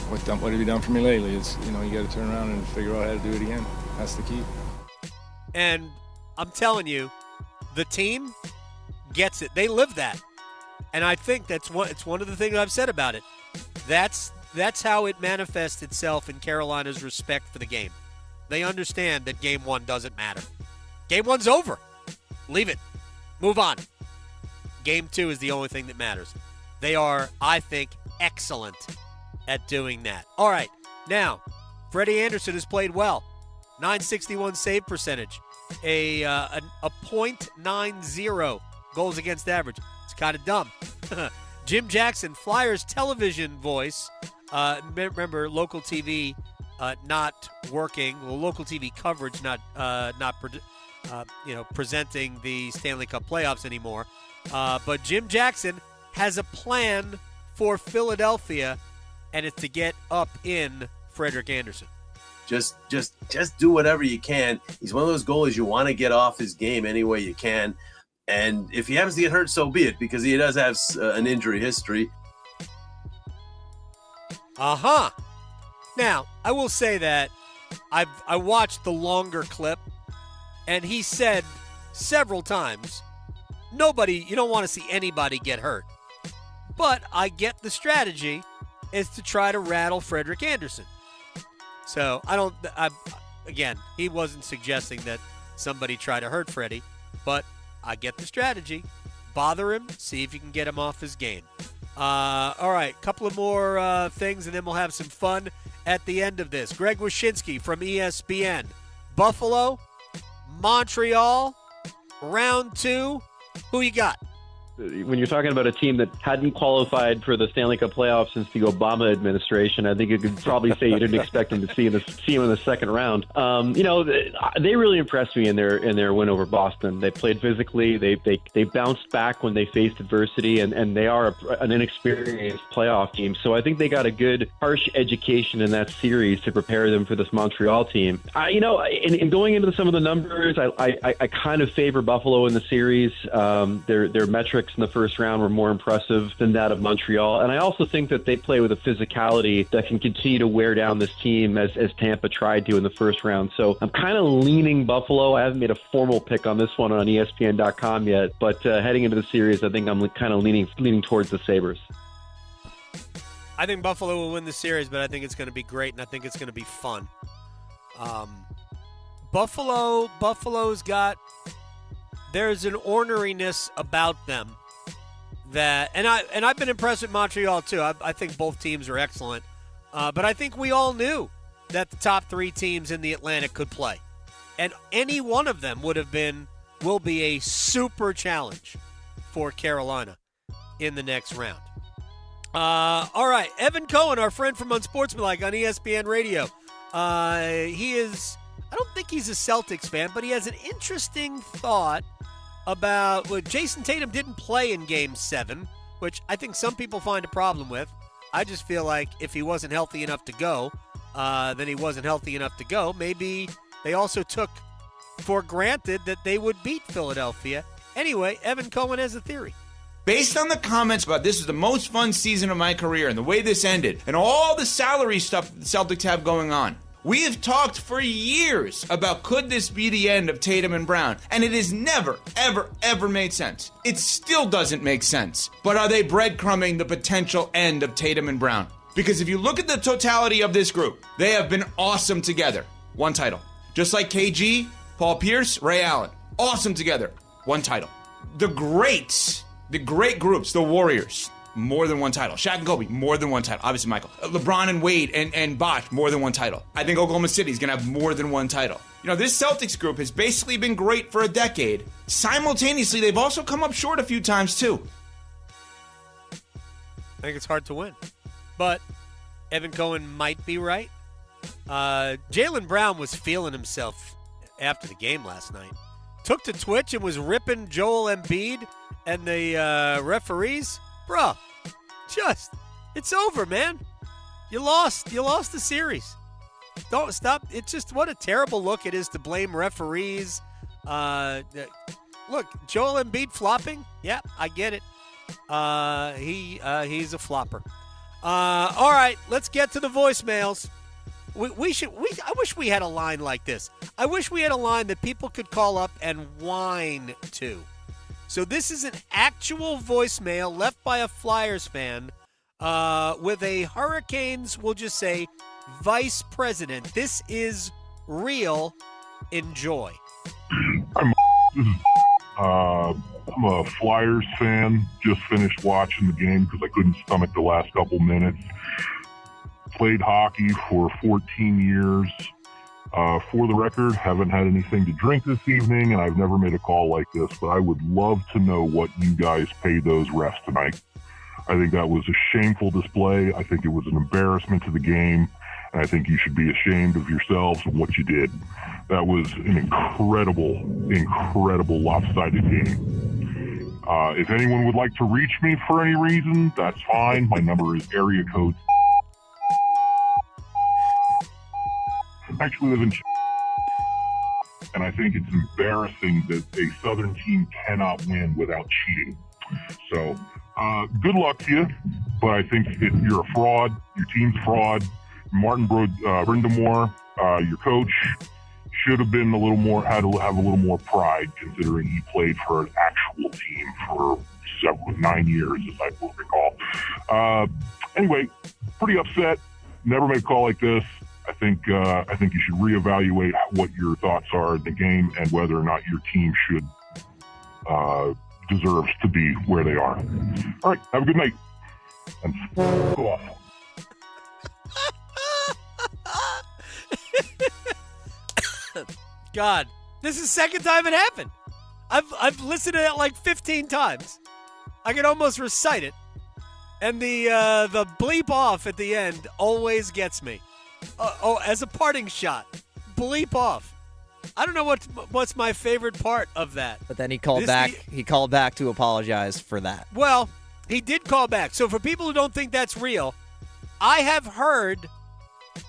What have you done for me lately? It's you got to turn around and figure out how to do it again. That's the key. And I'm telling you, the team gets it. They live that. And I think it's one of the things I've said about it. That's how it manifests itself in Carolina's respect for the game. They understand that Game 1 doesn't matter. Game 1's over. Leave it. Move on. Game 2 is the only thing that matters. They are, I think, excellent at doing that. All right. Now, Freddie Anderson has played well. .961 save percentage. A .90 goals against average. It's kind of dumb. Jim Jackson, Flyers television voice. Remember, local TV not working. Well, local TV coverage not presenting the Stanley Cup playoffs anymore. But Jim Jackson has a plan for Philadelphia, and it's to get up in Frederik Andersen. Just do whatever you can. He's one of those goalies you want to get off his game any way you can. And if he happens to get hurt, so be it, because he does have an injury history. Now, I will say that I watched the longer clip, and he said several times, you don't want to see anybody get hurt. But I get the strategy is to try to rattle Frederik Andersen. So again, he wasn't suggesting that somebody try to hurt Freddie, but I get the strategy. Bother him, see if you can get him off his game. All right, couple of more things, and then we'll have some fun at the end of this. Greg Wyshynski from ESPN. Buffalo, Montreal, round 2. Who you got? When you're talking about a team that hadn't qualified for the Stanley Cup playoffs since the Obama administration, I think you could probably say you didn't expect them to see him in the second round. They really impressed me in their win over Boston. They played physically. They bounced back when they faced adversity, and they are an inexperienced playoff team. So I think they got a good, harsh education in that series to prepare them for this Montreal team. In going into some of the numbers, I kind of favor Buffalo in the series. Their metrics in the first round were more impressive than that of Montreal. And I also think that they play with a physicality that can continue to wear down this team as Tampa tried to in the first round. So I'm kind of leaning Buffalo. I haven't made a formal pick on this one on ESPN.com yet, but heading into the series, I think I'm kind of leaning towards the Sabres. I think Buffalo will win the series, but I think it's going to be great, and I think it's going to be fun. Buffalo's got... There's an orneriness about them that, and I've been impressed with Montreal too. I think both teams are excellent, but I think we all knew that the top 3 teams in the Atlantic could play, and any one of them will be a super challenge for Carolina in the next round. All right, Evan Cohn, our friend from Unsportsmanlike on ESPN Radio. I don't think he's a Celtics fan, but he has an interesting thought about Jason Tatum didn't play in Game 7, which I think some people find a problem with. I just feel like if he wasn't healthy enough to go, then he wasn't healthy enough to go. Maybe they also took for granted that they would beat Philadelphia. Anyway, Evan Cohen has a theory. Based on the comments about this is the most fun season of my career and the way this ended and all the salary stuff the Celtics have going on, we have talked for years about could this be the end of Tatum and Brown, and it has never, ever, ever made sense. It still doesn't make sense. But are they breadcrumbing the potential end of Tatum and Brown? Because if you look at the totality of this group, they have been awesome together. One title. Just like KG, Paul Pierce, Ray Allen. Awesome together. One title. The greats, the great groups, the Warriors, more than one title. Shaq and Kobe, more than one title. Obviously, Michael. LeBron and Wade and Bosh, more than one title. I think Oklahoma City is going to have more than one title. You know, this Celtics group has basically been great for a decade. Simultaneously, they've also come up short a few times, too. I think it's hard to win. But Evan Cohen might be right. Jaylen Brown was feeling himself after the game last night. Took to Twitch and was ripping Joel Embiid and the referees. Bruh, it's over, man. You lost the series. Don't stop. It's just what a terrible look it is to blame referees. Look, Joel Embiid flopping. Yeah, I get it. He's a flopper. All right, let's get to the voicemails. I wish we had a line like this. I wish we had a line that people could call up and whine to. So this is an actual voicemail left by a Flyers fan with a Hurricanes, we'll just say, vice president. This is real. Enjoy. I'm a Flyers fan. Just finished watching the game because I couldn't stomach the last couple minutes. Played hockey for 14 years. For the record, haven't had anything to drink this evening, and I've never made a call like this, but I would love to know what you guys paid those refs tonight. I think that was a shameful display. I think it was an embarrassment to the game, and I think you should be ashamed of yourselves and what you did. That was an incredible, incredible lopsided game. If anyone would like to reach me for any reason, that's fine. My number is area code. I actually live in and I think it's embarrassing that a Southern team cannot win without cheating. So, good luck to you, but I think if you're a fraud, your team's fraud. Martin Brindamore, your coach, should have been had to have a little more pride considering he played for an actual team for 9 years, as I will recall. Anyway, pretty upset. Never made a call like this. I think you should reevaluate what your thoughts are in the game and whether or not your team deserves to be where they are. All right, have a good night. And go off. God, this is the second time it happened. I've listened to that like 15 times. I can almost recite it. And the bleep off at the end always gets me. As a parting shot, bleep off. I don't know what's my favorite part of that. But then he called back. He called back to apologize for that. Well, he did call back. So for people who don't think that's real, I have heard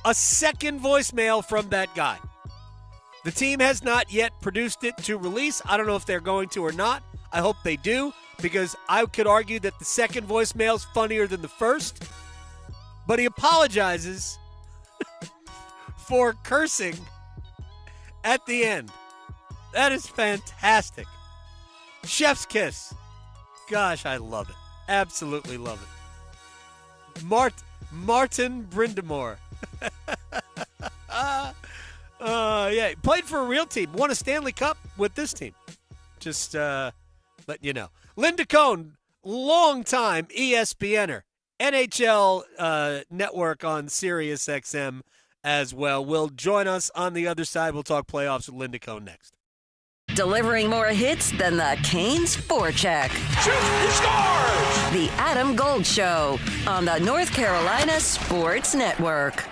a second voicemail from that guy. The team has not yet produced it to release. I don't know if they're going to or not. I hope they do, because I could argue that the second voicemail is funnier than the first. But he apologizes for cursing at the end. That is fantastic. Chef's kiss. Gosh, I love it. Absolutely love it. Martin Brindamore. Yeah, played for a real team. Won a Stanley Cup with this team. Just letting you know. Linda Cohn, longtime ESPNer. NHL network on Sirius XM as well, will join us on the other side. We'll talk playoffs with Linda Cohn next. Delivering more hits than the Canes forecheck. Shoot, he scores! The Adam Gold Show on the North Carolina Sports Network.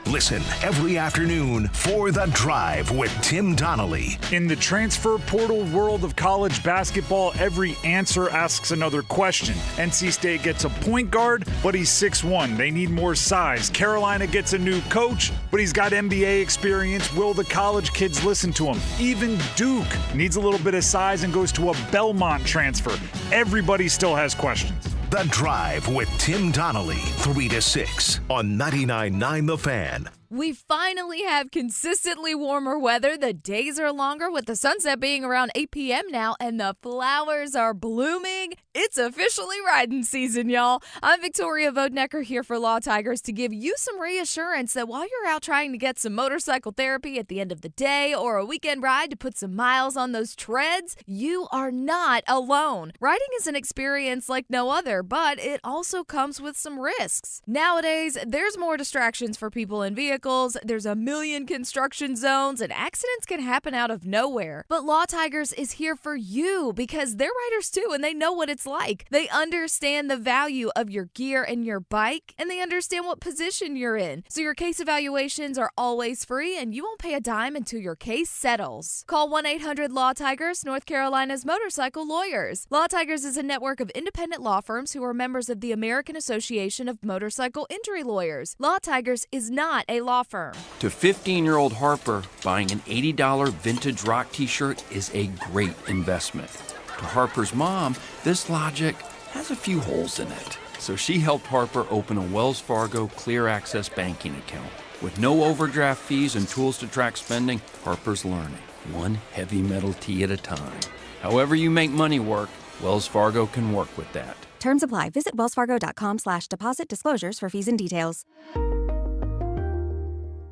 Listen every afternoon for The Drive with Tim Donnelly. In the transfer portal world of college basketball, every answer asks another question. NC State gets a point guard, but he's 6'1". They need more size. Carolina gets a new coach, but he's got NBA experience. Will the college kids listen to him? Even Duke needs a little bit of size and goes to a Belmont transfer. Everybody still has questions. The Drive with Tim Donnelly, 3 to 6 on 99.9 The Fan. We finally have consistently warmer weather. The days are longer with the sunset being around 8 p.m. now, and the flowers are blooming. It's officially riding season, y'all. I'm Victoria Vodnecker here for Law Tigers to give you some reassurance that while you're out trying to get some motorcycle therapy at the end of the day or a weekend ride to put some miles on those treads, you are not alone. Riding is an experience like no other, but it also comes with some risks. Nowadays, there's more distractions for people in vehicles. There's a million construction zones, and accidents can happen out of nowhere. But Law Tigers is here for you because they're riders too, and they know what it's like. They understand the value of your gear and your bike, and they understand what position you're in. So your case evaluations are always free, and you won't pay a dime until your case settles. Call 1-800-LAW-TIGERS, North Carolina's motorcycle lawyers. Law Tigers is a network of independent law firms who are members of the American Association of Motorcycle Injury Lawyers. Law Tigers is not a law firm. To 15-year-old Harper, buying an $80 vintage rock t-shirt is a great investment. To Harper's mom, this logic has a few holes in it. So she helped Harper open a Wells Fargo Clear Access banking account. With no overdraft fees and tools to track spending, Harper's learning, one heavy metal tee at a time. However you make money work, Wells Fargo can work with that. Terms apply. Visit wellsfargo.com/deposit disclosures for fees and details.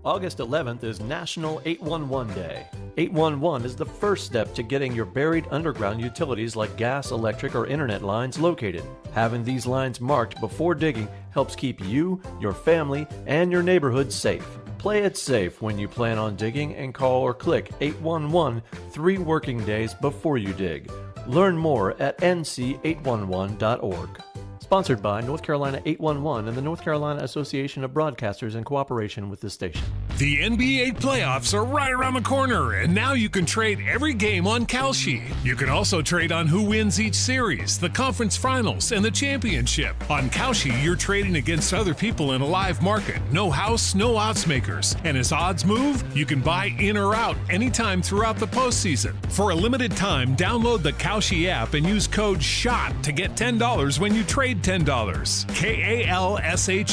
August 11th is National 811 Day. 811 is the first step to getting your buried underground utilities like gas, electric, or internet lines located. Having these lines marked before digging helps keep you, your family, and your neighborhood safe. Play it safe when you plan on digging and call or click 811 3 working days before you dig. Learn more at nc811.org. Sponsored by North Carolina 811 and the North Carolina Association of Broadcasters in cooperation with this station. The NBA playoffs are right around the corner, and now you can trade every game on Kalshi. You can also trade on who wins each series, the conference finals, and the championship. On Kalshi, you're trading against other people in a live market. No house, no odds makers. And as odds move, you can buy in or out anytime throughout the postseason. For a limited time, download the Kalshi app and use code SHOT to get $10 when you trade $10. Kalshi.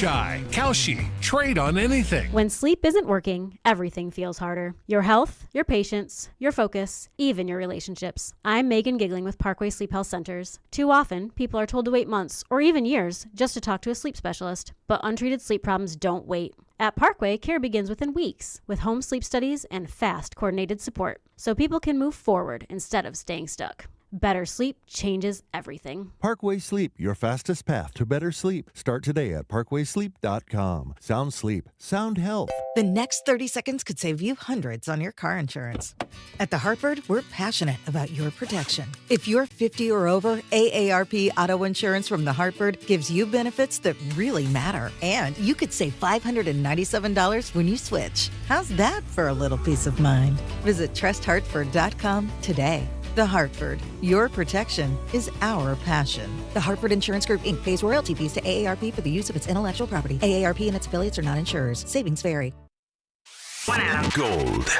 Kalshi. Trade on anything. When sleep isn't working, everything feels harder. Your health, your patience, your focus, even your relationships. I'm Megan Giggling with Parkway Sleep Health Centers. Too often, people are told to wait months or even years just to talk to a sleep specialist. But untreated sleep problems don't wait. At Parkway, care begins within weeks with home sleep studies and fast, coordinated support so people can move forward instead of staying stuck. Better sleep changes everything. Parkway Sleep, your fastest path to better sleep. Start today at parkwaysleep.com. Sound sleep, sound health. The next 30 seconds could save you hundreds on your car insurance. At The Hartford, we're passionate about your protection. If you're 50 or over, AARP Auto Insurance from The Hartford gives you benefits that really matter. And you could save $597 when you switch. How's that for a little peace of mind? Visit trusthartford.com today. The Hartford, your protection is our passion. The Hartford Insurance Group, Inc. pays royalty fees to AARP for the use of its intellectual property. AARP and its affiliates are not insurers. Savings vary. Gold.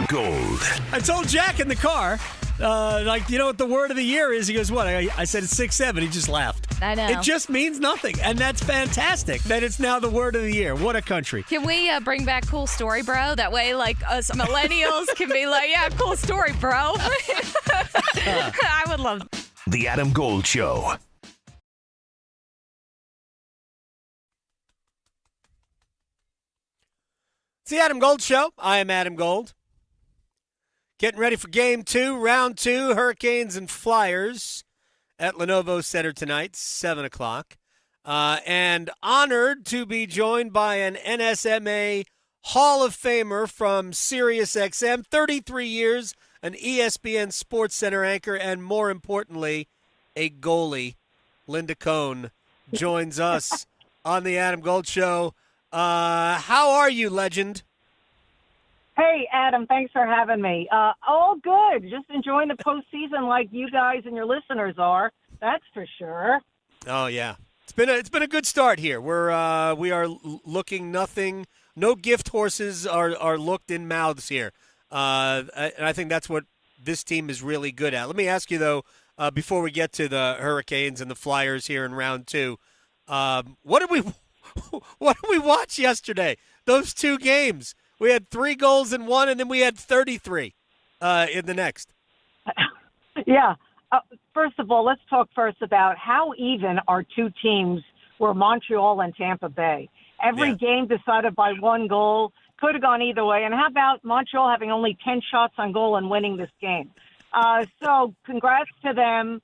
Gold. I told Jack in the car, you know what the word of the year is? He goes, what? I said it's 6-7. He just laughed. I know. It just means nothing, and that's fantastic that it's now the word of the year. What a country. Can we bring back cool story, bro? That way, like, us millennials can be like, yeah, cool story, bro. I would love The Adam Gold Show. It's the Adam Gold Show. I am Adam Gold. Getting ready for Game 2, Round 2, Hurricanes and Flyers at Lenovo Center tonight, 7 o'clock. And honored to be joined by an NSMA Hall of Famer from SiriusXM, 33 years, an ESPN Sports Center anchor, and more importantly, a goalie. Linda Cohn joins us on the Adam Gold Show. How are you, legend? Hey, Adam, thanks for having me. All good. Just enjoying the postseason like you guys and your listeners are. That's for sure. Oh, yeah. It's been a good start here. We are looking nothing. No gift horses are looked in mouths here. And I think that's what this team is really good at. Let me ask you, though, before we get to the Hurricanes and the Flyers here in round 2, what did we watch yesterday? Those 2 games. We had 3 goals in one, and then we had 33 in the next. Yeah. First of all, let's talk first about how even our 2 teams were, Montreal and Tampa Bay. Every game decided by 1 goal. Could have gone either way. And how about Montreal having only 10 shots on goal and winning this game? So congrats to them.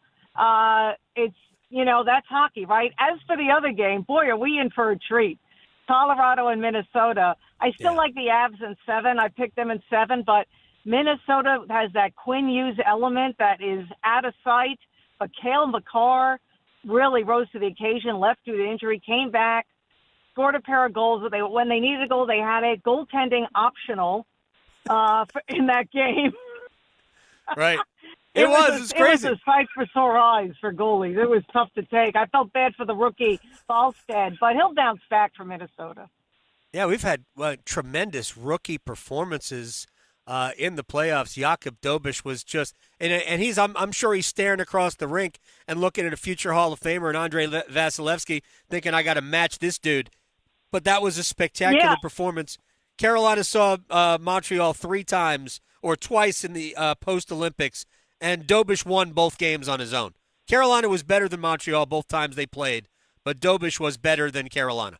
It's, that's hockey, right? As for the other game, boy, are we in for a treat. Colorado and Minnesota. I still like the Avs in 7. I picked them in 7, but Minnesota has that Quinn Hughes element that is out of sight. But Cale Makar really rose to the occasion, left due to injury, came back, scored a pair of goals. When they needed a goal, they had it. Goaltending optional in that game. Right. It was crazy. It was a sight for sore eyes for goalies. It was tough to take. I felt bad for the rookie, Falstad, but he'll bounce back for Minnesota. Yeah, we've had tremendous rookie performances in the playoffs. Jakub Dobeš was just – and he's I'm sure he's staring across the rink and looking at a future Hall of Famer and Andrei Vasilevsky thinking, I got to match this dude. But that was a spectacular performance. Carolina saw Montreal 3 times or twice in the post-Olympics, and Dobeš won both games on his own. Carolina was better than Montreal both times they played, but Dobeš was better than Carolina.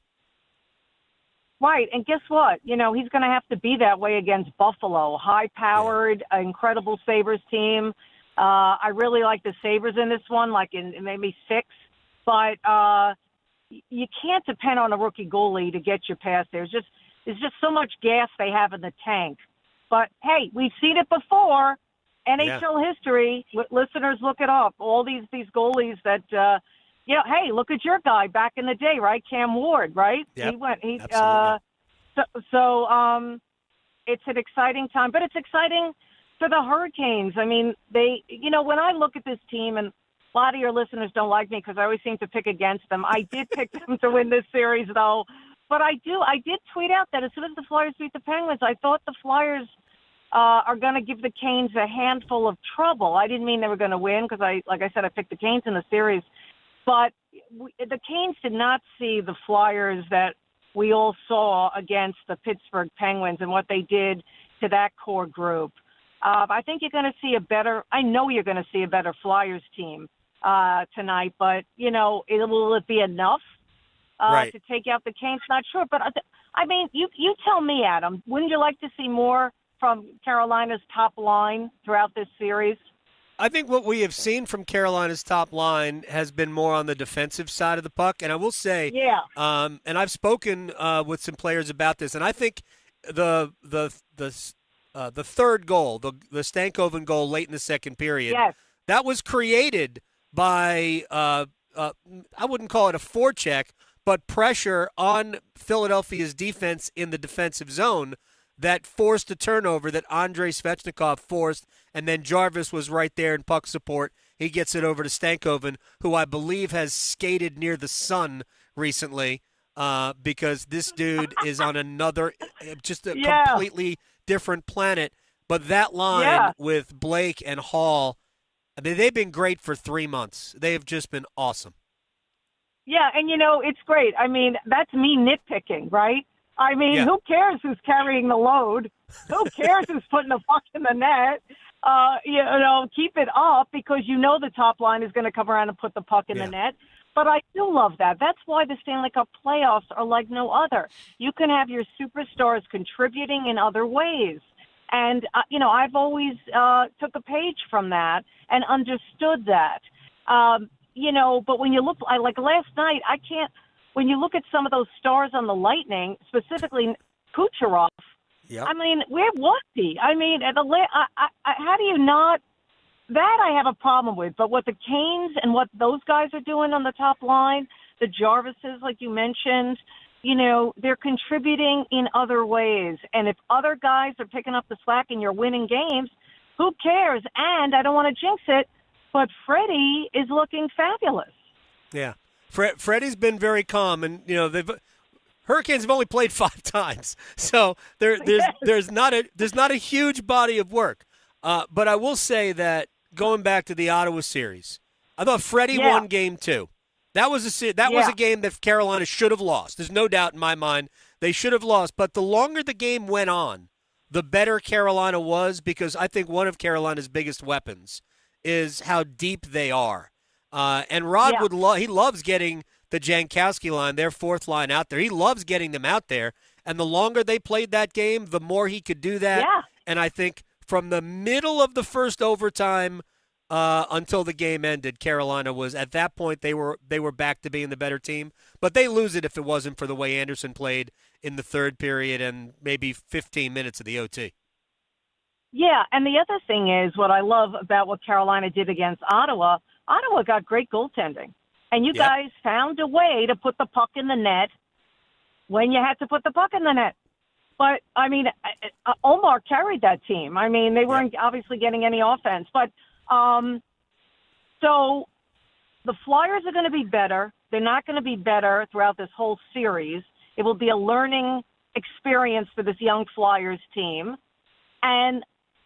Right, and guess what? He's going to have to be that way against Buffalo. High-powered, incredible Sabres team. I really like the Sabres in this one, like in maybe 6. But you can't depend on a rookie goalie to get you past there. There's just so much gas they have in the tank. But, hey, we've seen it before. NHL history, listeners, look it up. All these goalies that, hey, look at your guy back in the day, right? Cam Ward, right? Yep, absolutely. It's an exciting time, but it's exciting for the Hurricanes. I mean, when I look at this team, and a lot of your listeners don't like me because I always seem to pick against them. I did pick them to win this series, though. But I did tweet out that as soon as the Flyers beat the Penguins, I thought the Flyers are going to give the Canes a handful of trouble. I didn't mean they were going to win because, like I said, I picked the Canes in the series. But the Canes did not see the Flyers that we all saw against the Pittsburgh Penguins and what they did to that core group. I think you're going to see I know you're going to see a better Flyers team tonight, but, will it be enough to take out the Canes? Not sure. But, you tell me, Adam, wouldn't you like to see more from Carolina's top line throughout this series? I think what we have seen from Carolina's top line has been more on the defensive side of the puck. And I will say, and I've spoken with some players about this, and I think the third goal, the Stankoven goal late in the second period, that was created by, I wouldn't call it a forecheck, but pressure on Philadelphia's defense in the defensive zone that forced a turnover that Andrei Svechnikov forced, and then Jarvis was right there in puck support. He gets it over to Stankoven, who I believe has skated near the sun recently because this dude is on another, just a completely different planet. But that line with Blake and Hall, they've been great for 3 months. They have just been awesome. Yeah, and, it's great. I mean, that's me nitpicking, right? I mean, who cares who's carrying the load? Who cares who's putting the puck in the net? Keep it up because the top line is going to come around and put the puck in the net. But I do love that. That's why the Stanley Cup playoffs are like no other. You can have your superstars contributing in other ways. And, I've always took a page from that and understood that. But when you look, like last night, when you look at some of those stars on the Lightning, specifically Kucherov, I mean, where was he? I mean, how do you not – that I have a problem with. But what the Canes and what those guys are doing on the top line, the Jarvises, like you mentioned, they're contributing in other ways. And if other guys are picking up the slack and you're winning games, who cares? And I don't want to jinx it, but Freddie is looking fabulous. Yeah. Freddie's been very calm, and Hurricanes have only played 5 times, so there's not a huge body of work. But I will say that going back to the Ottawa series, I thought Freddie won Game 2. That was a game that Carolina should have lost. There's no doubt in my mind they should have lost. But the longer the game went on, the better Carolina was, because I think one of Carolina's biggest weapons is how deep they are. And Rod he loves getting the Jankowski line, their 4th line, out there. He loves getting them out there. And the longer they played that game, the more he could do that. Yeah. And I think from the middle of the first overtime until the game ended, Carolina was, at that point, they were back to being the better team. But they lose it if it wasn't for the way Anderson played in the third period and maybe 15 minutes of the OT. Yeah, and the other thing is what I love about what Carolina did against Ottawa. Ottawa got great goaltending, and you guys found a way to put the puck in the net when you had to put the puck in the net. But, I mean, Omar carried that team. I mean, they weren't obviously getting any offense. But so the Flyers are going to be better. They're not going to be better throughout this whole series. It will be a learning experience for this young Flyers team. And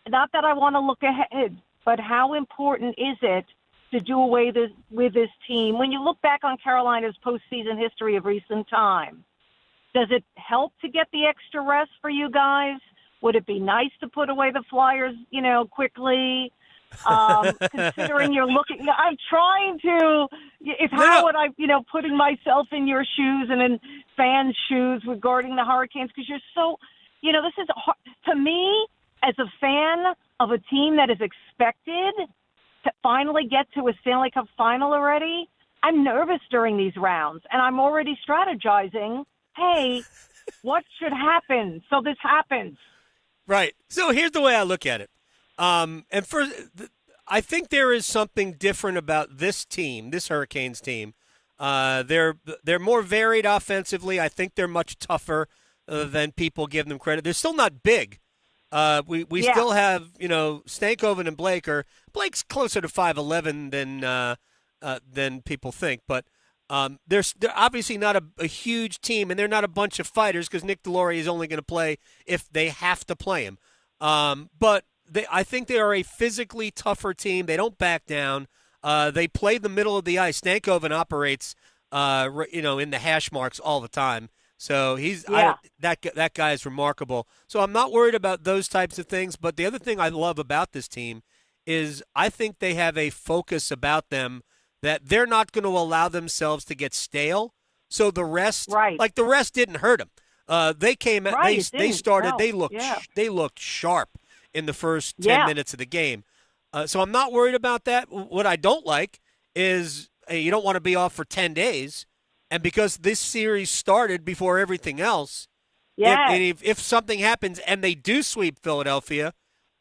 not that I want to look ahead, but how important is it to do away with this team? When you look back on Carolina's postseason history of recent time, does it help to get the extra rest for you guys? Would it be nice to put away the Flyers, quickly? Considering you're looking, I'm trying to, how would I, putting myself in your shoes and in fans' shoes regarding the Hurricanes, because you're so, this is, to me, as a fan of a team that is expected to finally get to a Stanley Cup final already, I'm nervous during these rounds, and I'm already strategizing, hey, what should happen so this happens? Right. So here's the way I look at it. I think there is something different about this team, this Hurricanes team. They're more varied offensively. I think they're much tougher than people give them credit. They're still not big. We still have, Stankoven and Blake. Blake's closer to 5'11" than people think, but they're obviously not a huge team, and they're not a bunch of fighters because Nick Deslauriers is only going to play if they have to play him. But I think they are a physically tougher team. They don't back down. They play the middle of the ice. Stankoven operates, in the hash marks all the time. So that guy is remarkable. So I'm not worried about those types of things. But the other thing I love about this team is I think they have a focus about them that they're not going to allow themselves to get stale. So the rest, the rest didn't hurt them. They came, they started, they looked sharp in the first 10 minutes of the game. So I'm not worried about that. What I don't like is you don't want to be off for 10 days. And because this series started before everything else, if something happens and they do sweep Philadelphia,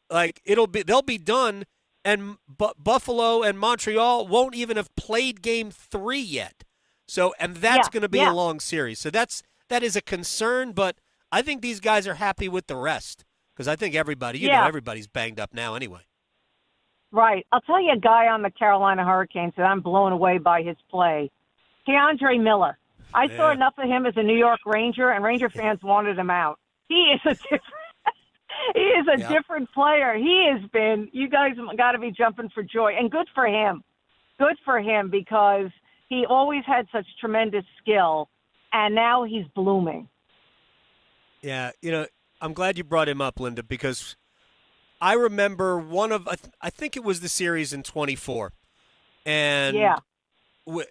they'll be done, and Buffalo and Montreal won't even have played Game 3 yet. So, and that's going to be a long series. So that is a concern, but I think these guys are happy with the rest because I think everybody's banged up now anyway. Right. I'll tell you a guy on the Carolina Hurricanes that I'm blown away by his play. Keandre Miller. I saw enough of him as a New York Ranger, and Ranger fans wanted him out. He is a different player. He has been. You guys got to be jumping for joy, and good for him. Good for him because he always had such tremendous skill, and now he's blooming. Yeah, I'm glad you brought him up, Linda, because I remember I think it was the series in 24, and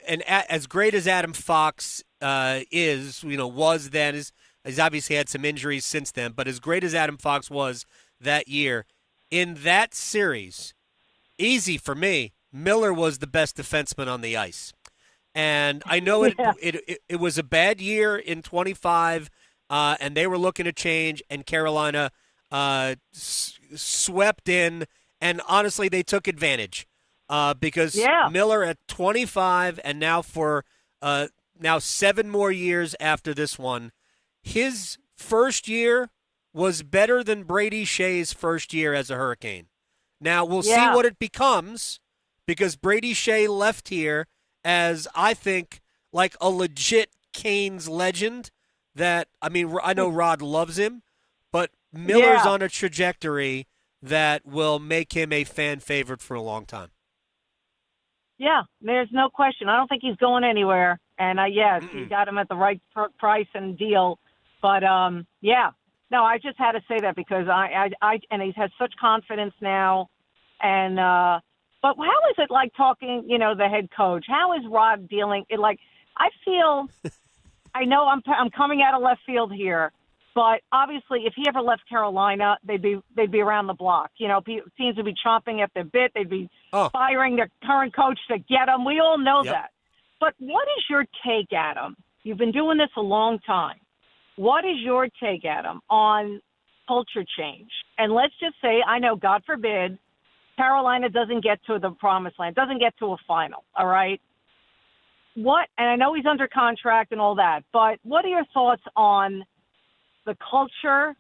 and as great as Adam Fox was then, he's obviously had some injuries since then, but as great as Adam Fox was that year, in that series, easy for me, Miller was the best defenseman on the ice. And I know it was a bad year in 25, and they were looking to change, and Carolina swept in, and honestly, they took advantage. Because Miller at 25 and now for now 7 more years after this one. His first year was better than Brady Shea's first year as a Hurricane. Now, we'll see what it becomes because Brady Shea left here as, I think, like a legit Canes legend that, I mean, I know Rod loves him, but Miller's on a trajectory that will make him a fan favorite for a long time. Yeah, there's no question. I don't think he's going anywhere. And, yes, he got him at the right price and deal. But, yeah. No, I just had to say that because and he has such confidence now. And, but how is it like talking, the head coach? How is Rod dealing? I feel, I know I'm coming out of left field here, but obviously if he ever left Carolina, they'd be around the block. Teams would be chomping at their bit. They'd be firing their current coach to get him. We all know that. But what is your take, Adam? You've been doing this a long time. What is your take, Adam, on culture change? And let's just say, I know, God forbid, Carolina doesn't get to the promised land, doesn't get to a final, all right? And I know he's under contract and all that, but what are your thoughts on the culture?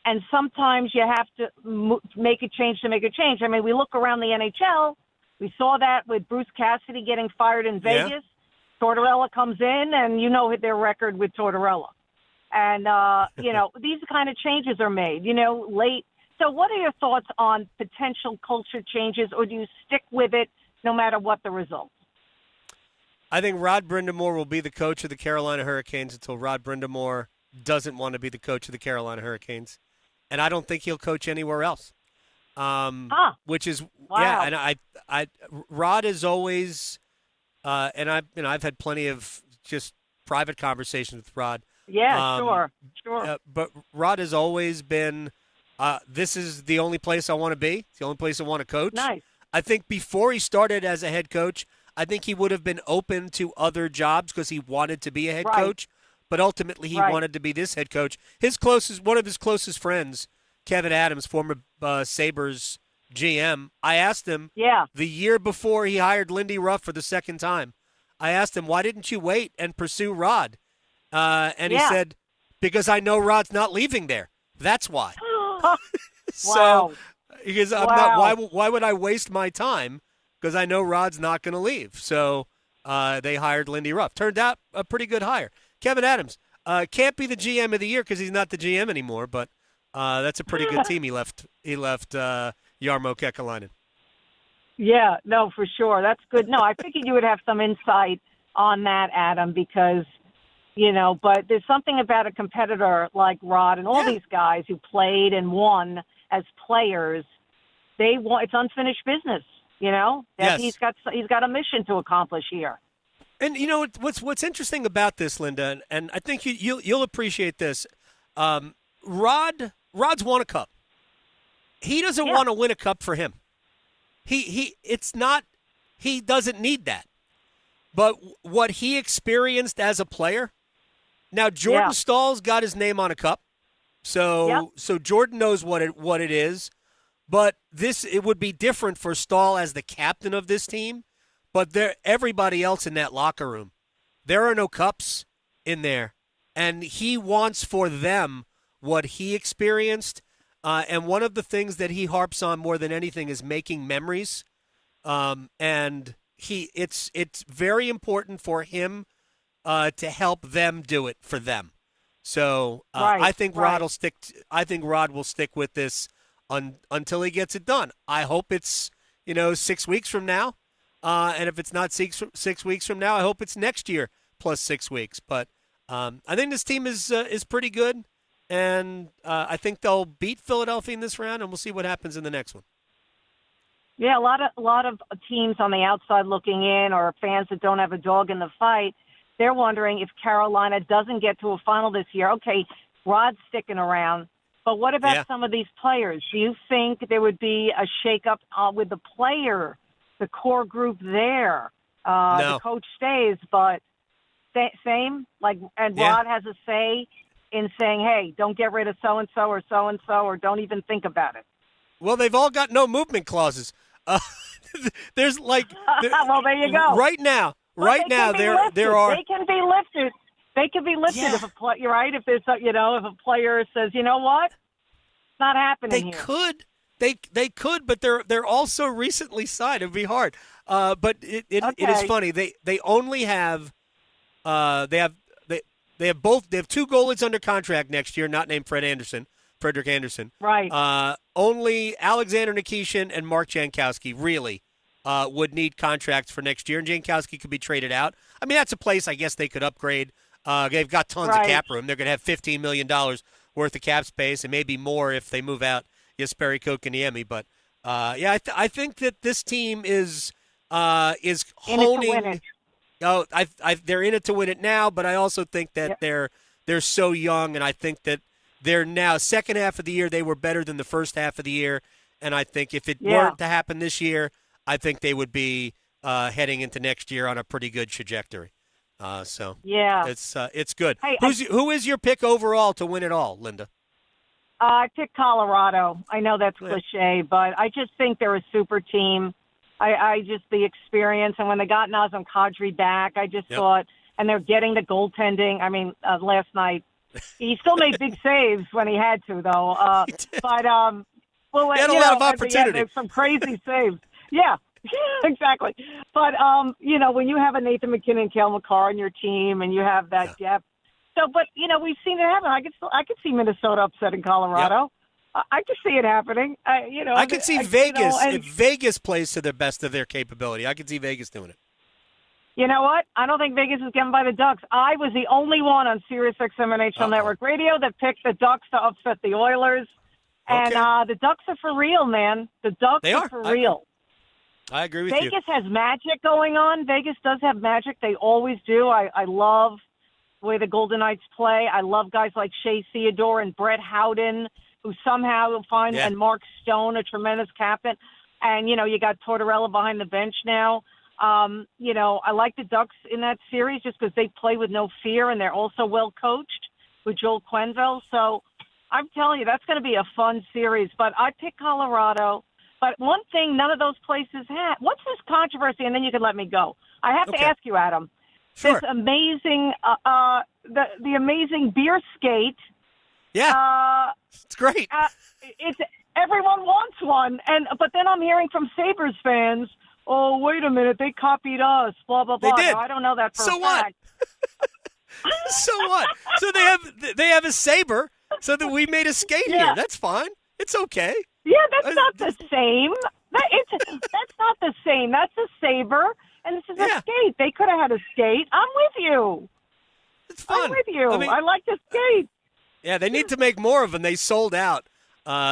And sometimes you have to make a change to make a change. I mean, we look around the NHL. We saw that with Bruce Cassidy getting fired in Vegas. Tortorella comes in, and you know their record with Tortorella. And, these kind of changes are made, late. So what are your thoughts on potential culture changes, or do you stick with it no matter what the result? I think Rod Brind'Amour will be the coach of the Carolina Hurricanes until Rod Brind'Amour doesn't want to be the coach of the Carolina Hurricanes. And I don't think he'll coach anywhere else. Which is, and Rod is always, and I've had plenty of just private conversations with Rod. Yeah, sure. But Rod has always been, this is the only place I want to be. It's the only place I want to coach. Nice. I think before he started as a head coach, I think he would have been open to other jobs because he wanted to be a head coach. But ultimately, he wanted to be this head coach. One of his closest friends, Kevin Adams, former Sabres GM, I asked him the year before he hired Lindy Ruff for the second time, I asked him, why didn't you wait and pursue Rod? And he said, because I know Rod's not leaving there. That's why. So, because I'm not, why would I waste my time? Because I know Rod's not going to leave. So they hired Lindy Ruff. Turned out a pretty good hire. Kevin Adams can't be the GM of the year because he's not the GM anymore, but that's a pretty good team he left Jarmo Kekalainen. Yeah, no, for sure. That's good. No, I figured you would have some insight on that, Adam, because but there's something about a competitor like Rod and all these guys who played and won as players. It's unfinished business, that he's got a mission to accomplish here. And what's interesting about this, Linda, and I think you'll appreciate this. Rod's won a cup. He doesn't want to win a cup for him. He doesn't need that. But what he experienced as a player. Now, Jordan Stahl's got his name on a cup, so Jordan knows what it is. But it would be different for Stahl as the captain of this team. But everybody else in that locker room, there are no cups in there, and he wants for them what he experienced. And one of the things that he harps on more than anything is making memories. And it's very important for him. To help them do it for them, so I think Rod will stick. I think Rod will stick with this until he gets it done. I hope it's 6 weeks from now, and if it's not 6 weeks from now, I hope it's next year plus 6 weeks. But I think this team is pretty good, and I think they'll beat Philadelphia in this round, and we'll see what happens in the next one. Yeah, a lot of teams on the outside looking in, or fans that don't have a dog in the fight. They're wondering if Carolina doesn't get to a final this year. Okay, Rod's sticking around, but what about some of these players? Do you think there would be a shakeup with the player, the core group there? No. The coach stays, but same? Rod has a say in saying, hey, don't get rid of so-and-so, or don't even think about it. Well, they've all got no movement clauses. There's well, there you go. Right now, right now there are. They can be lifted. They can be lifted if you're right. If there's if a player says, you know what, it's not happening. They could, but they're also recently signed. It'd be hard. But it is funny. They only have they have two goalies under contract next year, not named Frederick Anderson. Right. Only Alexander Nikishin and Mark Jankowski really would need contracts for next year, and Jankowski could be traded out. I mean, that's a place I guess they could upgrade. They've got tons of cap room. They're going to have $15 million worth of cap space, and maybe more if they move out Jesperi Kotkaniemi. But I think that this team is honing. They're in it to win it now, but I also think that they're so young, and I think that they're now second half of the year they were better than the first half of the year, and I think if it weren't to happen this year, I think they would be heading into next year on a pretty good trajectory. It's good. Hey, who is your pick overall to win it all, Linda? I picked Colorado. I know that's cliche, but I just think they're a super team. I just the experience, and when they got Nazem Kadri back, I just thought, and they're getting the goaltending. I mean, last night he still made big saves when he had to, though. He had a lot of opportunity. Some crazy saves. Yeah. Exactly. But, when you have a Nathan McKinnon, Cale Makar on your team and you have that depth. So, but, we've seen it happen. I could see Minnesota upsetting Colorado. Yep. I could see it happening. I could see Vegas. If Vegas plays to the best of their capability, I could see Vegas doing it. You know what? I don't think Vegas is getting by the Ducks. I was the only one on SiriusXM NHL Network Radio that picked the Ducks to upset the Oilers. And the Ducks are for real, man. The Ducks are for real. I agree with you. Vegas has magic going on. Vegas does have magic. They always do. I love the way the Golden Knights play. I love guys like Shea Theodore and Brett Howden, who somehow will find, and Mark Stone, a tremendous captain. And, you got Tortorella behind the bench now. I like the Ducks in that series just because they play with no fear, and they're also well coached with Joel Quenneville. So I'm telling you, that's going to be a fun series. But I picked Colorado. But one thing none of those places have. What's this controversy? And then you can let me go. I have to ask you, Adam. Sure. This amazing, the amazing beer skate. Yeah, it's great. It's everyone wants one, but then I'm hearing from Sabres fans. Oh, wait a minute, they copied us. Blah blah blah. They did. No, I don't know that for a fact. So what? So they have a saber, so that we made a skate here. That's fine. It's okay. Yeah, that's not the same. That's not the same. That's a saber, and this is a skate. They could have had a skate. I'm with you. It's fun. I'm with you. I mean, I like to skate. Yeah, they need to make more of them. They sold out.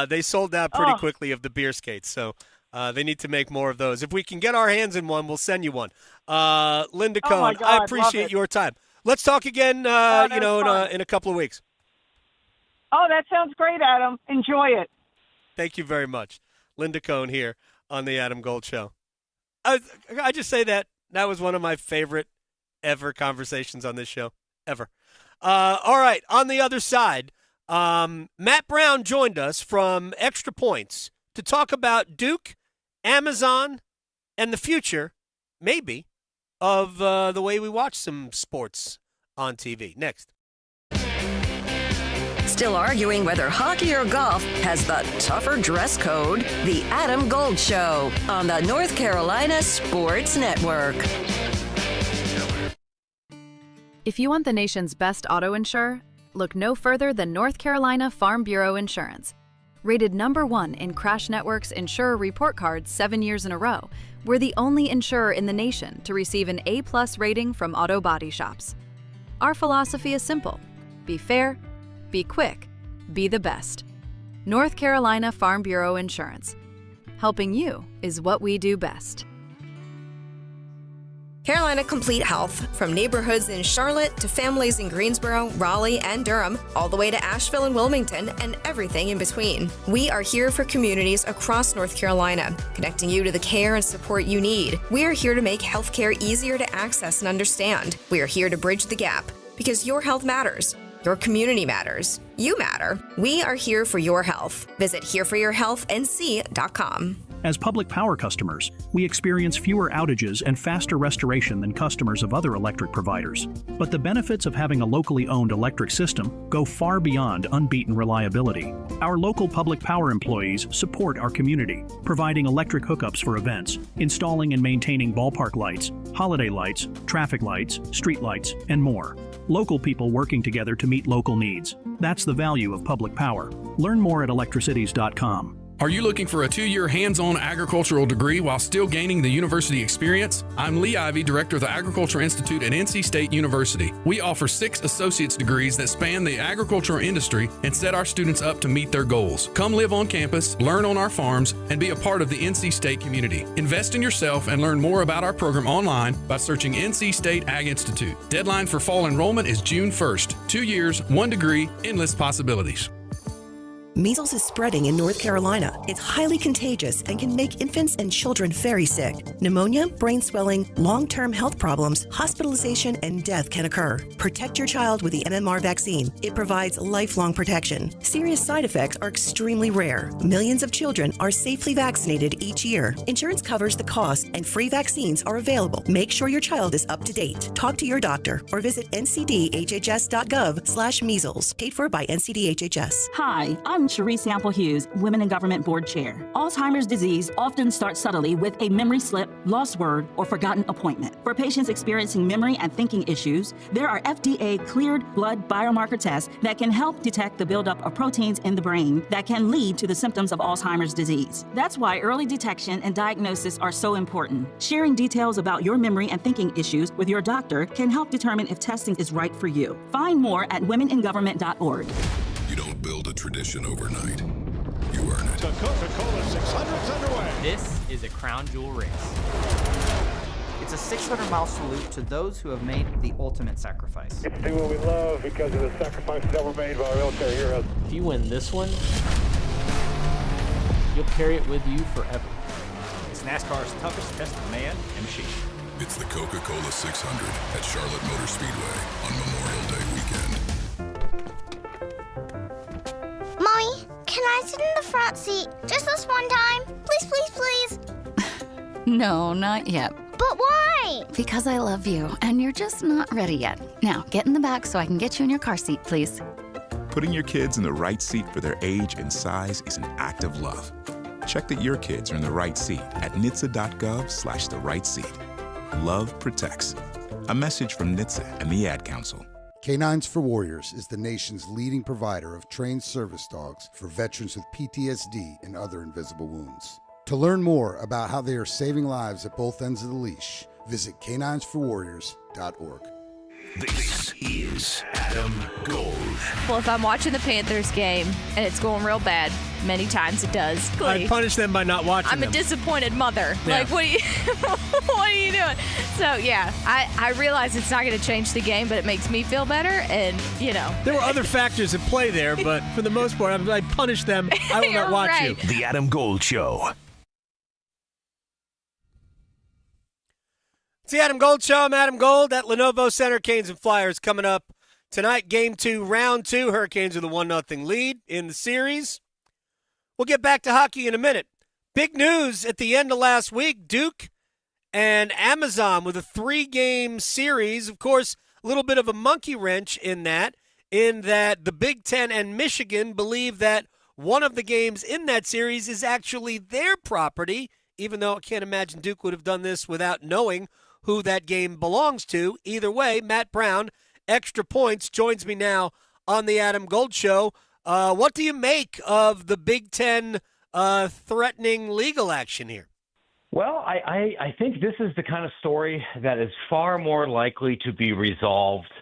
They sold out pretty quickly of the beer skates, so they need to make more of those. If we can get our hands in one, we'll send you one. Linda Cohn, I appreciate your time. Let's talk again, in a couple of weeks. Oh, that sounds great, Adam. Enjoy it. Thank you very much. Linda Cohn here on the Adam Gold Show. I just say that was one of my favorite ever conversations on this show, ever. All right, on the other side, Matt Brown joined us from Extra Points to talk about Duke, Amazon, and the future, maybe, of the way we watch some sports on TV. Next. Still arguing whether hockey or golf has the tougher dress code? The Adam Gold Show on the North Carolina Sports Network. If you want the nation's best auto insurer, look no further than North Carolina Farm Bureau Insurance. Rated #1 in Crash Network's Insurer Report Cards 7 years in a row, we're the only insurer in the nation to receive an A+ rating from auto body shops. Our philosophy is simple: be fair, be quick, be the best. North Carolina Farm Bureau Insurance. Helping you is what we do best. Carolina Complete Health, from neighborhoods in Charlotte to families in Greensboro, Raleigh, and Durham, all the way to Asheville and Wilmington, and everything in between. We are here for communities across North Carolina, connecting you to the care and support you need. We are here to make healthcare easier to access and understand. We are here to bridge the gap, because your health matters. Your community matters. You matter. We are here for your health. Visit hereforyourhealthnc.com. As public power customers, we experience fewer outages and faster restoration than customers of other electric providers. But the benefits of having a locally owned electric system go far beyond unbeaten reliability. Our local public power employees support our community, providing electric hookups for events, installing and maintaining ballpark lights, holiday lights, traffic lights, street lights, and more. Local people working together to meet local needs. That's the value of public power. Learn more at electricities.com. Are you looking for a 2-year hands-on agricultural degree while still gaining the university experience? I'm Lee Ivey, Director of the Agriculture Institute at NC State University. We offer 6 associate's degrees that span the agricultural industry and set our students up to meet their goals. Come live on campus, learn on our farms, and be a part of the NC State community. Invest in yourself and learn more about our program online by searching NC State Ag Institute. Deadline for fall enrollment is June 1st. 2 years, 1 degree, endless possibilities. Measles is spreading in North Carolina. It's highly contagious and can make infants and children very sick. Pneumonia, brain swelling, long-term health problems, hospitalization, and death can occur. Protect your child with the MMR vaccine. It provides lifelong protection. Serious side effects are extremely rare. Millions of children are safely vaccinated each year. Insurance covers the cost and free vaccines are available. Make sure your child is up to date. Talk to your doctor or visit ncdhhs.gov/measles. Paid for by NCDHHS. Hi, I'm Cherie Sample Hughes, Women in Government Board Chair. Alzheimer's disease often starts subtly with a memory slip, lost word, or forgotten appointment. For patients experiencing memory and thinking issues, there are FDA-cleared blood biomarker tests that can help detect the buildup of proteins in the brain that can lead to the symptoms of Alzheimer's disease. That's why early detection and diagnosis are so important. Sharing details about your memory and thinking issues with your doctor can help determine if testing is right for you. Find more at womeningovernment.org. You don't build a tradition overnight. You earn it. The Coca-Cola 600's underway. This is a crown jewel race. It's a 600-mile salute to those who have made the ultimate sacrifice. It's do what we love because of the sacrifices that were made by our military heroes. If you win this one, you'll carry it with you forever. It's NASCAR's toughest test of man and machine. It's the Coca-Cola 600 at Charlotte Motor Speedway on Memorial Day weekend. Mommy, can I sit in the front seat just this one time? Please, please, please. No, not yet. But why? Because I love you, and you're just not ready yet. Now, get in the back so I can get you in your car seat, please. Putting your kids in the right seat for their age and size is an act of love. Check that your kids are in the right seat at nhtsa.gov/the-right-seat. Love protects. A message from NHTSA and the Ad Council. Canines for Warriors is the nation's leading provider of trained service dogs for veterans with PTSD and other invisible wounds. To learn more about how they are saving lives at both ends of the leash, visit caninesforwarriors.org. This is Adam Gold. Well, if I'm watching the Panthers game and it's going real bad, many times it does. I punish them by not watching I'm them. a disappointed mother. Yeah. Like, what are you doing? So, yeah, I realize it's not going to change the game, but it makes me feel better. And, There were other factors at play there, but for the most part, I punish them. I will not watch you. The Adam Gold Show. It's the Adam Gold Show. I'm Adam Gold at Lenovo Center. Canes and Flyers coming up tonight. Game 2, round 2. Hurricanes with a 1-0 lead in the series. We'll get back to hockey in a minute. Big news at the end of last week. Duke and Amazon with a 3-game series. Of course, a little bit of a monkey wrench in that the Big Ten and Michigan believe that one of the games in that series is actually their property, even though I can't imagine Duke would have done this without knowing who that game belongs to. Either way, Matt Brown, Extra Points, joins me now on the Adam Gold Show. What do you make of the Big Ten threatening legal action here? Well, I think this is the kind of story that is far more likely to be resolved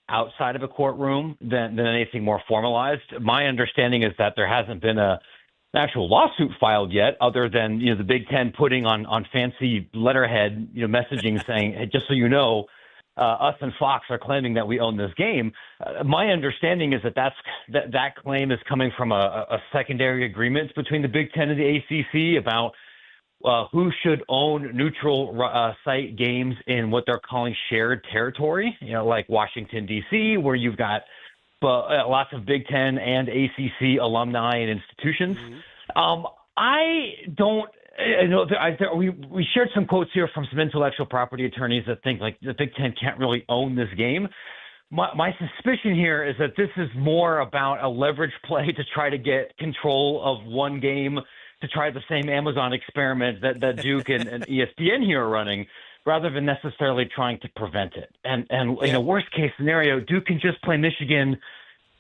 outside of a courtroom than anything more formalized. My understanding is that there hasn't been an actual lawsuit filed yet, other than the Big Ten putting on fancy letterhead messaging saying, hey, just so you know, us and Fox are claiming that we own this game. My understanding is that claim is coming from a secondary agreement between the Big Ten and the ACC about who should own neutral site games in what they're calling shared territory, like Washington, D.C., where you've got lots of Big Ten and ACC alumni and institutions. I don't We shared some quotes here from some intellectual property attorneys that think like the Big Ten can't really own this game. My suspicion here is that this is more about a leverage play to try to get control of one game, to try the same Amazon experiment that Duke and ESPN here are running, rather than necessarily trying to prevent it. And in a worst case scenario, Duke can just play Michigan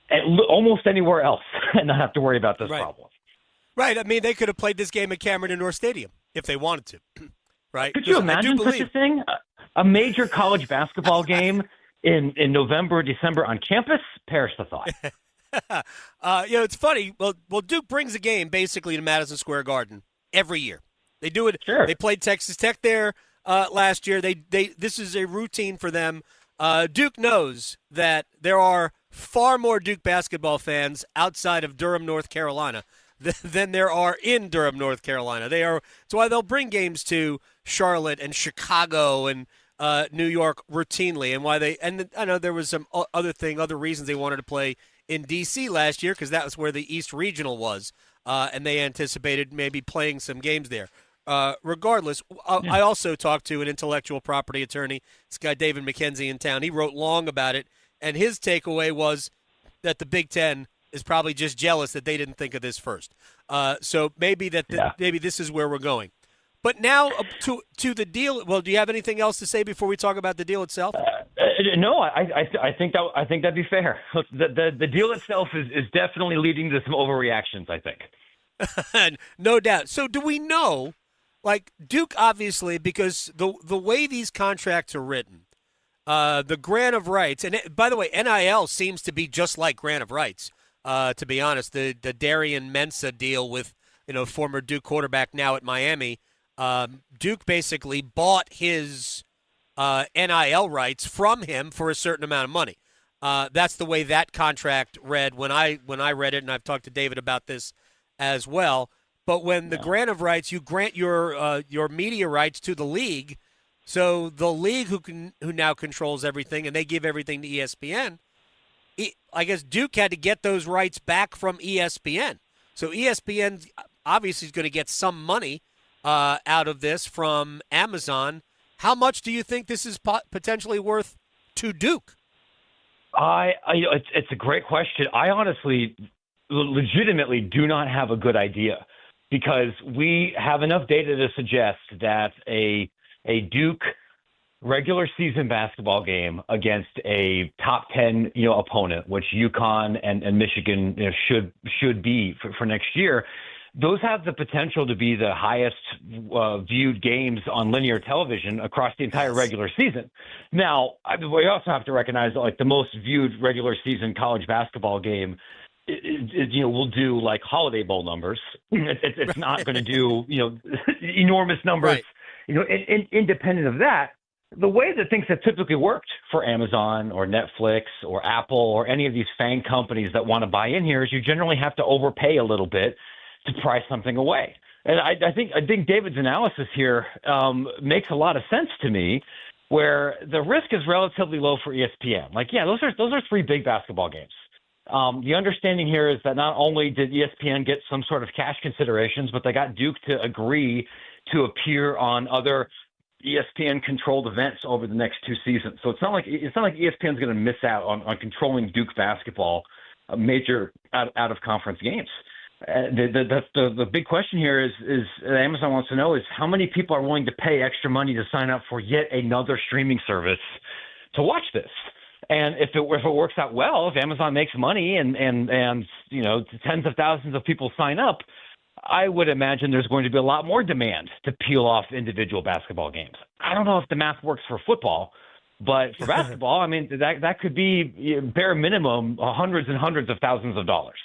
at almost anywhere else and not have to worry about this problem. Right. I mean, they could have played this game at Cameron Indoor Stadium if they wanted to. Right. Could you imagine such a thing? A major college basketball game in November or December on campus? Perish the thought. It's funny. Well, Duke brings a game basically to Madison Square Garden every year. They do it. Sure. They played Texas Tech there last year. This is a routine for them. Duke knows that there are far more Duke basketball fans outside of Durham, North Carolina, than there are in Durham, North Carolina. It's why they'll bring games to Charlotte and Chicago and New York routinely, and I know there was some other reasons they wanted to play in D.C. last year because that was where the East Regional was, and they anticipated maybe playing some games there. Regardless, I also talked to an intellectual property attorney, this guy David McKenzie in town. He wrote long about it, and his takeaway was that the Big Ten is probably just jealous that they didn't think of this first. So maybe maybe this is where we're going. But now to the deal. Well, do you have anything else to say before we talk about the deal itself? No, I think that'd be fair. Look, the deal itself is definitely leading to some overreactions, I think. No doubt. So do we know, like Duke, obviously, because the way these contracts are written, the grant of rights, and by the way, NIL seems to be just like grant of rights. To be honest, the Darian Mensah deal with former Duke quarterback now at Miami. Duke basically bought his NIL rights from him for a certain amount of money. That's the way that contract read when I read it, and I've talked to David about this as well. But when the grant of rights, you grant your media rights to the league, so the league who now controls everything, and they give everything to ESPN. I guess Duke had to get those rights back from ESPN. So ESPN obviously is going to get some money out of this from Amazon. How much do you think this is potentially worth to Duke? It's a great question. I honestly, legitimately do not have a good idea because we have enough data to suggest that a Duke regular season basketball game against a top 10 opponent, which UConn and Michigan should be for next year. Those have the potential to be the highest viewed games on linear television across the entire regular season. Now, we also have to recognize that the most viewed regular season college basketball game will do like Holiday Bowl numbers. It's not going to do enormous numbers. Right. Independent of that. The way that things have typically worked for Amazon or Netflix or Apple or any of these FANG companies that want to buy in here is you generally have to overpay a little bit to price something away. And I think David's analysis here makes a lot of sense to me, where the risk is relatively low for ESPN. Those are three big basketball games. The understanding here is that not only did ESPN get some sort of cash considerations, but they got Duke to agree to appear on other ESPN-controlled events over the next two seasons. So it's not like ESPN's going to miss out on controlling Duke basketball, major out-of-conference games. The big question here is Amazon wants to know is how many people are willing to pay extra money to sign up for yet another streaming service to watch this. And if it works out well, if Amazon makes money and tens of thousands of people sign up, I would imagine there's going to be a lot more demand to peel off individual basketball games. I don't know if the math works for football, but for basketball, I mean, that could be bare minimum hundreds and hundreds of thousands of dollars.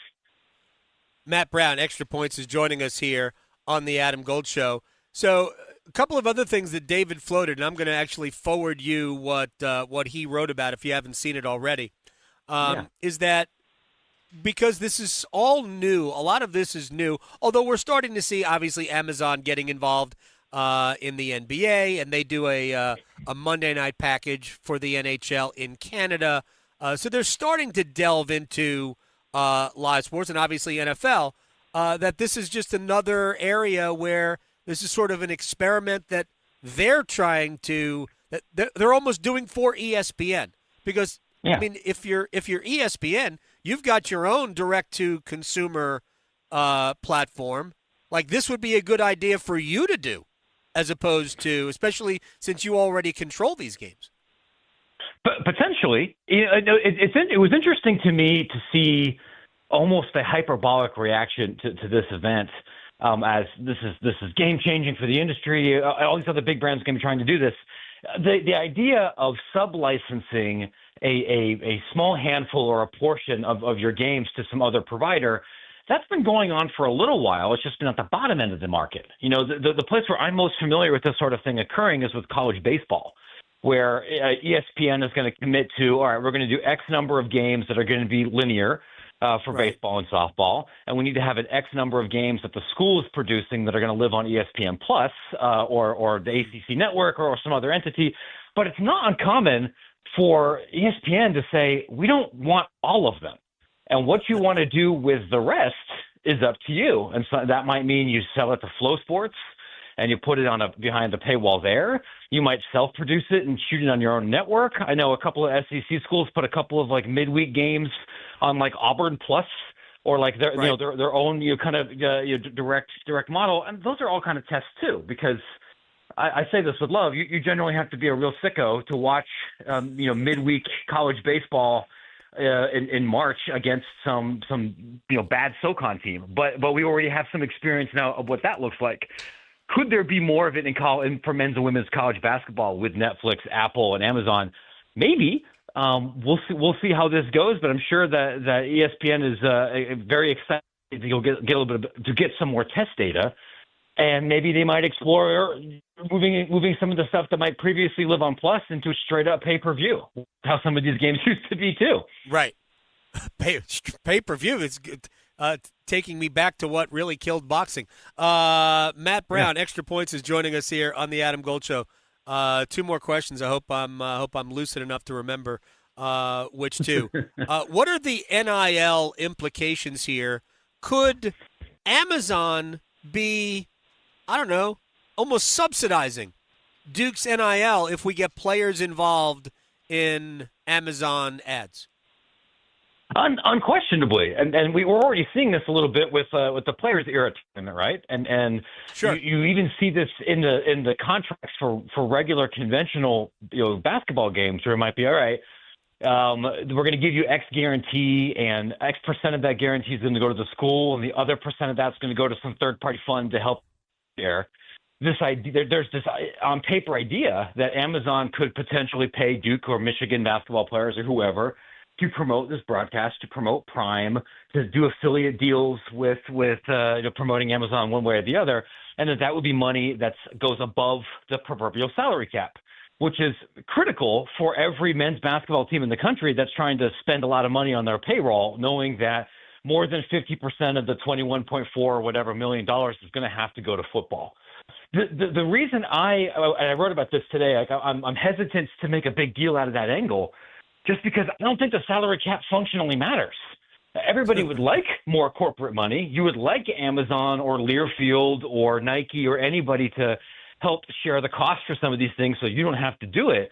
Matt Brown, Extra Points, is joining us here on the Adam Gold Show. So a couple of other things that David floated, and I'm going to actually forward you what he wrote about if you haven't seen it already, is that because this is all new, a lot of this is new, although we're starting to see, obviously, Amazon getting involved in the NBA, and they do a Monday night package for the NHL in Canada. So they're starting to delve into live sports, and obviously NFL, that this is just another area where This is sort of an experiment that they're trying to that they're almost doing for ESPN because I mean if you're ESPN, you've got your own direct to consumer platform. Like this would be a good idea for you to do, as opposed to, especially since you already control these games. But potentially, it was interesting to me to see almost a hyperbolic reaction to this event, as this is game changing for the industry. All these other big brands are going to be trying to do this. The idea of sub-licensing a small handful or a portion of your games to some other provider, that's been going on for a little while. It's just been at the bottom end of the market. You know, the place where I'm most familiar with this sort of thing occurring is with college baseball, where ESPN is going to commit to, all right, we're going to do X number of games that are going to be linear for baseball and softball, and we need to have an X number of games that the school is producing that are going to live on ESPN Plus or the ACC network or some other entity. But it's not uncommon for ESPN to say, we don't want all of them. And what you want to do with the rest is up to you. And so that might mean you sell it to Flow Sports and you put it behind the paywall there. You might self-produce it and shoot it on your own network. I know a couple of SEC schools put a couple of like midweek games on like Auburn Plus or like their their own direct model, and those are all kind of tests too. Because I say this with love, you generally have to be a real sicko to watch midweek college baseball in March against some bad SoCon team, but we already have some experience now of what that looks like. Could there be more of it for men's and women's college basketball with Netflix, Apple, and Amazon? Maybe. We'll see how this goes, but I'm sure that ESPN is very excited to get some more test data, and maybe they might explore moving some of the stuff that might previously live on Plus into straight up pay-per-view. How some of these games used to be too. Right. Pay-per-view is good. Taking me back to what really killed boxing. Matt Brown, Extra Points, is joining us here on the Adam Gold Show. Two more questions. I hope I'm lucid enough to remember which two. What are the NIL implications here? Could Amazon be, I don't know, almost subsidizing Duke's NIL if we get players involved in Amazon ads? Unquestionably, and we were already seeing this a little bit with the Players Era tournament, right? And sure. you even see this in the contracts for regular conventional basketball games, where it might be, all right, we're going to give you X guarantee, and X percent of that guarantee is going to go to the school, and the other percent of that's going to go to some third party fund to help there. This idea, there's this on paper idea that Amazon could potentially pay Duke or Michigan basketball players or whoever to promote this broadcast, to promote Prime, to do affiliate deals with promoting Amazon one way or the other, and that would be money that goes above the proverbial salary cap, which is critical for every men's basketball team in the country that's trying to spend a lot of money on their payroll, knowing that more than 50% of the $21.4 or whatever million dollars is going to have to go to football. The reason I wrote about this today, I'm hesitant to make a big deal out of that angle, just because I don't think the salary cap functionally matters. Everybody would like more corporate money. You would like Amazon or Learfield or Nike or anybody to help share the cost for some of these things so you don't have to do it.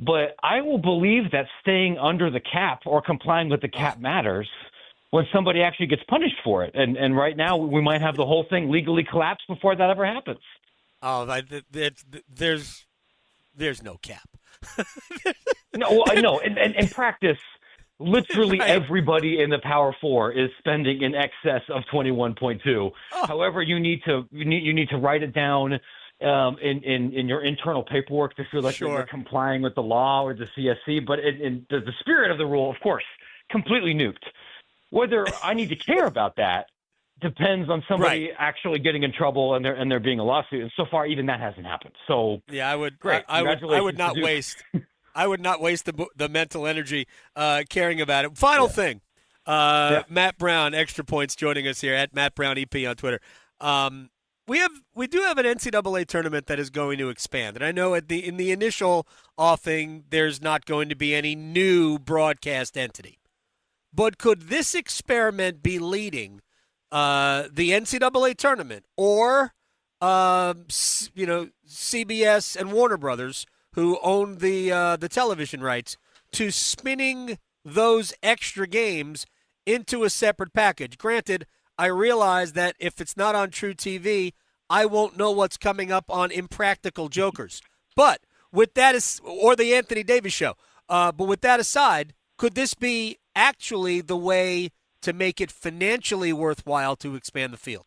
But I will believe that staying under the cap or complying with the cap matters when somebody actually gets punished for it. And right now we might have the whole thing legally collapse before that ever happens. Oh, there's no cap. No. In practice, literally everybody in the Power Four is spending in excess of 21.2. Oh. However, you need to write it down in your internal paperwork to feel like you're complying with the law or the CSC. But in the spirit of the rule, of course, completely nuked. Whether I need to care about that depends on somebody actually getting in trouble and there being a lawsuit. And so far, even that hasn't happened. So yeah, I would not waste the mental energy caring about it. Final thing, Matt Brown, Extra Points, joining us here at Matt Brown EP on Twitter. We do have an NCAA tournament that is going to expand, and I know in the initial offing there's not going to be any new broadcast entity, but could this experiment be leading the NCAA tournament or CBS and Warner Brothers, who own the television rights, to spinning those extra games into a separate package. Granted, I realize that if it's not on True TV, I won't know what's coming up on Impractical Jokers. But with that, or the Anthony Davis Show. But with that aside, could this be actually the way to make it financially worthwhile to expand the field?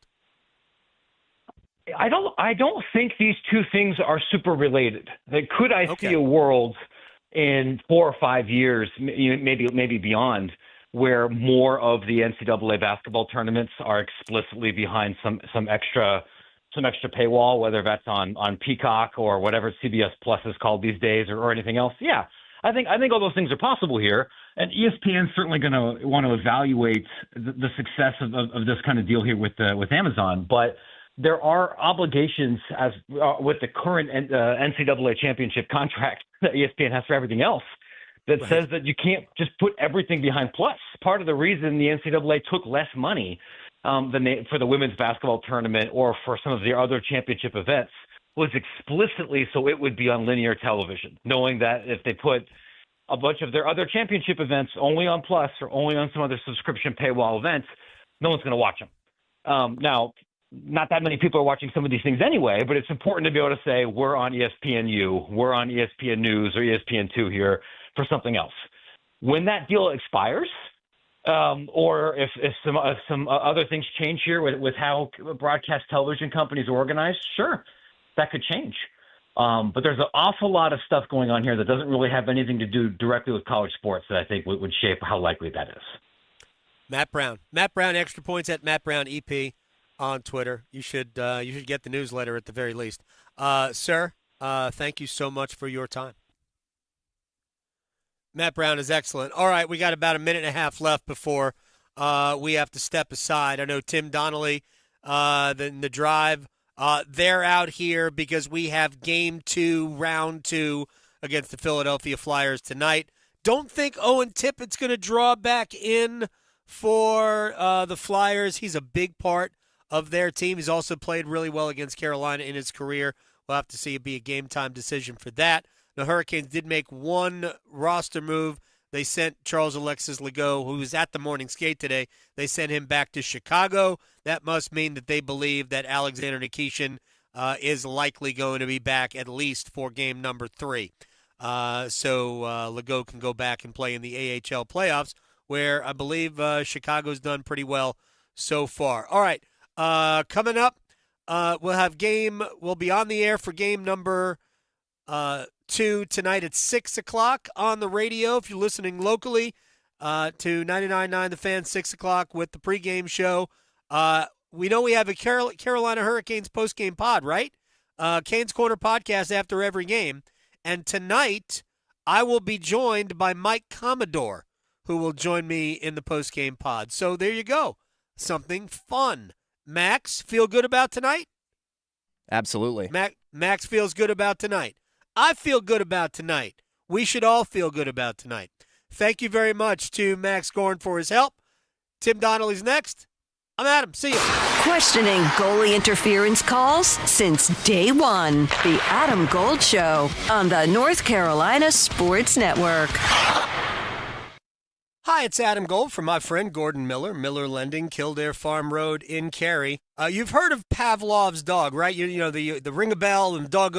I don't think these two things are super related. Could I see a world in 4 or 5 years, maybe beyond, where more of the NCAA basketball tournaments are explicitly behind some extra paywall, whether that's on Peacock or whatever CBS Plus is called these days, or anything else? Yeah, I think all those things are possible here, and ESPN's certainly going to want to evaluate the success of this kind of deal here with Amazon, but there are obligations as with the current NCAA championship contract that ESPN has for everything else that says that you can't just put everything behind Plus. Part of the reason the NCAA took less money for the women's basketball tournament or for some of the other championship events was explicitly so it would be on linear television, knowing that if they put a bunch of their other championship events only on Plus or only on some other subscription paywall events, no one's going to watch them. Now, not that many people are watching some of these things anyway, but it's important to be able to say we're on ESPNU, we're on ESPN News or ESPN2 here for something else. When that deal expires, or if some other things change here with how broadcast television companies are organized, sure, that could change. But there's an awful lot of stuff going on here that doesn't really have anything to do directly with college sports that I think would shape how likely that is. Matt Brown, extra points at Matt Brown EP on Twitter. You should get the newsletter at the very least. Sir, thank you so much for your time. Matt Brown is excellent. All right, we got about a minute and a half left before we have to step aside. I know Tim Donnelly, the drive, they're out here because we have game 2, round 2 against the Philadelphia Flyers tonight. Don't think Owen Tippett's going to draw back in for the Flyers. He's a big part of their team. He's also played really well against Carolina in his career. We'll have to see it be a game-time decision for that. The Hurricanes did make one roster move. They sent Charles Alexis Legault, who was at the morning skate today, they sent him back to Chicago. That must mean that they believe that Alexander Nikishin is likely going to be back at least for game number 3. So Legault can go back and play in the AHL playoffs, where I believe Chicago's done pretty well so far. All right, coming up, we'll be on the air for game number 2 tonight at 6 o'clock on the radio. If you're listening locally to 99.9 The Fan, 6 o'clock with the pregame show. We know we have a Carolina Hurricanes postgame pod, right? Canes Corner podcast after every game. And tonight, I will be joined by Mike Commodore, who will join me in the postgame pod. So there you go. Something fun. Max, feel good about tonight? Absolutely. Max feels good about tonight. I feel good about tonight. We should all feel good about tonight. Thank you very much to Max Gorn for his help. Tim Donnelly's next. I'm Adam. See you. Questioning goalie interference calls since day one. The Adam Gold Show on the North Carolina Sports Network. Hi, it's Adam Gold from my friend Gordon Miller, Miller Lending, Kildare Farm Road in Cary. You've heard of Pavlov's dog, right? You know, the ring a bell and the dog goes